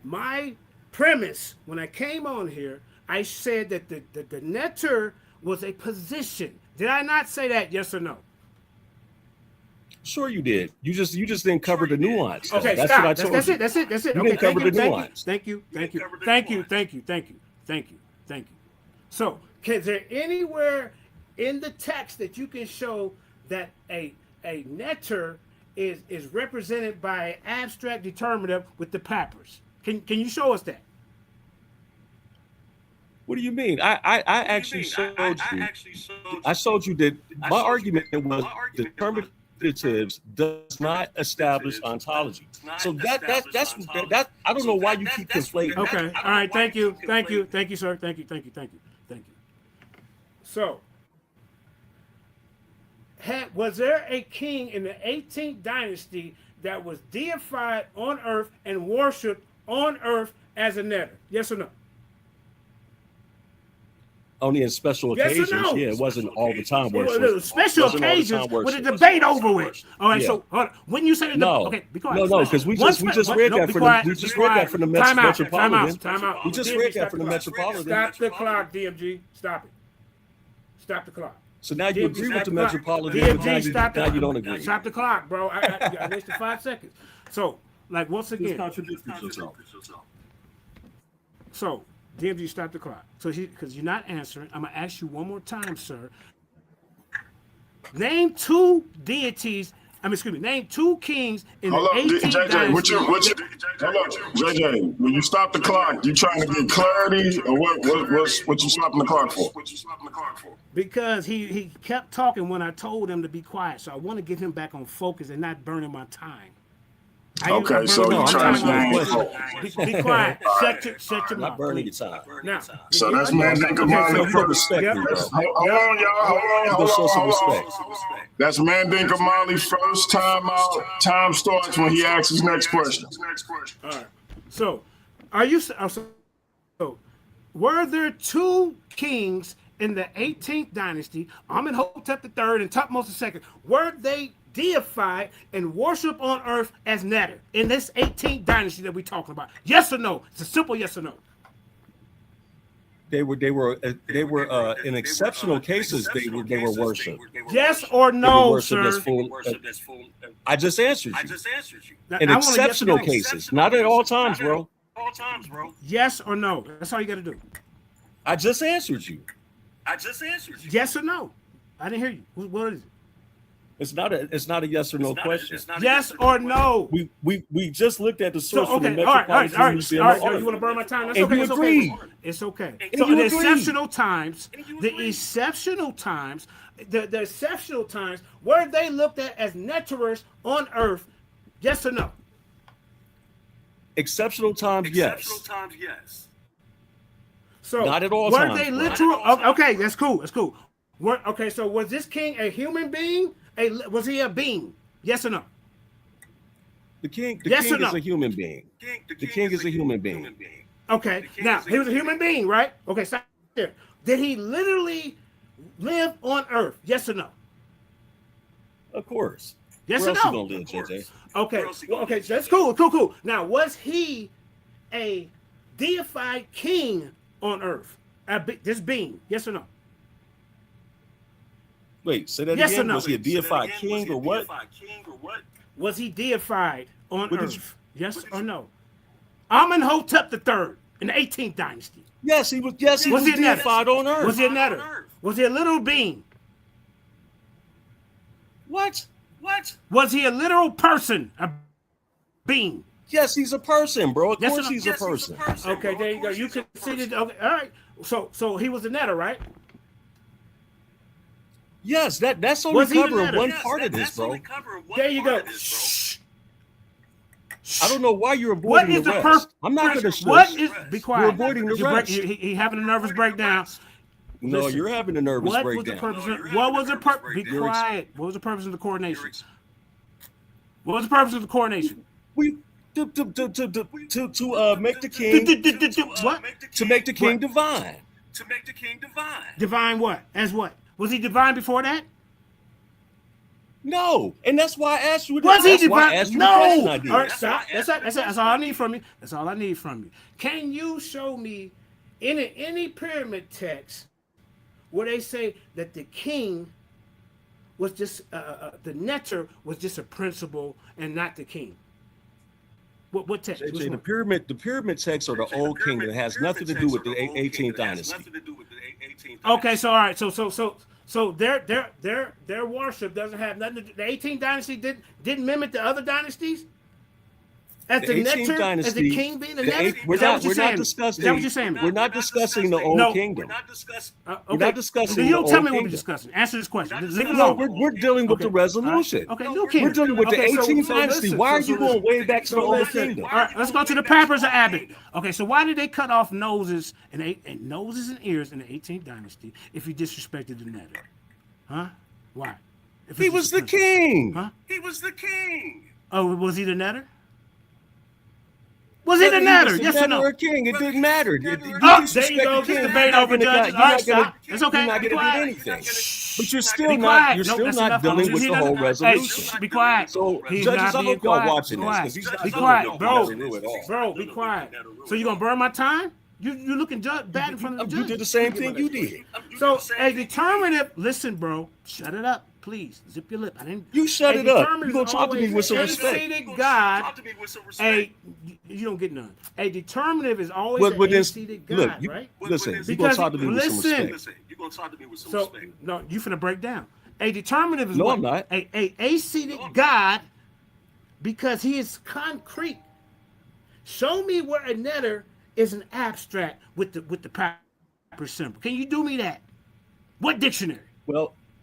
my premise when I came on here, I said that the neter was a position. Did I not say that? Yes or no? Sure, you did. You just didn't cover the nuance. Okay, that's stop. what I told you. That's it. You didn't cover the nuance. Thank you. So, is there anywhere in the text that you can show that a neter is represented by an abstract determinative with the papers? Can you show us that? What do you mean? I actually showed you. I showed you that my argument was determinatives does not establish ontology. So that's I don't know why you keep conflating. Okay. All right. Thank you, sir. Thank you. So, was there a king in the 18th dynasty that was deified on earth and worshipped on earth as a neter? Yes or no? Only in special occasions. No? Yeah, it wasn't all the time worship. Special occasions with a debate over with. All right, so hold on. When you say okay, be quiet. No, because we just read that from the Metropolitan. Time out. We just read that from the Metropolitan. Stop the clock, DMG. Stop it. Stop the clock. So now you agree with the Metropolitan, but now you don't agree. Stop the clock, bro. I wasted 5 seconds. So, like, once again. Contradict yourself. So, DMG, stop the clock. So, because you're not answering, I'm going to ask you one more time, sir. Name two deities. Name two kings in Hold the up, 18th JJ. dynasty. Hold up, JJ. When you stop the clock, you trying to get clarity, or what you stopping the clock for? Because he kept talking when I told him to be quiet. So I want to get him back on focus and not burning my time. Okay, so you trying to be quiet. Shut your mouth. Not burning your time. Now, so that's Mandinka Molly first. Respect me, bro. Hold on, y'all. Hold on. That's Mandinka Molly first time out. Time starts when he asks his next question. All right. So, were there two kings in the 18th dynasty, Amenhotep III and Tutmosis II? Were they deified and worshiped on earth as Neteru in this 18th dynasty that we're talking about? Yes or no? It's a simple yes or no. They were in exceptional cases they were worshipped. Yes or no, sir? I just answered you. In exceptional cases, not at all times, bro. Yes or no? That's all you got to do. I just answered you. Yes or no? I didn't hear you. What is it? It's not a yes or no question. Yes or no? We just looked at the source from the all right. Museum. You want to burn my time? That's and okay. you agreed. It's okay. And So you the agreed. exceptional times, were they looked at as Neterus on earth? Yes or no? Exceptional times, yes. So not at all were times. They literal? Okay, that's cool. Okay, so was this king a human being? Was he a being? Yes or no? The king Yes is or no? a human being. The king is a human being. Okay, now he was a human being, right? Okay, stop there. Did he literally live on Earth? Yes or no? Of course. Yes Where or else no? you gonna live, JJ? Okay, okay, so that's cool. Now, was he a deified king on Earth? This being? Yes or no? Wait, say that Yes again. Or no? Was he a deified king or what? Was he deified on Earth? Yes or no? Amenhotep III in the 18th dynasty. Yes, he was. Yes, he was deified on Earth. Was he a Neteru? Was he a little being? What? Was he a literal person? A being? Yes, he's a person, bro. Of Yes course, or no? he's a person. Okay, there you go. You conceded. Okay, all right. So he was a Neteru, right? Yes, that's only Was he the covering Neteru? one part of this, bro. There you go. I don't know why you're What avoiding is the the rest. purpose? I'm not going to shush. What is? Be quiet. You're avoiding the rest. He having a nervous breakdown. No, Listen, you're having a nervous what breakdown. Was the purpose? What was the purpose? Be quiet. What was the purpose of the coronation? What was the purpose of the coronation? To make the king What? To make the king divine. Divine what? As what? Was he divine before that? No, and that's why I asked you. Was he divine? No. All All right, stop. That's all I need from you. That's all I need from you. Can you show me in any pyramid text where they say that the king was just the Neter was just a principal and not the king? What text? JJ, the pyramid texts are the old kingdom. It has nothing to do with the 18th dynasty. Okay, so all right, so their worship doesn't have nothing to do. The 18th dynasty didn't mimic the other dynasties. As the 18th Neter, dynasty, as the king being the Neter. We're not discussing. Is that what you're saying? We're not discussing the old kingdom. We're not discussing You don't the tell old me what we're kingdom. discussing. Answer this question. Leave it No, alone. we're dealing with the resolution. Okay, new We're kingdom. dealing with the Okay, 18th so dynasty. listen, Why are so you going way back to the old listen. kingdom? All right, let's go to the Papyrus of Abbott. Okay, so why did they cut off noses and ears in the 18th dynasty if you disrespected the Neter? Huh? Why? He was the king. Huh? He was the king. Oh, was he the Neter? Was he the Neter? Yes or no? Or a king, it didn't matter. There you go. This debate over judges. All right, stop. It's okay. You're not Be going to quiet. get anything. But you're Be still quiet. not. You're Nope, still that's not enough. dealing with He's the not- whole Hey, resolution. be quiet. So He's judges, not I being hope y'all quiet. watching Be this because quiet. he's Be quiet, bro. at all. Bro, be quiet. So you gonna burn my time? You looking bad in front of the You judge? did the same thing you did. So a determinative. Listen, bro. Shut it up, please. Zip your lip. I didn't. You shut a it up. determinative You gonna is talk to me always with some a respect. seated God. You don't get none. A determinative is always Well, a then, seated God, look, right? listen. You gonna Because talk to me with some listen. respect. So no, you finna break down. A determinative is No, what? I'm not. A ascetic God, because he is concrete. Show me where a netter is an abstract with the proper symbol. Can you do me that? What dictionary?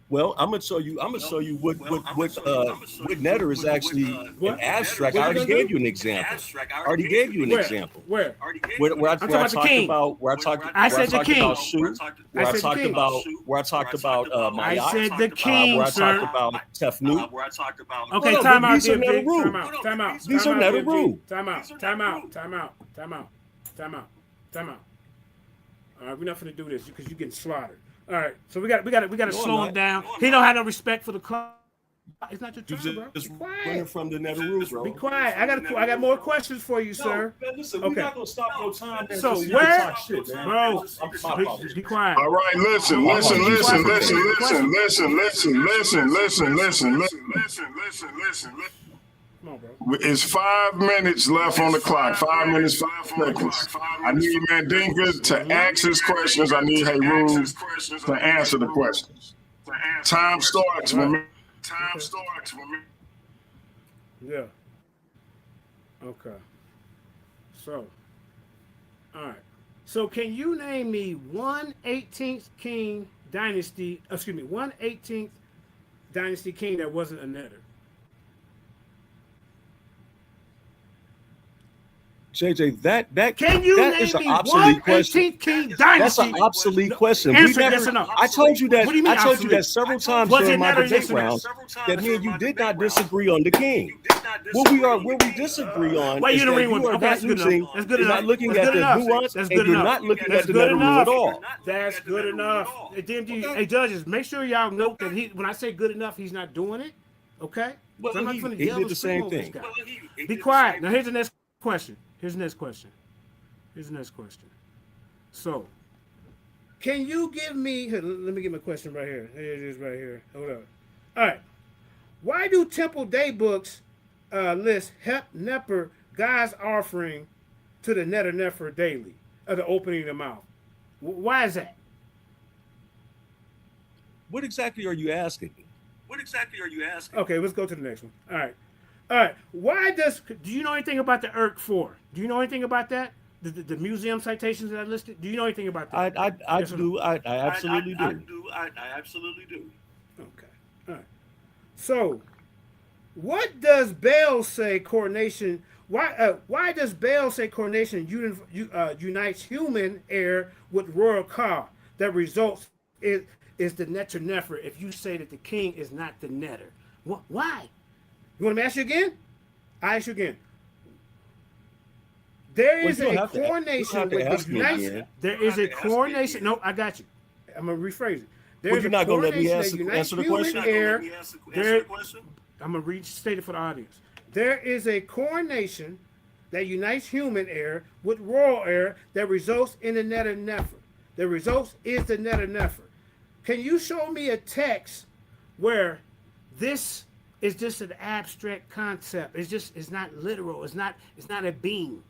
Well, I'm gonna show you. I'm gonna show you what Neteru is actually an abstract. What I you already gonna gave do? you an example. I already gave you an Where? example. Where? Where I I'm talking about the king. I said the king. About shoe. Where I said the talked king. about I Mayat. said the king, Where I sir. talked about Tefnut. Okay, No, time out, these are DMG. Neteru. Time out. These are Neteru. Time out. All right, we're not gonna do this because you're getting slaughtered. All right, so we got to slow him down. He don't have no respect for the club. It's not your turn, bro. Be quiet. Running from the Neteru, bro. Be quiet. I got more questions for you, sir. Man, listen, Okay. we're not gonna stop no time. Man, So just where, talk shit, man. bro? Be quiet. All right, listen. Come on, bro. It's 5 minutes left on the clock. 5 minutes, 5 seconds. I need Mandinka to ask his questions. I need Heru to answer the questions. Time starts when me. Yeah. Okay. So, all right. So, can you name me one 18th king dynasty? Excuse me, one 18th dynasty king that wasn't a netter? JJ, that Can you that name is an me obsolete one question. 18th king dynasty? That's an obsolete question. Answer yes or no. I told you that. What do you mean I told you obsolete? that several times Was it during my netter, debate yes or no? rounds that me and you did not disagree on the king. What we disagree on Wait, is you that didn't read you one. are Okay, not that's good using, enough. That's good you're enough. not looking That's at good the enough. nuance, That's and good you're enough. not looking That's at the good Neteru enough. at all. That's good enough. Hey, judges, make sure y'all note that when I say good enough, he's not doing it. Okay? Well, So I'm not he gonna did yell the and same scream over this thing. guy. Be quiet. Now here's the next question. So, can you give me? Let me get my question right here. Here it is, right here. Hold on. All right. Why do Temple Day books list Neper God's offering to the Netter Nefer daily, the opening of the mouth? Why is that? What exactly are you asking? Okay, let's go to the next one. All right. Why do you know anything about the Urk 4? Do you know anything about that? The museum citations that I listed? Do you know anything about that? I Yes or do. no? I absolutely do. Okay. All right. So, what does Baal say coronation? Why does Baal say coronation unites human heir with royal car? That results is the netter nefer if you say that the king is not the netter. Why? You want me to ask you again? I ask you again. There is a coronation with the United. There is a coronation. No, I got you. I'm gonna rephrase it. Well, you're not gonna let me answer the question. I'm gonna restate it for the audience. There is a coronation that unites human heir with royal heir that results in the netter nefer. The result is the netter nefer. Can you show me a text where this is just an abstract concept? It's not literal. It's not a being.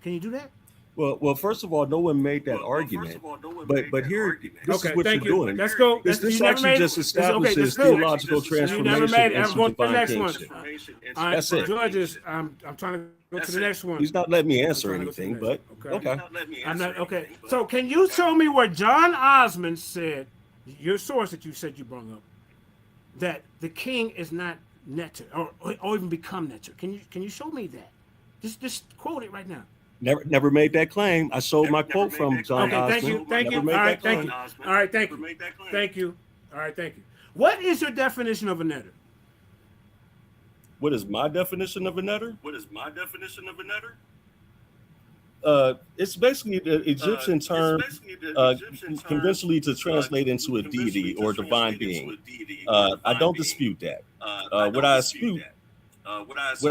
Can you do that? Well, first of all, no one made that argument. But here, this is what you're doing. Let's go. This actually just establishes theological transformation. You never made it. I'm into going to the divine next one. kingship. All right, That's it. Judges, I'm trying to go to the next one. He's not letting me answer I'm trying to go anything, to the but next one. okay. I'm not okay. So can you show me where John Osmond said, your source that you said you brought up, that the king is not netter or even become netter? Can you show me that? Just quote it right now. Never made that claim. I sold my quote from John Osmond. Thank you. All right, thank you. What is your definition of a netter? What is my definition of a netter? It's basically the Egyptian term conventionally to translate into a deity or divine being. I don't dispute that. What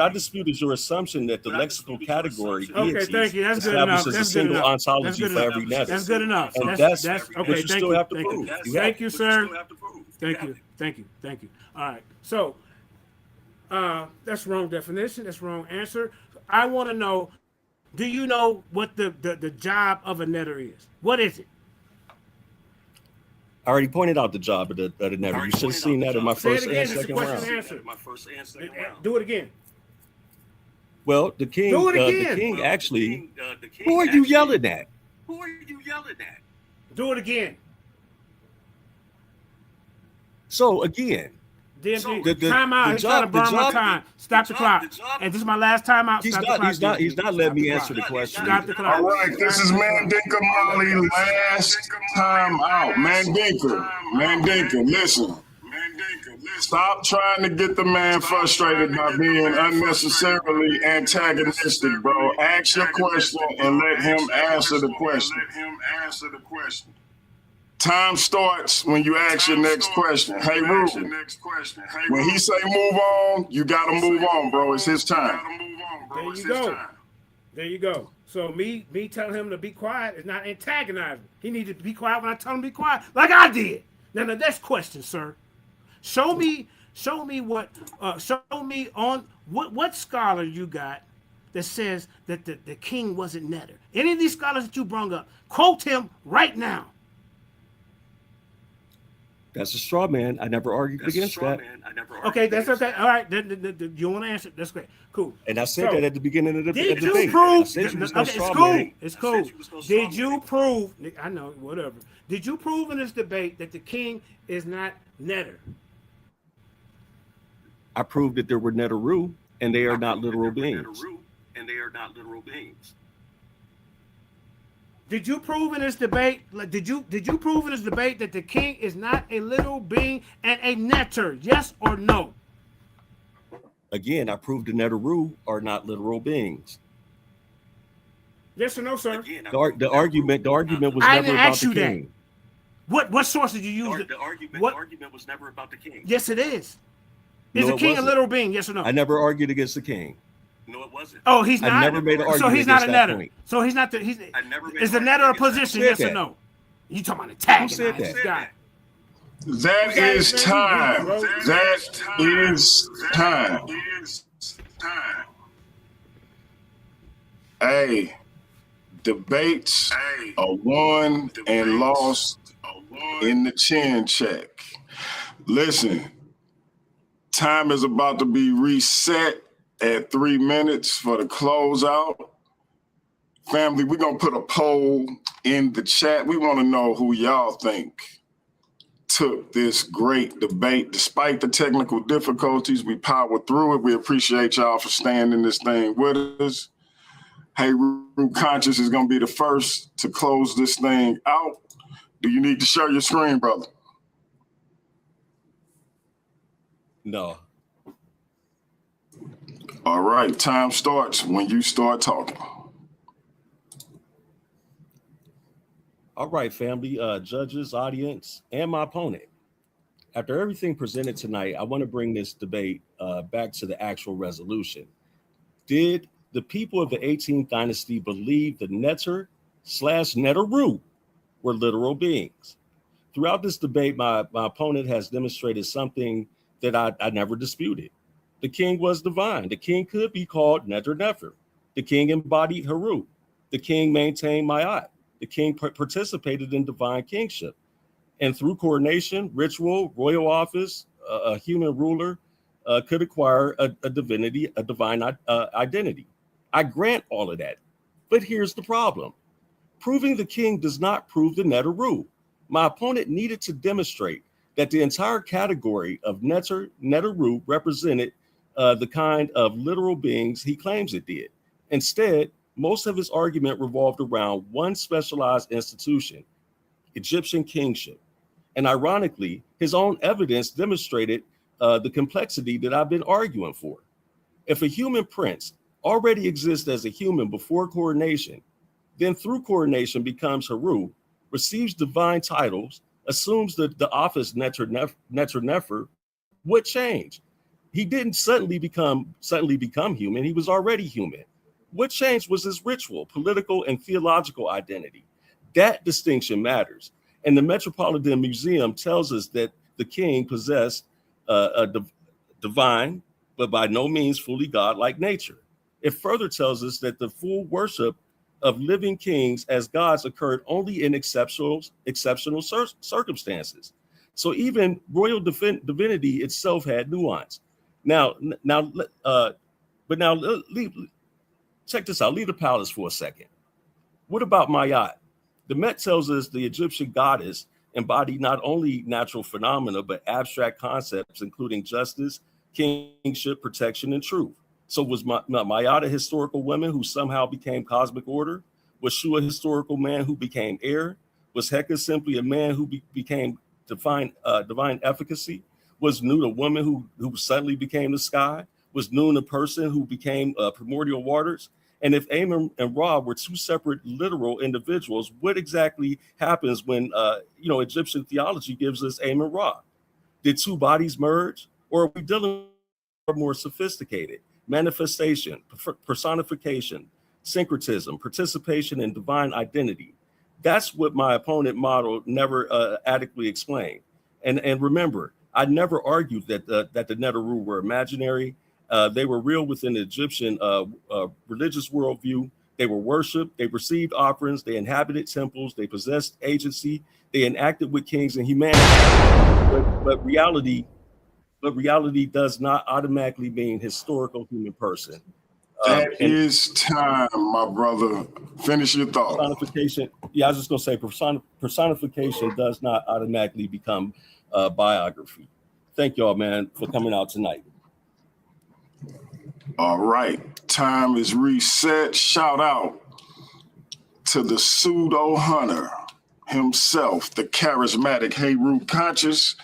I dispute is your assumption that the lexical category thank you. That's good enough. establishes a single ontology for every netter. That's good enough. And that's okay. okay. But you still have to prove. Thank you, sir. Thank you. All right. So that's wrong definition. That's wrong answer. I want to know, do you know what the job of a netter is? What is it? I already pointed out the job of the Neteru. You should have seen that in my first and second round. Do it again. Well, the king, Do it again. the king actually. Who are you yelling at? Do it again. So again, time out. He's trying to burn my time. Stop the clock. And this is my last time out. He's not letting me answer the question. Stop the clock. All right, this is Mandinka Molly. Last time out. Mandinka, listen. Stop trying to get the man frustrated by being unnecessarily antagonistic, bro. Ask your question and let him answer the question. Time starts when you ask your next question. Hey, Heru, when he say move on, you got to move on, bro. It's his time. There you go. So me telling him to be quiet is not antagonizing. He needs to be quiet when I tell him to be quiet, like I did. Now the next question, sir. Show me on what scholar you got that says that the king wasn't Neter. Any of these scholars that you brought up, quote him right now. That's a straw man. I never argued against that. Okay, that's okay. All right, you want to answer? That's great. Cool. And I said that at the beginning of the debate. Did you prove? It's cool. Did you prove? I know, whatever. Did you prove in this debate that the king is not Neter? I proved that there were Neteru, and they are not literal beings. Did you prove in this debate? Did you prove in this debate that the king is not a literal being and a Neter? Yes or no? Again, I proved the Neteru are not literal beings. Yes or no, sir? The argument was I never didn't about ask the you king. That. What source did you use? The argument was never about the king. Yes, it is. Is No, the king it a wasn't. literal being? Yes or no? I never argued against the king. No, it wasn't. Oh, he's not. I never made an argument. So he's not a against that Neter. point. So he's not the. He's. I never made Is the an Neter a argument position? Who said Yes or that? no? You talking about attacking? said this that? guy. That is time. That is time. Hey, debates are won and lost in the chin check. Listen, time is about to be reset at 3 minutes for the closeout. Family, we're going to put a poll in the chat. We want to know who y'all think took this great debate. Despite the technical difficulties, we powered through it. We appreciate y'all for staying in this thing with us. Heru Conscious is going to be the first to close this thing out. Do you need to share your screen, brother? No. All right, time starts when you start talking. All right, family, judges, audience, and my opponent. After everything presented tonight, I want to bring this debate back to the actual resolution. Did the people of the 18th dynasty believe the Neter/Neteru were literal beings? Throughout this debate, my opponent has demonstrated something that I never disputed. The king was divine. The king could be called Neter. The king embodied Heru. The king maintained Ma'at. The king participated in divine kingship. And through coronation, ritual, royal office, a human ruler could acquire a divine identity. I grant all of that. But here's the problem. Proving the king does not prove the Neteru. My opponent needed to demonstrate that the entire category of Neteru represented the kind of literal beings he claims it did. Instead, most of his argument revolved around one specialized institution, Egyptian kingship. And ironically, his own evidence demonstrated the complexity that I've been arguing for. If a human prince already exists as a human before coronation, then through coronation becomes Heru, receives divine titles, assumes the office Neter, what changed? He didn't suddenly become human. He was already human. What changed was his ritual, political, and theological identity. That distinction matters. And the Metropolitan Museum tells us that the king possessed a divine, but by no means fully godlike nature. It further tells us that the full worship of living kings as gods occurred only in exceptional circumstances. So even royal divinity itself had nuance. Check this out. Leave the palace for a second. What about Mayat? The Met tells us the Egyptian goddess embodied not only natural phenomena, but abstract concepts, including justice, kingship, protection, and truth. So was Mayat a historical woman who somehow became cosmic order? Was Shu a historical man who became air? Was Heka simply a man who became divine efficacy? Was Nut a woman who suddenly became the sky? Was Nun a person who became primordial waters? And if Amun and Ra were two separate literal individuals, what exactly happens when Egyptian theology gives us Amun Ra? Did two bodies merge, or are we dealing with more sophisticated manifestation, personification, syncretism, participation in divine identity? That's what my opponent model never adequately explained. And remember, I never argued that the Neteru were imaginary. They were real within the Egyptian religious worldview. They were worshipped. They received offerings. They inhabited temples. They possessed agency. They interacted with kings and humanity. But reality does not automatically mean historical human person. That is time, my brother. Finish your thought. Personification. Yeah, I was just going to say personification does not automatically become biography. Thank y'all, man, for coming out tonight. All right. Time is reset. Shout out to the pseudo hunter himself, the charismatic Heru Conscious.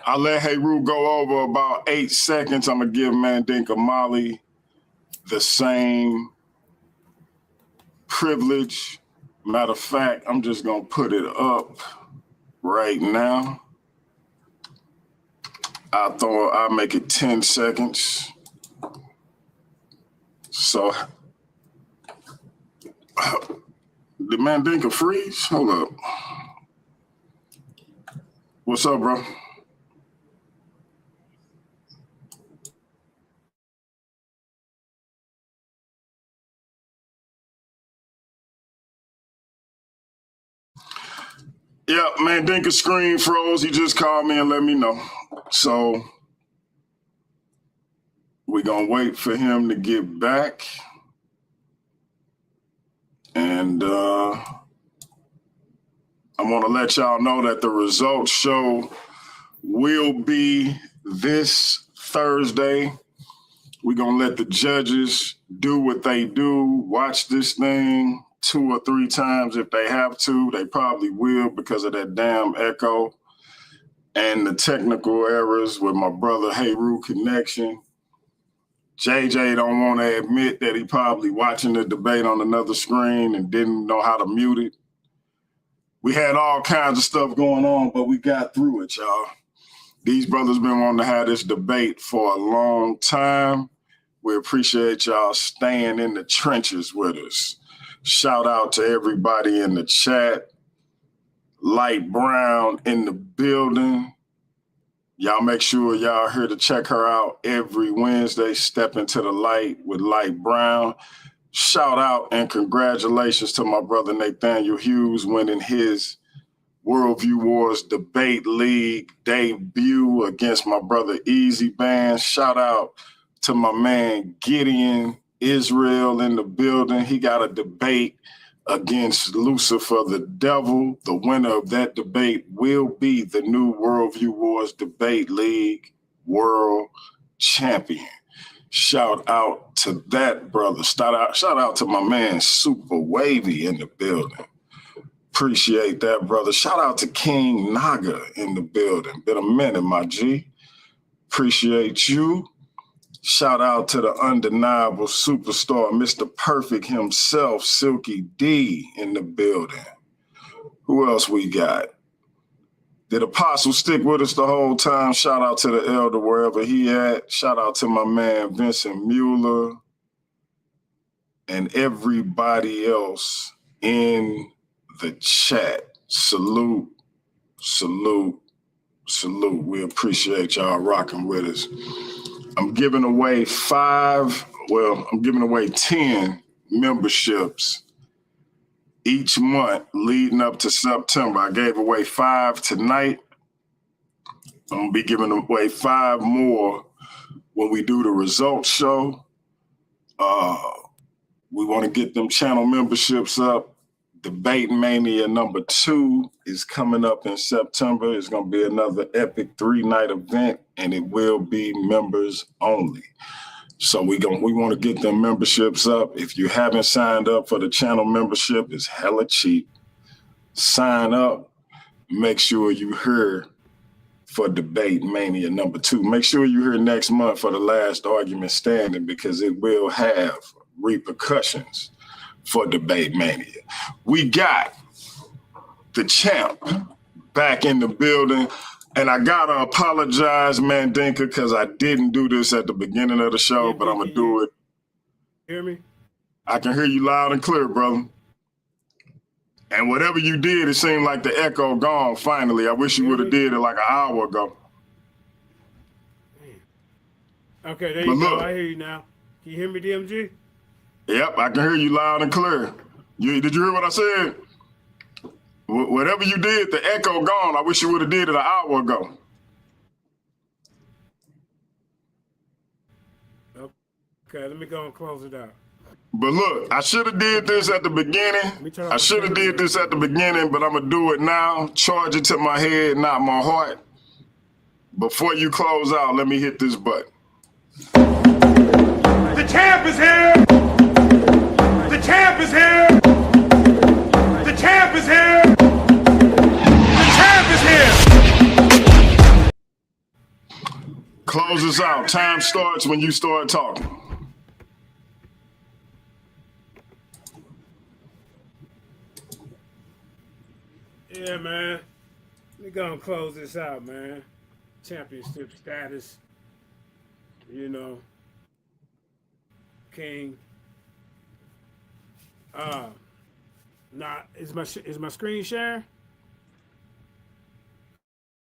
I'll let Heru go over about 8 seconds. I'm going to give Mandinka Molly the same privilege. Matter of fact, I'm just going to put it up right now. I'll make it 10 seconds. So, did Mandinka freeze? Hold up. What's up, bro? Yeah, Mandinka's screen froze. He just called me and let me know. So we're going to wait for him to get back. And I want to let y'all know that the results show will be this Thursday. We're going to let the judges do what they do, watch this thing 2 or 3 times if they have to. They probably will because of that damn echo and the technical errors with my brother Heru connection. JJ don't want to admit that he probably watching the debate on another screen and didn't know how to mute it. We had all kinds of stuff going on, but we got through it, y'all. These brothers been wanting to have this debate for a long time. We appreciate y'all staying in the trenches with us. Shout out to everybody in the chat. Light Brown in the building. Y'all make sure y'all here to check her out every Wednesday. Step into the light with Light Brown. Shout out and congratulations to my brother Nathaniel Hughes winning his Worldview Wars Debate League debut against my brother Easy Band. Shout out to my man Gideon Israel in the building. He got a debate against Lucifer the Devil. The winner of that debate will be the new Worldview Wars Debate League World Champion. Shout out to that brother. Shout out to my man Super Wavy in the building. Appreciate that, brother. Shout out to King Naga in the building. Been a minute, my G. Appreciate you. Shout out to the undeniable superstar, Mr. Perfect himself, Silky D in the building. Who else we got? Did Apostle stick with us the whole time? Shout out to the elder wherever he at. Shout out to my man Vincent Mueller and everybody else in the chat. Salute, salute, salute. We appreciate y'all rocking with us. I'm giving away 10 memberships each month leading up to September. I gave away 5 tonight. I'm going to be giving away 5 more when we do the results show. We want to get them channel memberships up. Debate Mania #2 is coming up in September. It's going to be another epic 3-night event, and it will be members only. So we want to get them memberships up. If you haven't signed up for the channel membership, it's hella cheap. Sign up. Make sure you're here for Debate Mania #2. Make sure you're here next month for the last argument standing, because it will have repercussions for Debate Mania. We got the champ back in the building. And I gotta apologize, Mandinka, because I didn't do this at the beginning of the show, but I'm gonna do it. Hear me? I can hear you loud and clear, brother. And whatever you did, it seemed like the echo gone finally. I wish you would have did it like an hour ago. Okay, there you go. I hear you now. Can you hear me, DMG? Yep, I can hear you loud and clear. Did you hear what I said? Whatever you did, the echo gone. I wish you would have did it an hour ago. Okay, let me go and close it out. But look, I should have did this at the beginning. I should have did this at the beginning, but I'm going to do it now. Charge it to my head, not my heart. Before you close out, let me hit this button. The champ is here! The champ is here! The champ is here! The champ is here! Close us out. Time starts when you start talking. Yeah, man. We're gonna close this out, man. Championship status. You know. King. Is my screen sharing?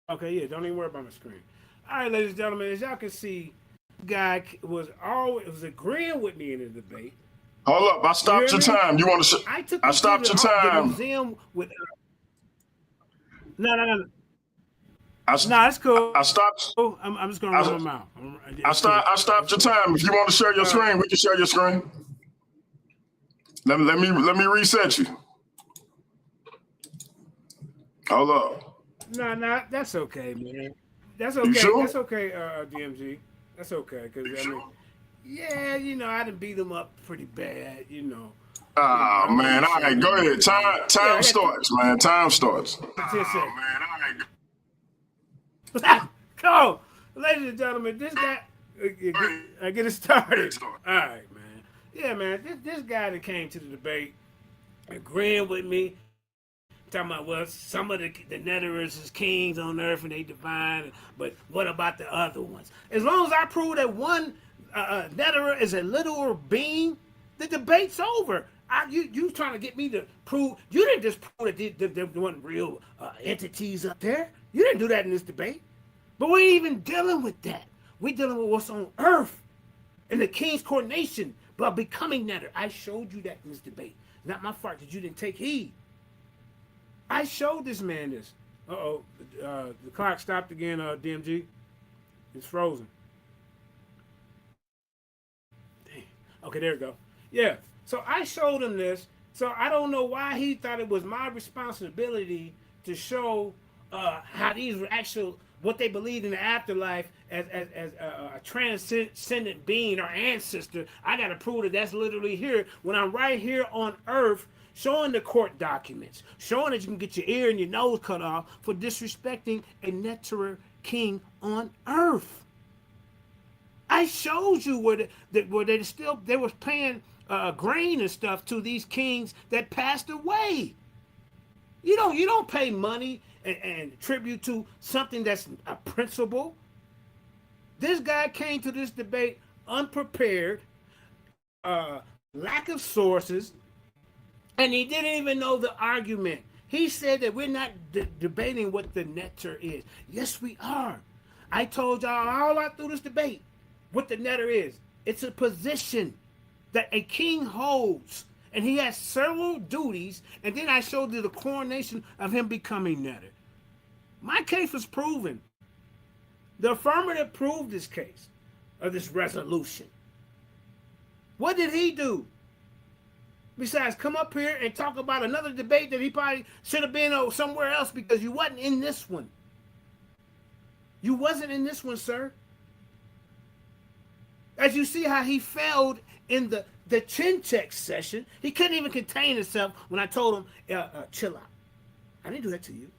Okay, yeah, don't even worry about my screen. All right, ladies and gentlemen, as y'all can see, guy was agreeing with me in the debate. Hold up, I stopped your time. You want to? I stopped your time. Museum with. No. No, it's cool. I stopped. I'm just gonna run my mouth. I stopped your time. If you want to share your screen, we can share your screen. Let me reset you. Hold up. No, that's okay, man. That's okay. You sure? That's okay, DMG. That's okay, because I mean, yeah, you know, I done beat him up pretty bad, you know. Oh man, all right, go ahead. Time starts, man. Time starts. Oh man, all right. Go, ladies and gentlemen. This guy, I get it started. All right, man. Yeah, man. This guy that came to the debate, agreeing with me, talking about, well, some of the Neterus is kings on earth and they divine, but what about the other ones? As long as I prove that one Neteru is a literal being, the debate's over. You trying to get me to prove? You didn't just prove that there weren't real entities up there. You didn't do that in this debate. But we ain't even dealing with that. We dealing with what's on earth and the king's coronation by becoming Neteru. I showed you that in this debate. Not my fault that you didn't take heed. I showed this man this. The clock stopped again, DMG. It's frozen. Damn. Okay, there we go. Yeah. So I showed him this. So I don't know why he thought it was my responsibility to show how these were actual, what they believed in the afterlife as a transcendent being or ancestor. I got to prove that that's literally here when I'm right here on earth, showing the court documents, showing that you can get your ear and your nose cut off for disrespecting a Neteru king on earth. I showed you where they was paying grain and stuff to these kings that passed away. You don't pay money and tribute to something that's a principle. This guy came to this debate unprepared, lack of sources, and he didn't even know the argument. He said that we're not debating what the Neteru is. Yes, we are. I told y'all all out through this debate what the Neteru is. It's a position that a king holds. And he has several duties, and then I showed you the coronation of him becoming Neteru. My case was proven. The affirmative proved this case, of this resolution. What did he do? Besides come up here and talk about another debate that he probably should have been somewhere else because you wasn't in this one. You wasn't in this one, sir. As you see how he failed in the chin check session, he couldn't even contain himself when I told him, chill out. I didn't do that to you.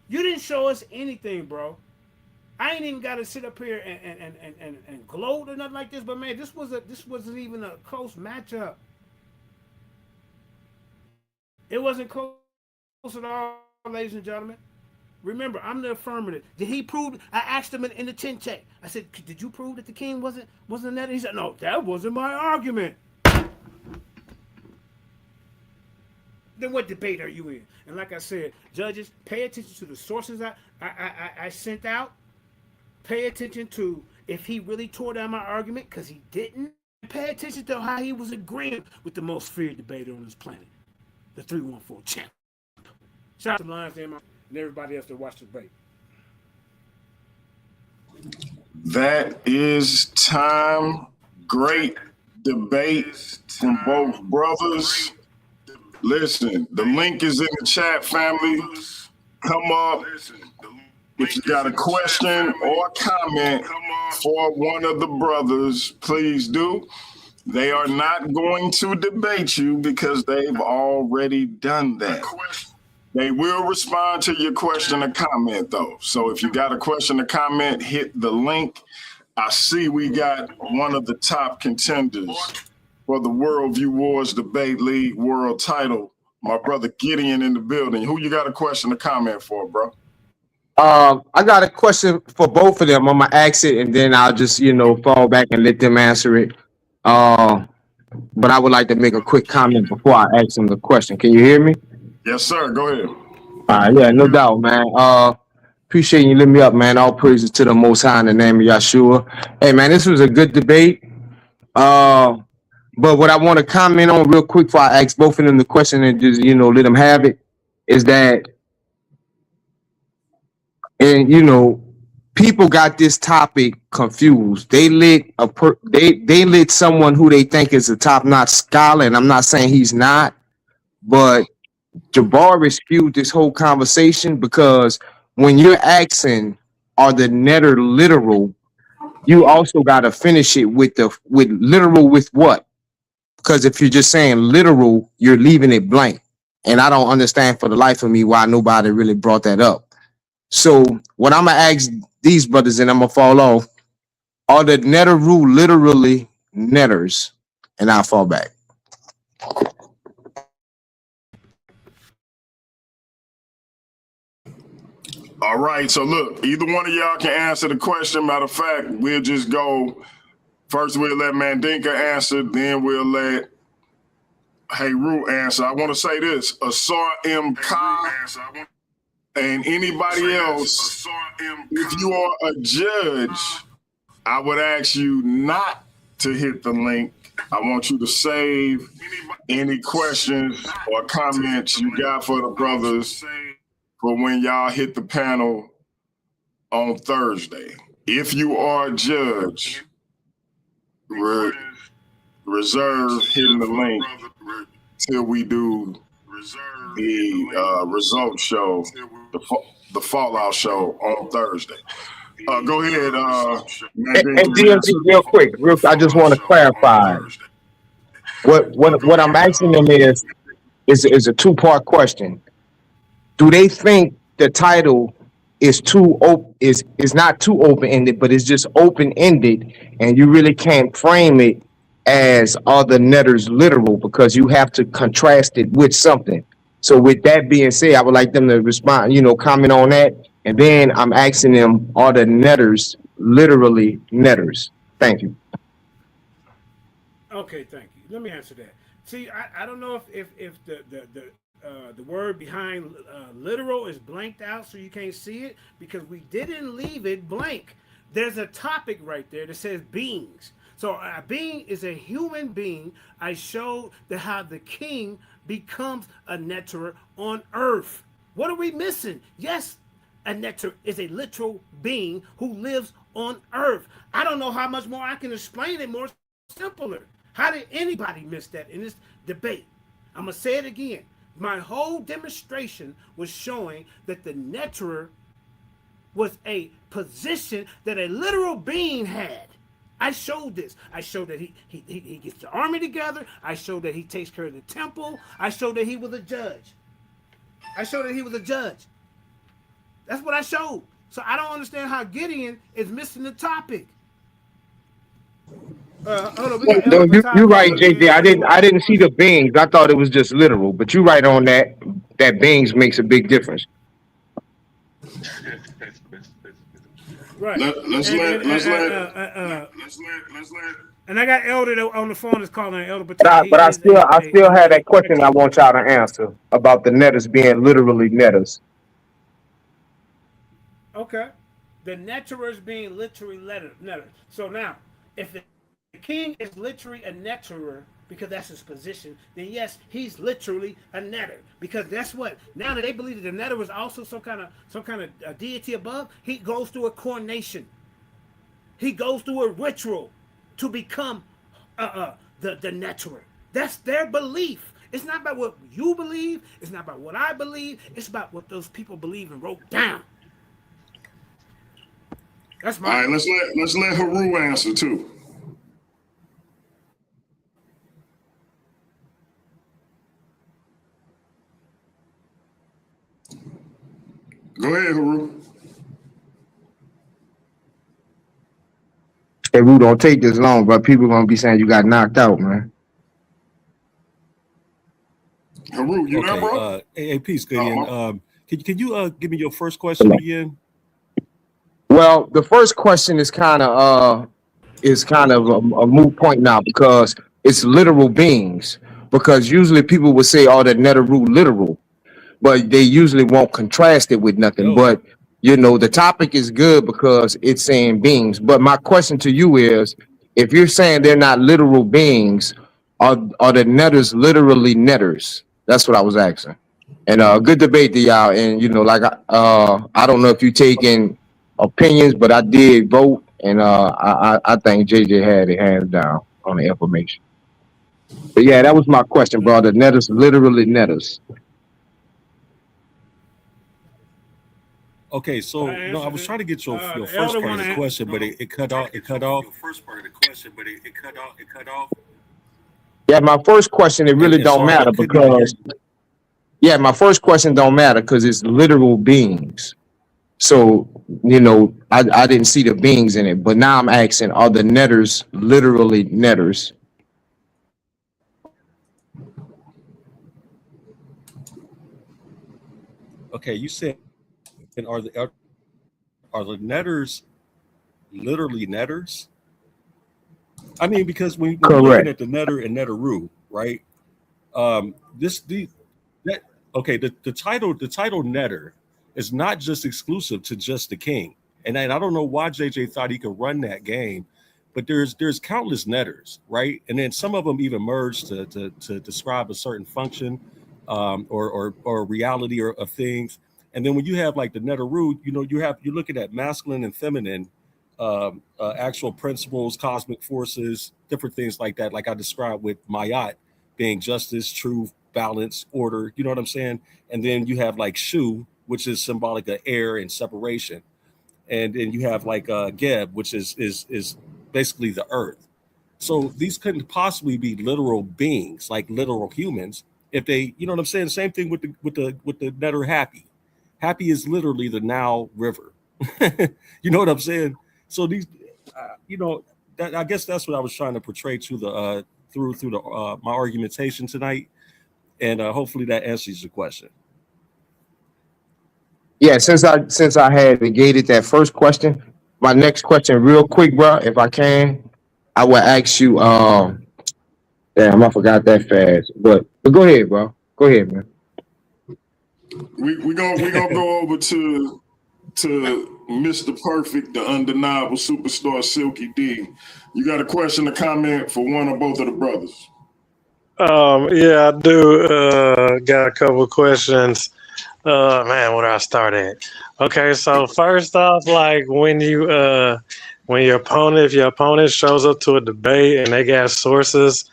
You didn't show us anything, bro. I ain't even got to sit up here and gloat or nothing like this, but man, this wasn't even a close matchup. It wasn't close at all, ladies and gentlemen. Remember, I'm the affirmative. Did he prove? I asked him in the chin check. I said, "Did you prove that the king wasn't that?" He said, "No, that wasn't my argument." Then what debate are you in? And like I said, judges, pay attention to the sources I sent out. Pay attention to if he really tore down my argument, because he didn't. Pay attention to how he was agreeing with the most feared debater on this planet, the 314 champ. Shout out to Lions and everybody else that watched the debate. That is time. Great debate from both brothers. Listen, the link is in the chat, family. Come up. If you got a question or a comment for one of the brothers, please do. They are not going to debate you because they've already done that. They will respond to your question or comment, though. So if you got a question or comment, hit the link. I see we got one of the top contenders for the Worldview Wars Debate League World title, my brother Gideon in the building. Who you got a question or comment for, bro? I got a question for both of them. I'm gonna ask it and then I'll just, fall back and let them answer it. But I would like to make a quick comment before I ask them the question. Can you hear me? Yes, sir. Go ahead. All right, yeah, no doubt, man. Appreciate you letting me up, man. All praises to the Most High in the name of Yahshua. Hey, man, this was a good debate. But what I want to comment on real quick before I ask both of them the question and just, let them have it, is that, and people got this topic confused. They lit they lit someone who they think is a top-notch scholar, and I'm not saying he's not, but Jabari skewed this whole conversation because when you're asking, are the Neteru literal, you also got to finish it with literal with what? Because if you're just saying literal, you're leaving it blank. And I don't understand for the life of me why nobody really brought that up. So what I'm going to ask these brothers, and I'm going to fall off, are the Neteru literally netters? And I'll fall back. All right, so look, either one of y'all can answer the question. Matter of fact, we'll just go, first we'll let Mandinka answer, then we'll let Heru answer. I want to say this, Asar M. Ka and anybody else, if you are a judge, I would ask you not to hit the link. I want you to save any questions or comments you got for the brothers for when y'all hit the panel on Thursday. If you are a judge, reserve hitting the link till we do the results show, the Fallout show on Thursday. Go ahead. And DMC, real quick, I just want to clarify. What I'm asking them is a two-part question. Do they think the title is not too open-ended, but it's just open-ended, and you really can't frame it as are the netters literal because you have to contrast it with something? So with that being said, I would like them to respond, comment on that, and then I'm asking them, are the netters literally netters? Thank you. Okay, thank you. Let me answer that. See, I don't know if the word behind literal is blanked out so you can't see it, because we didn't leave it blank. There's a topic right there that says beings. So a being is a human being. I showed that how the king becomes a Neteru on earth. What are we missing? Yes, a Neteru is a literal being who lives on earth. I don't know how much more I can explain it more simpler. How did anybody miss that in this debate? I'm going to say it again. My whole demonstration was showing that the Neteru was a position that a literal being had. I showed this. I showed that he gets the army together. I showed that he takes care of the temple. I showed that he was a judge. I showed that he was a judge. That's what I showed. So I don't understand how Gideon is missing the topic. Hold on, we got No, Elder you're right, Patah JJ. I and didn't see the beings. I thought it was just literal, but you're right on that. That beings makes a big difference. right. Let's let. And I got Elder on the phone that's calling Elder But Patah. He I is still had that question I want y'all to answer about the netters being literally netters. Okay. The Neterus being literally Neter. So now, if the king is literally a Neteru, because that's his position, then yes, he's literally a Neter. Because that's what, now that they believe that the Neter is also some kind of deity above, he goes through a coronation. He goes through a ritual to become the Neteru. That's their belief. It's not about what you believe. It's not about what I believe. It's about what those people believe and wrote down. That's my. All right, let's let Heru answer too. Go ahead, Heru. Hey, Rue, don't take this long, but people gonna be saying you got knocked out, man. Heru, you there, bro? Okay. Hey, peace, Gideon. Can you give me your first question again? Well, the first question is kind of a moot point now because it's literal beings. Because usually people would say, "Oh, that Neteru literal," but they usually won't contrast it with nothing. Yo. But the topic is good because it's saying beings. But my question to you is, if you're saying they're not literal beings, are the netters literally netters? That's what I was asking. And good debate to y'all. And like I don't know if you taking opinions, but I did vote, and I think JJ had it hands down on the information. But yeah, that was my question, bro. The netters literally netters. Okay, so I was trying to get your first part of the question, but it cut off. It cut off. Yeah, my first question, it really don't matter because my first question don't matter because it's literal beings. So, I didn't see the beings in it, but now I'm asking, are the netters literally netters? Okay, you said, and are the netters literally netters? I mean, because when we're looking at the Neter and Neteru, right? The title Neter is not just exclusive to just the king. And I don't know why JJ thought he could run that game, but there's countless Netters, right? And then some of them even merge to describe a certain function or reality of things. And then when you have like the Neteru, you're looking at masculine and feminine actual principles, cosmic forces, different things like that, like I described with Mayat being justice, truth, balance, order, you know what I'm saying? And then you have like Shu, which is symbolic of air and separation. And then you have like Geb, which is basically the earth. So these couldn't possibly be literal beings, like literal humans, if they, you know what I'm saying? Same thing with the Neter Happy. Happy is literally the Nile River. You know what I'm saying? So these, I guess that's what I was trying to portray to the through the my argumentation tonight, and hopefully that answers your question. Yeah, since I had negated that first question, my next question, real quick, bro, if I can, I will ask you. Damn, I forgot that fast, but go ahead, bro. Go ahead, man. We gonna go over to Mr. Perfect, the undeniable superstar Silky D. You got a question or comment for one or both of the brothers? Yeah, I do. Got a couple of questions. Man, where do I start at? Okay, so first off, like when your opponent shows up to a debate and they got sources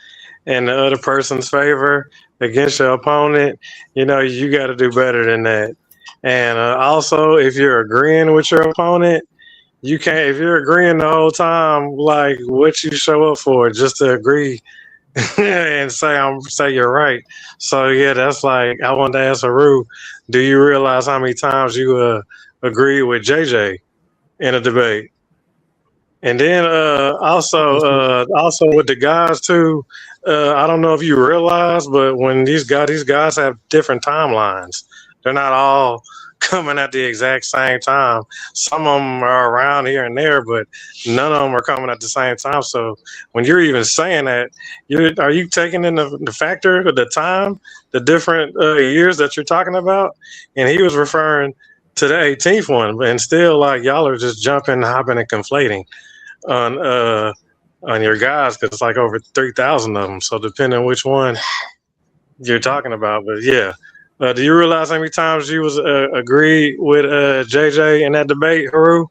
in the other person's favor against your opponent, you know, you got to do better than that. And also, if you're agreeing with your opponent, you can't. If you're agreeing the whole time, like what you show up for, just to agree and say you're right. So yeah, that's like I wanted to ask Heru, do you realize how many times you agreed with JJ in a debate? And then also with the guys too, I don't know if you realize, but when these guys have different timelines. They're not all coming at the exact same time. Some of them are around here and there, but none of them are coming at the same time. So when you're even saying that, are you taking in the factor of the time, the different years that you're talking about? And he was referring to the 18th one, and still like y'all are just jumping, hopping, and conflating on your guys because it's like over 3,000 of them. So depending on which one you're talking about, but yeah. Do you realize how many times you was agreed with JJ in that debate, Heru?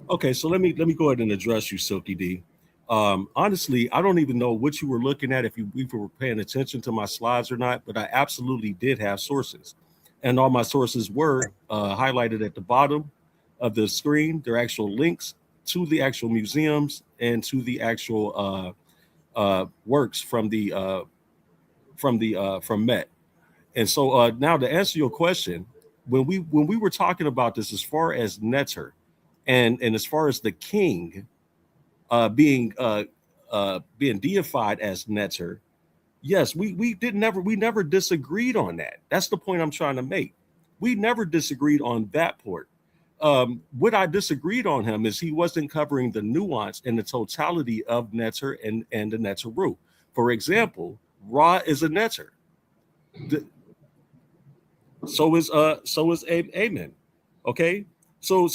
Okay, so let me go ahead and address you, Silky D. Honestly, I don't even know what you were looking at, if you were paying attention to my slides or not, but I absolutely did have sources. And all my sources were highlighted at the bottom of the screen. They're actual links to the actual museums and to the actual works from Met. And so now to answer your question, when we were talking about this, as far as Neteru and as far as the king being deified as Neteru, yes, we never disagreed on that. That's the point I'm trying to make. We never disagreed on that part. What I disagreed on him is he wasn't covering the nuance and the totality of Neteru and the Neteru. For example, Ra is a Neteru. So is Amen. Okay, so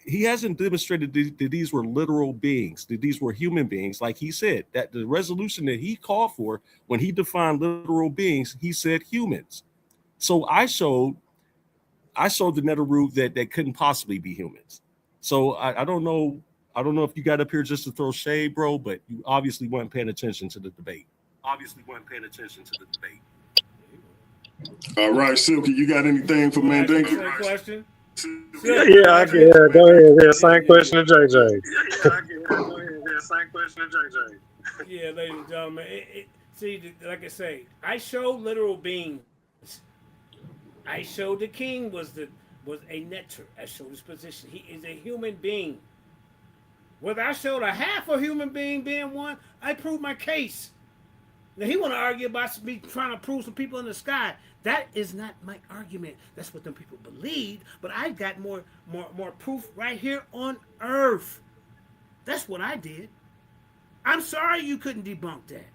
he hasn't demonstrated that these were literal beings, that these were human beings, like he said. That the resolution that he called for when he defined literal beings, he said humans. So I showed the Neteru that couldn't possibly be humans. So I don't know if you got up here just to throw shade, bro, but you obviously weren't paying attention to the debate. All right, Silky, you got anything for Mandinka? Same question. Yeah, I can. Go ahead. Yeah, same question to JJ. Yeah, ladies and gentlemen. See, like I say, I showed literal beings. I showed the king was a Neteru. I showed his position. He is a human being. Whether I showed a half a human being being one, I proved my case. Now he want to argue about me trying to prove some people in the sky. That is not my argument. That's what them people believe. But I got more proof right here on Earth. That's what I did. I'm sorry you couldn't debunk that.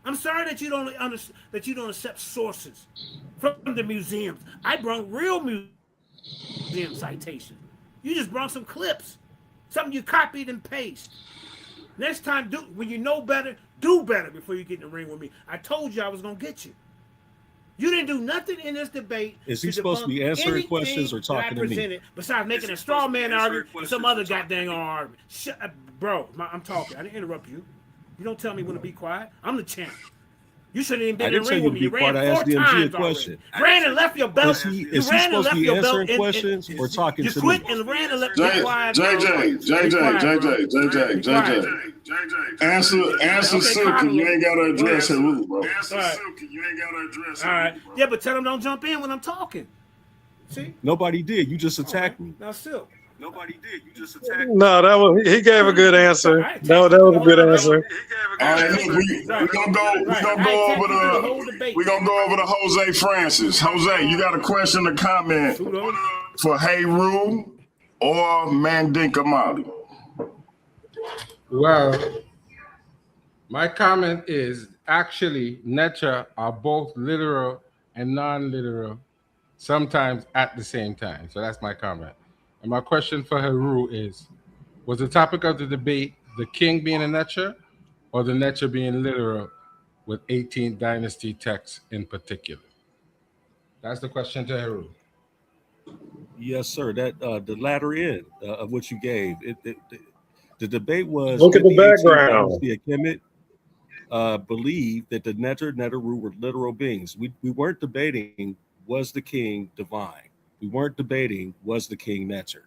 I'm sorry that you don't accept sources from the museums. I brought real museum citations. You just brought some clips, something you copied and pasted. Next time, when you know better, do better before you get in the ring with me. I told you I was gonna get you. You didn't do nothing in this debate. Is he supposed to be answering questions or talking to me? Besides making a straw man argument and some other goddamn argument. Shut up, bro. I'm talking. I didn't interrupt you. You don't tell me when to be quiet. I'm the champ. You shouldn't even been in the ring with me. You ran 4 times already. Ran and left your belt. Is he supposed to be answering questions or talking to me? You quit and ran and left me quiet. JJ. Answer Silky. You ain't got to address Heru, bro. All right. Yeah, but tell him don't jump in when I'm talking. See? Nobody did. You just attacked me. Now, Silk. Nobody did. You just attacked. No, he gave a good answer. That was a good answer. All right, look, we gonna go over to Jose Francis. Jose, you got a question or comment for Heru or Mandinka Mali? Well, my comment is actually Neteru are both literal and non-literal, sometimes at the same time. So that's my comment. And my question for Heru is, was the topic of the debate the king being a Neter or the Neter being literal with 18th dynasty texts in particular? That's the question to Heru. Yes, sir. That the latter end of what you gave. The debate was, Look at did the the 18th background. dynasty of Kemet believe that the Neteru were literal beings? We weren't debating, was the king divine? We weren't debating, was the king Neter?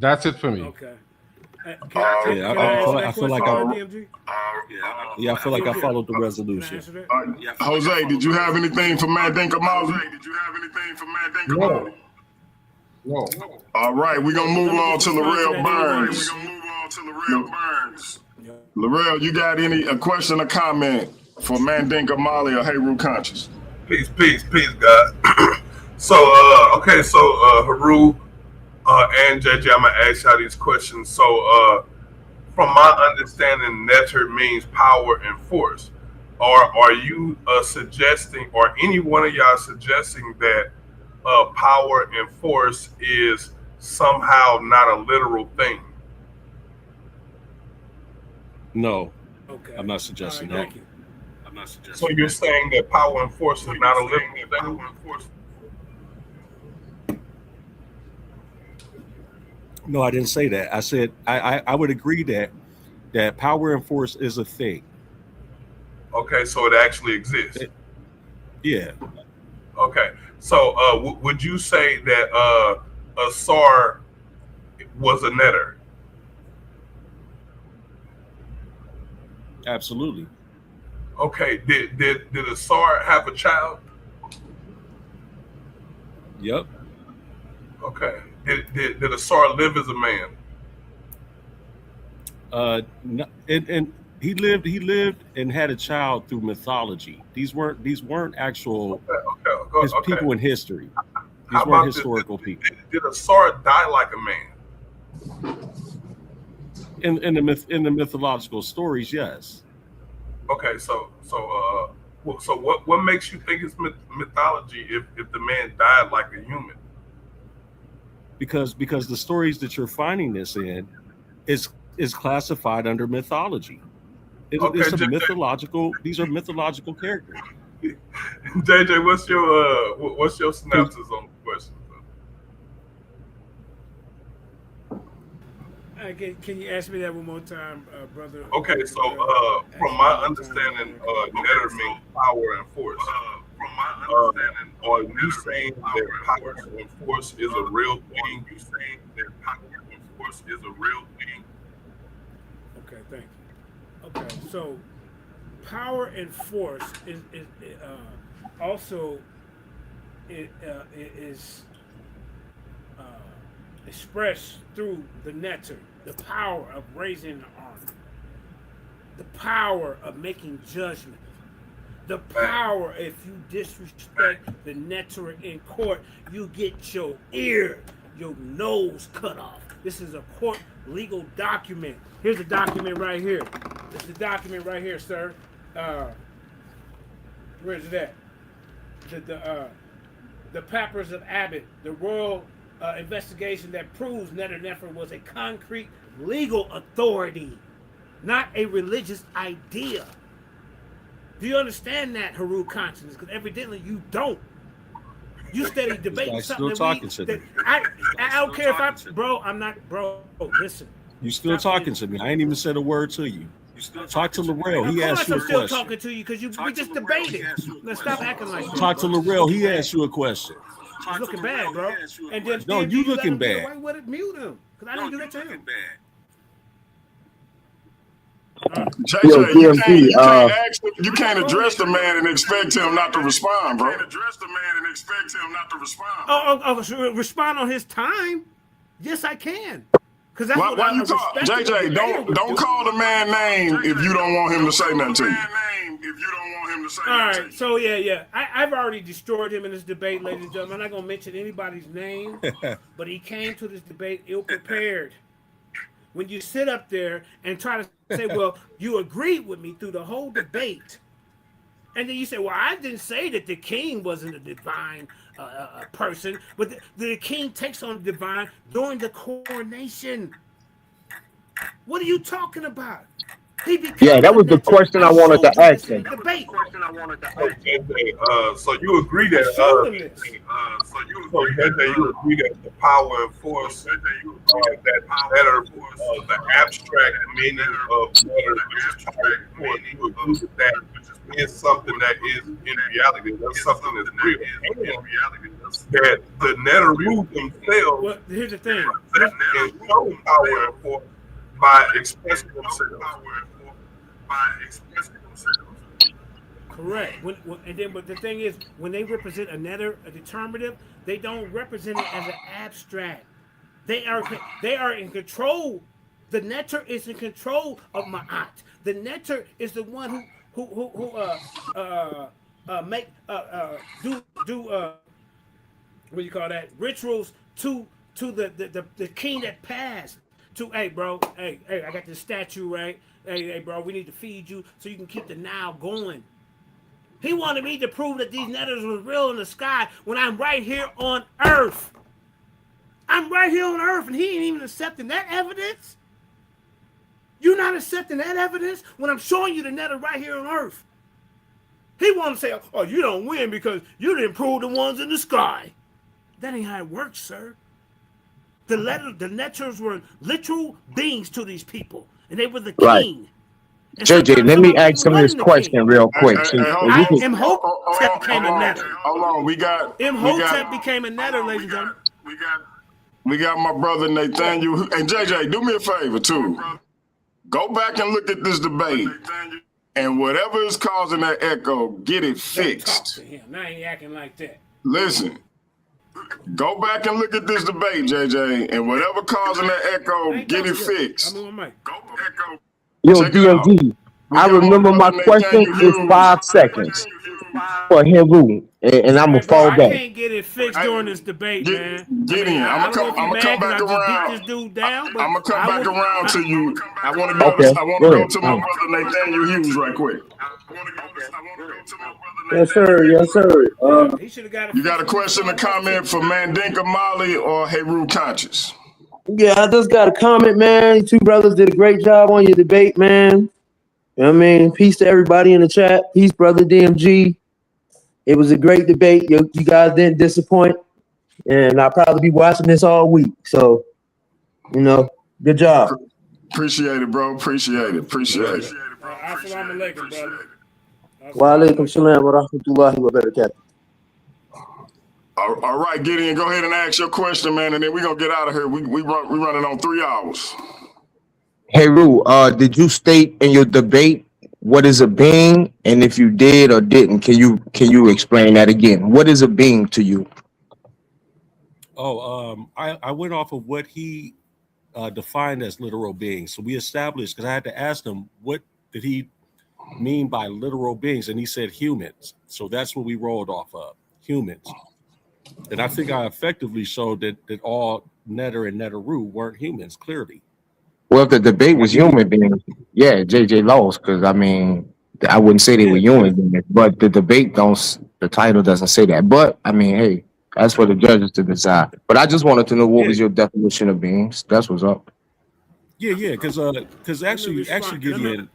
That's it for me. Okay. Can Yeah, I answer that I feel question, like DMG? yeah, I feel like I followed the Can I resolution. answer that? Jose, did you have anything for Mandinka Molly? No. No. All right, we're gonna move on to Respond Larell that Burns. Larell, you got a question or comment for Mandinka Molly or Heru Conscious? Peace, God. Okay, Heru and JJ, I'm gonna ask y'all these questions. So, from my understanding, Neter means power and force. Are you suggesting, or any one of y'all suggesting that power and force is somehow not a literal thing? No, Okay. I'm not suggesting that. Thank you. So you're saying that power and force is not a literal thing? No, I didn't say that. I said I would agree that power and force is a thing. Okay, so it actually exists. Yeah. Okay, so would you say that Asar was a Neter? Absolutely. Okay, did Asar have a child? Yep. Okay, did Asar live as a man? No, and he lived and had a child through mythology. These weren't actual people in history. These weren't historical people. Did Asar die like a man? In the mythological stories, yes. Okay, so what makes you think it's mythology if the man died like a human? Because the stories that you're finding this in is classified under mythology. It's a mythological. These are mythological characters. JJ, what's your synopsis on the question? Can you ask me that one more time, brother? Okay, so from my understanding, Neter means power and force. Are you saying that power and force is a real thing? You saying that power and force is a real thing? Okay, thank you. Okay, so power and force is also expressed through the Neter, the power of raising an army, the power of making judgment, the power if you disrespect the Neter in court, you get your nose cut off. This is a court legal document. Here's a document right here. This is the document right here, sir. Where is it at? The Papers of Abbott, the royal investigation that proves Nefer was a concrete legal authority, not a religious idea. Do you understand that, Heru consciousness? Because evidently you don't. You steady debating something I don't care if I'm not, bro. Listen. You still talking to me. I ain't even said a word to you. Talk to Larell. He asked you a question. I'm still talking to you because we just debated. Let's stop acting like that. Talk to Larell. He asked you a question. He's looking bad, bro. And then no, you looking bad. Why would it mute him? Because I didn't do that to him. JJ, you can't address the man and expect him not to respond, bro. Oh, respond on his time? Yes, I can. Because that's why you talk, JJ? Don't call the man name if you don't want him to say nothing to you. All right, so yeah. I've already destroyed him in this debate, ladies and gentlemen. I'm not gonna mention anybody's name, but he came to this debate ill-prepared. When you sit up there and try to say, well, you agreed with me through the whole debate, And then you say, well, I didn't say that the king wasn't a divine person, but the king takes on the divine during the coronation. What are you talking about? He Yeah, that was the Neteru. question I I wanted showed to you ask this in him. the debate. So you agree that showed him this. so JJ, you agree that the power and force that are the abstract meaning of letter is power and force. You agree with that is something that is in reality. That's something that's real. That the Neteru themselves Well, here's the thing. can show power and force by expressing themselves. Correct. But the thing is, when they represent a determinative, they don't represent it as an abstract. They are in control. The Neter is in control of Ma'at. The Neter is the one who make do what do you call that, rituals to the king that passed. To, hey bro, hey, I got this statue, right? Hey bro, we need to feed you so you can keep the Nile going. He wanted me to prove that these netters was real in the sky when I'm right here on Earth. I'm right here on Earth, and he ain't even accepting that evidence. You're not accepting that evidence when I'm showing you the netter right here on Earth. He want to say, oh, you don't win because you didn't prove the ones in the sky. That ain't how it works, sir. The netters were literal beings to these people, and they were the king. And JJ, let me ask him this question real quick. Imhotep became a netter. Hold on, we got Imhotep became a netter, ladies and gentlemen. We got my brother Nathaniel. And JJ, do me a favor too. Go back and look at this debate, and whatever is causing that echo, get it fixed. Talk to him. Now he acting like that. Listen, go back and look at this debate, JJ, and whatever causing that echo, get it fixed. Yo, DMG, I remember my question is 5 seconds for Heru, and I'm going to fall I back. can't get it fixed during this debate, man. Get in. I'm gonna come back around. Beat this dude down, I'm gonna come back around to you. I want to go to my brother Nathaniel Hughes right quick. Yes, sir. Yes, sir. You got a question or comment for Mandinka Molly or Heru Conscious? Yeah, I just got a comment, man. You two brothers did a great job on your debate, man. You know what I mean? Peace to everybody in the chat. Peace, brother DMG. It was a great debate. You guys didn't disappoint. And I'll probably be watching this all week. So, good job. Appreciate it, bro. Appreciate it. Assalamu alaikum, brother. Wa alaikum salam wa rahmatullahi wa barakatuh. All right, Gideon, go ahead and ask your question, man, and then we're going to get out of here. We running on 3 hours. Heru, did you state in your debate what is a being? And if you did or didn't, can you explain that again? What is a being to you? I went off of what he defined as literal beings. So we established, because I had to ask him, what did he mean by literal beings? And he said humans. So that's what we rolled off of, humans. And I think I effectively showed that all Neter and Neteru weren't humans, clearly. Well, if the debate was human beings, yeah, JJ lost, because I mean, I wouldn't say they were human beings, but the the title doesn't say that. But I mean, hey, that's for the judges to decide. But I just wanted to know what was your definition of beings. That's what's up. Yeah, because actually, Gideon,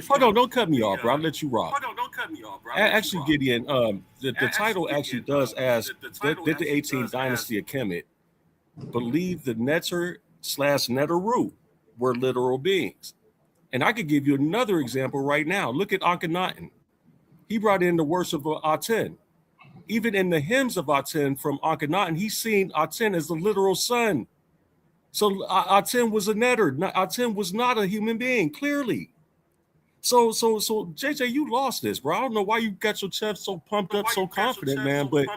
hold on, don't cut me off, bro. I'll let you rock. Actually, Gideon, the title actually does ask, did the 18th Dynasty of Kemet believe the Neter/Neteru were literal beings? And I could give you another example right now. Look at Akhenaten. He brought in the worship of Aten. Even in the hymns of Aten from Akhenaten, he's seen Aten as the literal son. So Aten was a netter. Aten was not a human being, clearly. So JJ, you lost this, bro. I don't know why you got your chest so pumped up, so confident, man. But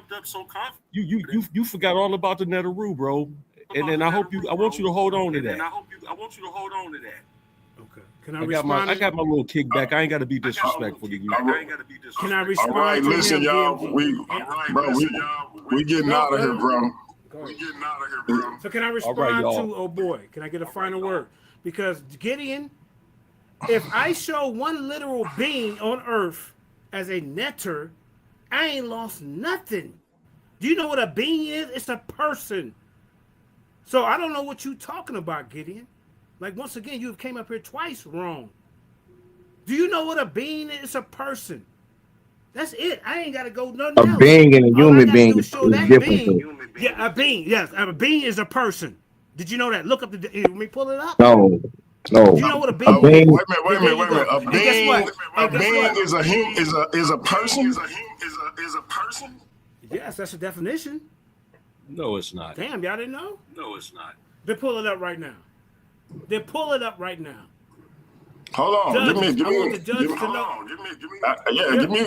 you forgot all about the Neteru, bro. And then I want you to hold on to that. Okay. Can I respond? I got my little kickback. I ain't got to be disrespectful to you. Can I respond? All right, listen, y'all. We getting out of here, bro. So can I respond to, oh boy, can I get a final word? Because Gideon, if I show one literal being on earth as a netter, I ain't lost nothing. Do you know what a being is? It's a person. So I don't know what you talking about, Gideon. Like, once again, you came up here twice wrong. Do you know what a being is? It's a person. That's it. I ain't got to go nothing A else. being and a All I human gotta being do is show that different. being. Yeah, a being. Yes, a being is a person. Did you know that? Look up the. Let me pull it up. No. Do you know what a being being. is? Wait a minute. And guess what? A being is a person. Is a person. Yes, that's the definition. No, it's not. Damn, y'all didn't know? No, it's not. They pull it up right now. They pull it up right now. Hold on. Judges, Give I me. want the judges to know.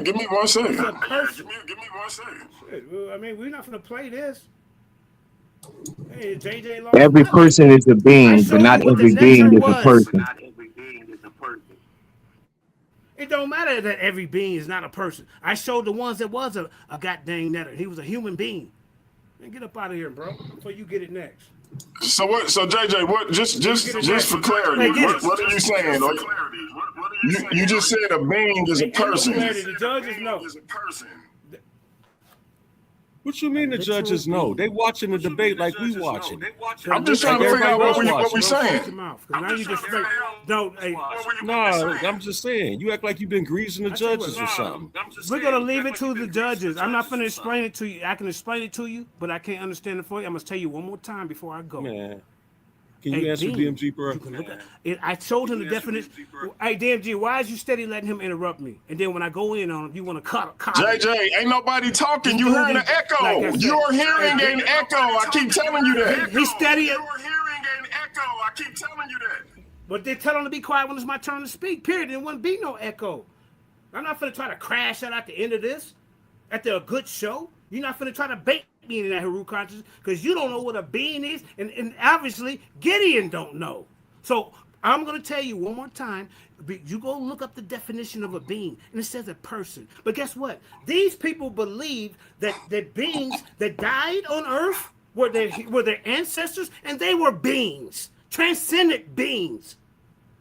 Give me 1 second. It's a person. Give me 1 second. Shit, well, I mean, we're not gonna play this. Hey, JJ lost Every nothing. person is a I being, showed but not you what every the being netter is a was. person. Not every being is a person. It don't matter that every being is not a person. I showed the ones that was a goddamn netter. He was a human being. Man, get up out of here, bro, before you get it next. So what? So JJ, what? Just for clarity, what are you saying? You just said a being is a person. The judges know. What you mean the judges know? They watching the debate like we watching. I'm just trying to figure out what we saying. Now you just no. I'm just saying. You act like you've been greasing the judges or something. We're gonna leave it to the judges. I'm not gonna explain it to you. I can explain it to you, but I can't understand it for you. I must tell you one more time before I go. Man. Can you answer DMG, bro? I told him the definition. Hey, DMG, why is you steady letting him interrupt me? And then when I go in on him, you want to cut. JJ, ain't nobody talking. You hearing an echo. Like You're hearing an echo. I keep telling you that. He's steady. You're hearing an echo. I keep telling you that. But they tell him to be quiet when it's my turn to speak, period. There wouldn't be no echo. I'm not finna try to crash out at the end of this. After a good show. You're not finna try to bait me in that Heru consciousness because you don't know what a being is, and obviously Gideon don't know. So I'm gonna tell you one more time. You go look up the definition of a being, and it says a person. But guess what? These people believe that the beings that died on Earth were their ancestors, and they were beings, transcendent beings.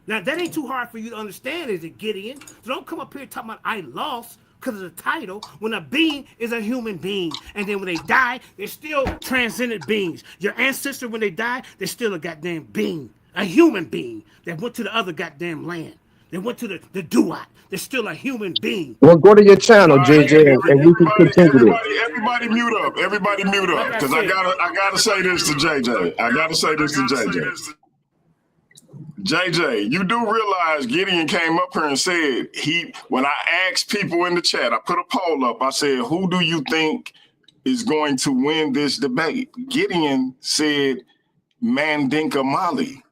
Now that ain't too hard for you to understand, is it, Gideon? So don't come up here talking about I lost because of the title, when a being is a human being. And then when they die, they're still transcendent beings. Your ancestor, when they die, they're still a goddamn being, a human being that went to the other goddamn land. They went to the Duat. They're still a human being. Well, go to your channel, JJ, and we can continue this. Everybody mute up. Everybody mute up. Because I gotta say this to JJ. I gotta say this to JJ. JJ, you do realize Gideon came up here and said when I asked people in the chat, I put a poll up. I said, who do you think is going to win this debate? Gideon said Mandinka Mali.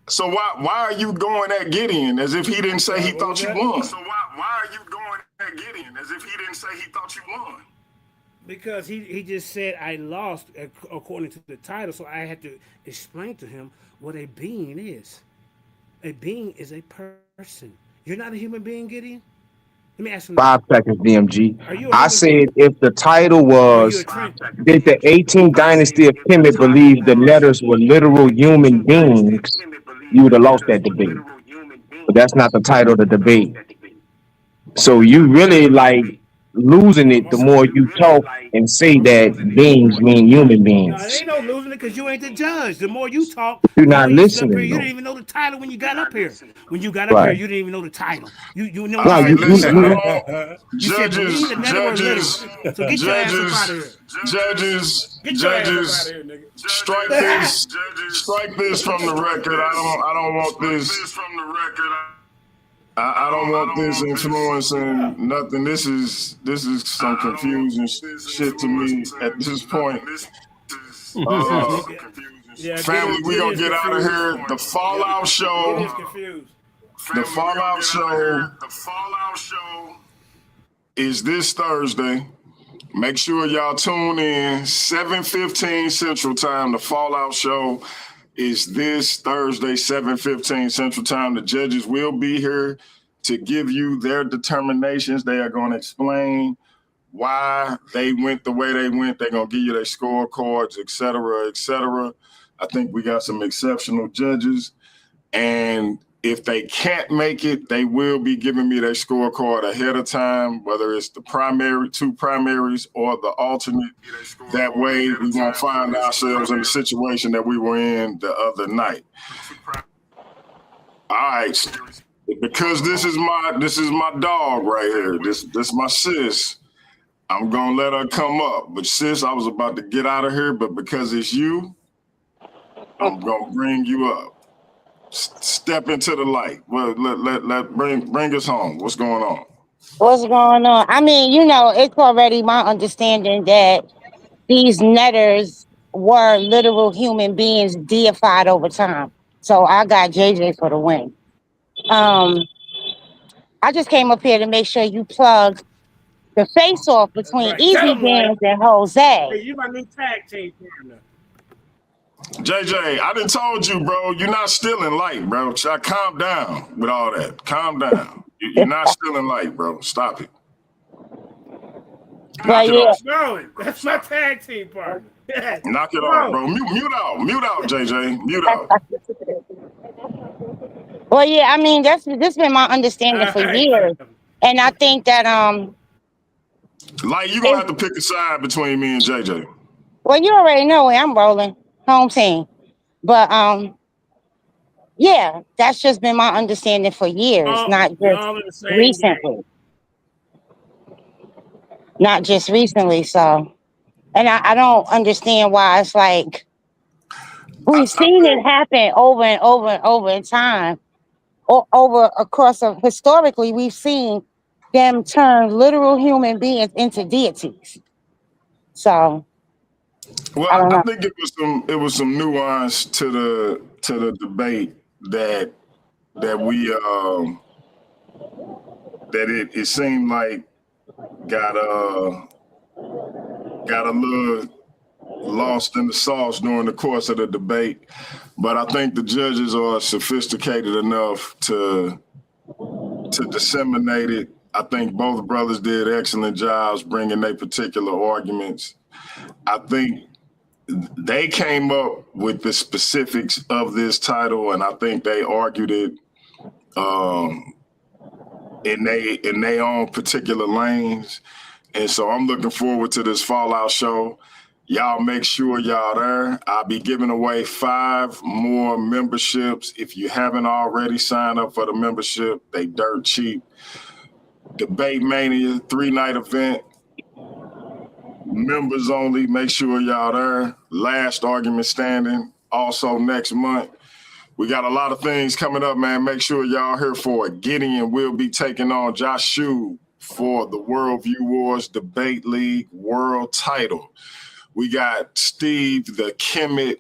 So why are you going at Gideon as if he didn't say he thought you won? So why are you going at Gideon as if he didn't say he thought you won? Because he just said I lost according to the title, so I had to explain to him what a being is. A being is a person. You're not a human being, Gideon? Let me ask you. 5 seconds, DMG. I said if the title was, did the 18th Dynasty of Kemet believe the letters were literal human beings, you would have lost that debate. But that's not the title of the debate. So you really losing it the more you talk and say that beings mean human beings. No, ain't no losing it because you ain't the judge. The more you talk, you're not listening. You didn't even know the title when you got up here. When you got up here, you didn't even know the title. You know. Judges, strike this from the record. I don't want this. I don't want this influencing nothing. This is some confusing shit to me at this point. Family, we gonna get out of here. The Fallout Show. The Fallout Show is this Thursday. Make sure y'all tune in 7:15 Central Time. The Fallout Show is this Thursday, 7:15 Central Time. The judges will be here to give you their determinations. They are going to explain why they went the way they went. They're going to give you their scorecards, et cetera, et cetera. I think we got some exceptional judges. And If they can't make it, they will be giving me their scorecard ahead of time, whether it's the two primaries or the alternate. That way we won't find ourselves in the situation that we were in the other night. All right. Because this is my dog right here. This my sis. I'm gonna let her come up. But sis, I was about to get out of here, but because it's you, I'm gonna bring you up. Step into the light. Well, bring us home. What's going on? What's going on? I mean, it's already my understanding that these netters were literal human beings deified over time. So I got JJ for the win. I just came up here to make sure you plug the face off between Easy Bands and Jose. Hey, you my new tag team partner. JJ, I done told you, bro, you're not stealing light, bro. Calm down with all that. Calm down. You're not stealing light, bro. Stop it. Knock it off. No, that's my tag team partner. Knock it off, bro. Mute out, JJ. Mute out. Well, yeah, I mean, this been my understanding for years. And I think that like you're gonna have to pick a side between me and JJ. Well, you already know where I'm rolling. Home team. But yeah, that's just been my understanding for years, not just recently. Not just recently, so and I don't understand why it's like we've seen it happen over and over and over in time. Over a course of historically, we've seen them turn literal human beings into deities. So well, I think it was some nuance to the debate that it seemed like got a little lost in the sauce during the course of the debate. But I think the judges are sophisticated enough to disseminate it. I think both brothers did excellent jobs bringing their particular arguments. I think they came up with the specifics of this title, and I think they argued it in their own particular lanes. And so I'm looking forward to this Fallout show. Y'all make sure y'all there. I'll be giving away 5 more memberships. If you haven't already signed up for the membership, they dirt cheap. Debate Mania 3-night event. Members only, make sure y'all there. Last argument standing, also next month. We got a lot of things coming up, man. Make sure y'all here for it. Gideon will be taking on Josh Shu for the Worldview Wars Debate League World title. We got Steve, the Kemet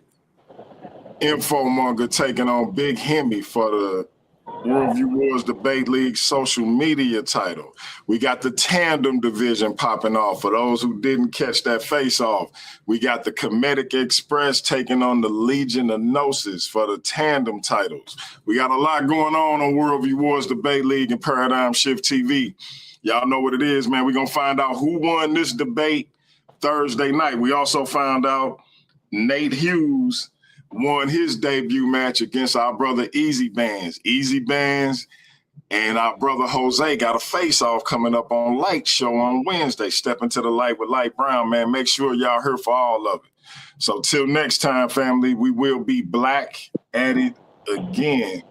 infomonger, taking on Big Hemi for the Worldview Wars Debate League social media title. We got the tandem division popping off. For those who didn't catch that face off, we got the Kemetic Express taking on the Legion of Gnosis for the tandem titles. We got a lot going on Worldview Wars Debate League and Paradigm Shift TV. Y'all know what it is, man. We're going to find out who won this debate Thursday night. We also found out Nate Hughes won his debut match against our brother Easy Bands. Easy Bands and our brother Jose got a face-off coming up on Light Show on Wednesday. Step into the light with Light Brown, man. Make sure y'all here for all of it. So till next time, family, we will be black at it again.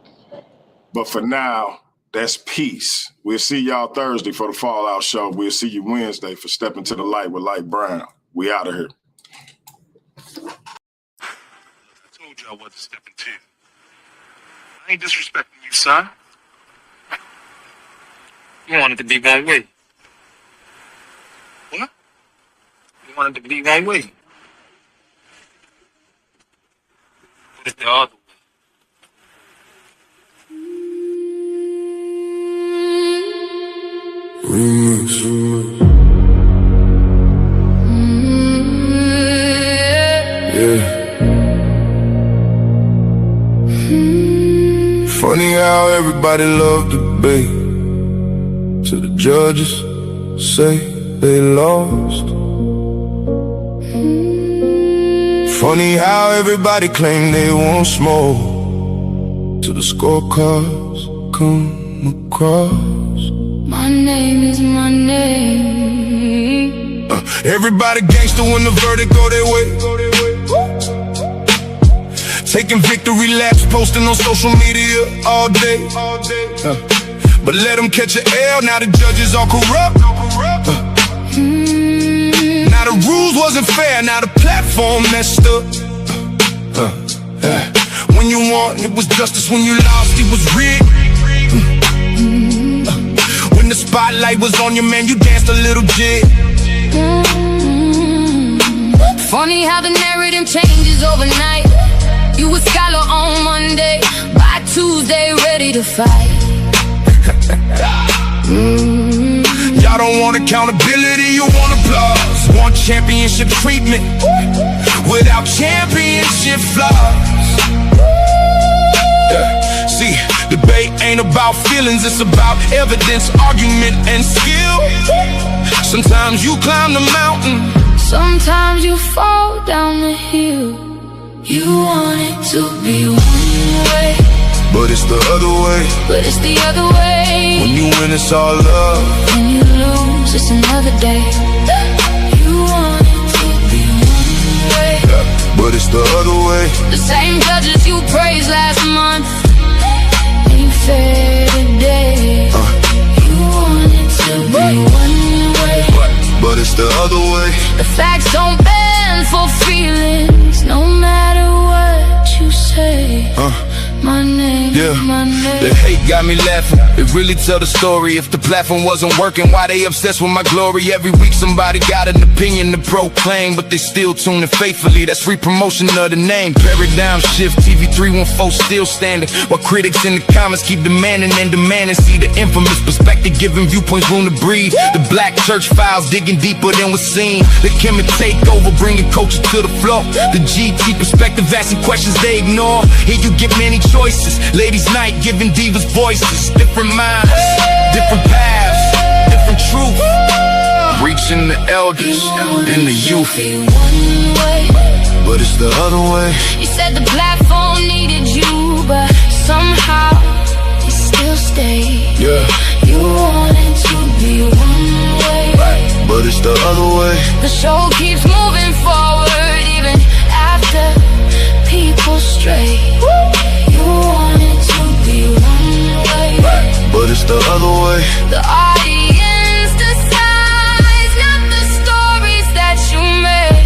But for now, that's peace. We'll see y'all Thursday for the Fallout show. We'll see you Wednesday for Step into the Light with Light Brown. We out of here. I wasn't stepping to. I ain't disrespecting you, son. You wanted to be one way. What? You wanted to be one way. What is the other way? Yeah. Funny how everybody loved the debate till the judges say they lost. Funny how everybody claimed they want smoke till the scorecards come across. My name is my name. Everybody gangster when the verdict go their way. Taking victory laps, posting on social media all day. But let them catch an L, now the judges all corrupt. Now the rules wasn't fair, now the platform messed up. When you won, it was justice. When you lost, it was rigged. When the spotlight was on you, man, you danced a little jig. Funny how the narrative changes overnight. You a scholar on Monday, by Tuesday ready to fight. Y'all don't want accountability, you want applause. Want championship treatment without championship flaws. See, debate ain't about feelings, it's about evidence, argument, and skill. Sometimes you climb the mountain, sometimes you fall down the hill. You want it to be one way, but it's the other way. but it's the other way. When you win, it's all love. When you lose, it's another day. You want it to be one way, but it's the other way. the same judges you praised last month ain't fair today. You want it to be one way, but it's the other way. the facts don't bend for feelings, no matter what you say. My name, Yeah, my name. the hate got me laughing. It really tell the story. If the platform wasn't working, why they obsessed with my glory? Every week somebody got an opinion to proclaim, but they still tune in faithfully. That's free promotion of the name. Paradigm shift, TV 314 still standing, while critics in the comments keep demanding and demanding. See the infamous perspective, giving viewpoints room to breathe. The black church files digging deeper than was seen. The Kemet takeover, bringing culture to the floor. The GT perspective, asking questions they ignore. Here you get many choices. Ladies' night, giving divas voices. Different minds, different paths, different truth. Reaching the elders and the youth. But it's the other way. You said the platform needed you, but somehow you still stayed. Yeah, You wanted to be one way, but it's the other way. the show keeps moving forward even after people stray. You wanted to be one way, But it's the other way. the audience decides, not the stories that you made.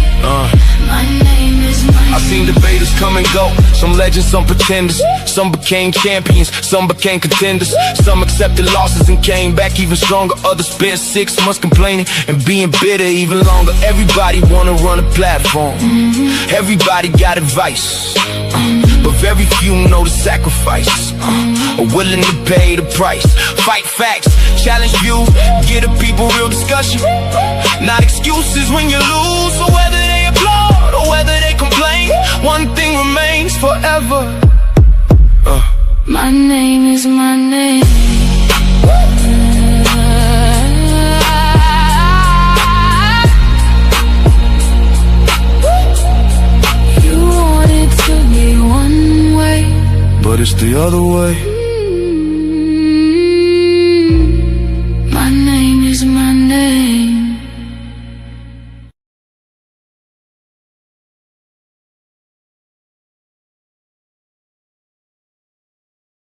My name is my I've seen debaters come and go. Some legends, some pretenders. Some became champions, some became contenders. Some accepted losses and came back even stronger. Others spent 6 months complaining and being bitter even longer. Everybody wanna run a platform. Everybody got advice, but very few know the sacrifice. Are willing to pay the price. Fight facts, challenge views, give the people real discussion. Not excuses when you lose, or whether they applaud or whether they complain. One thing remains forever. My name is my name. But it's the other way.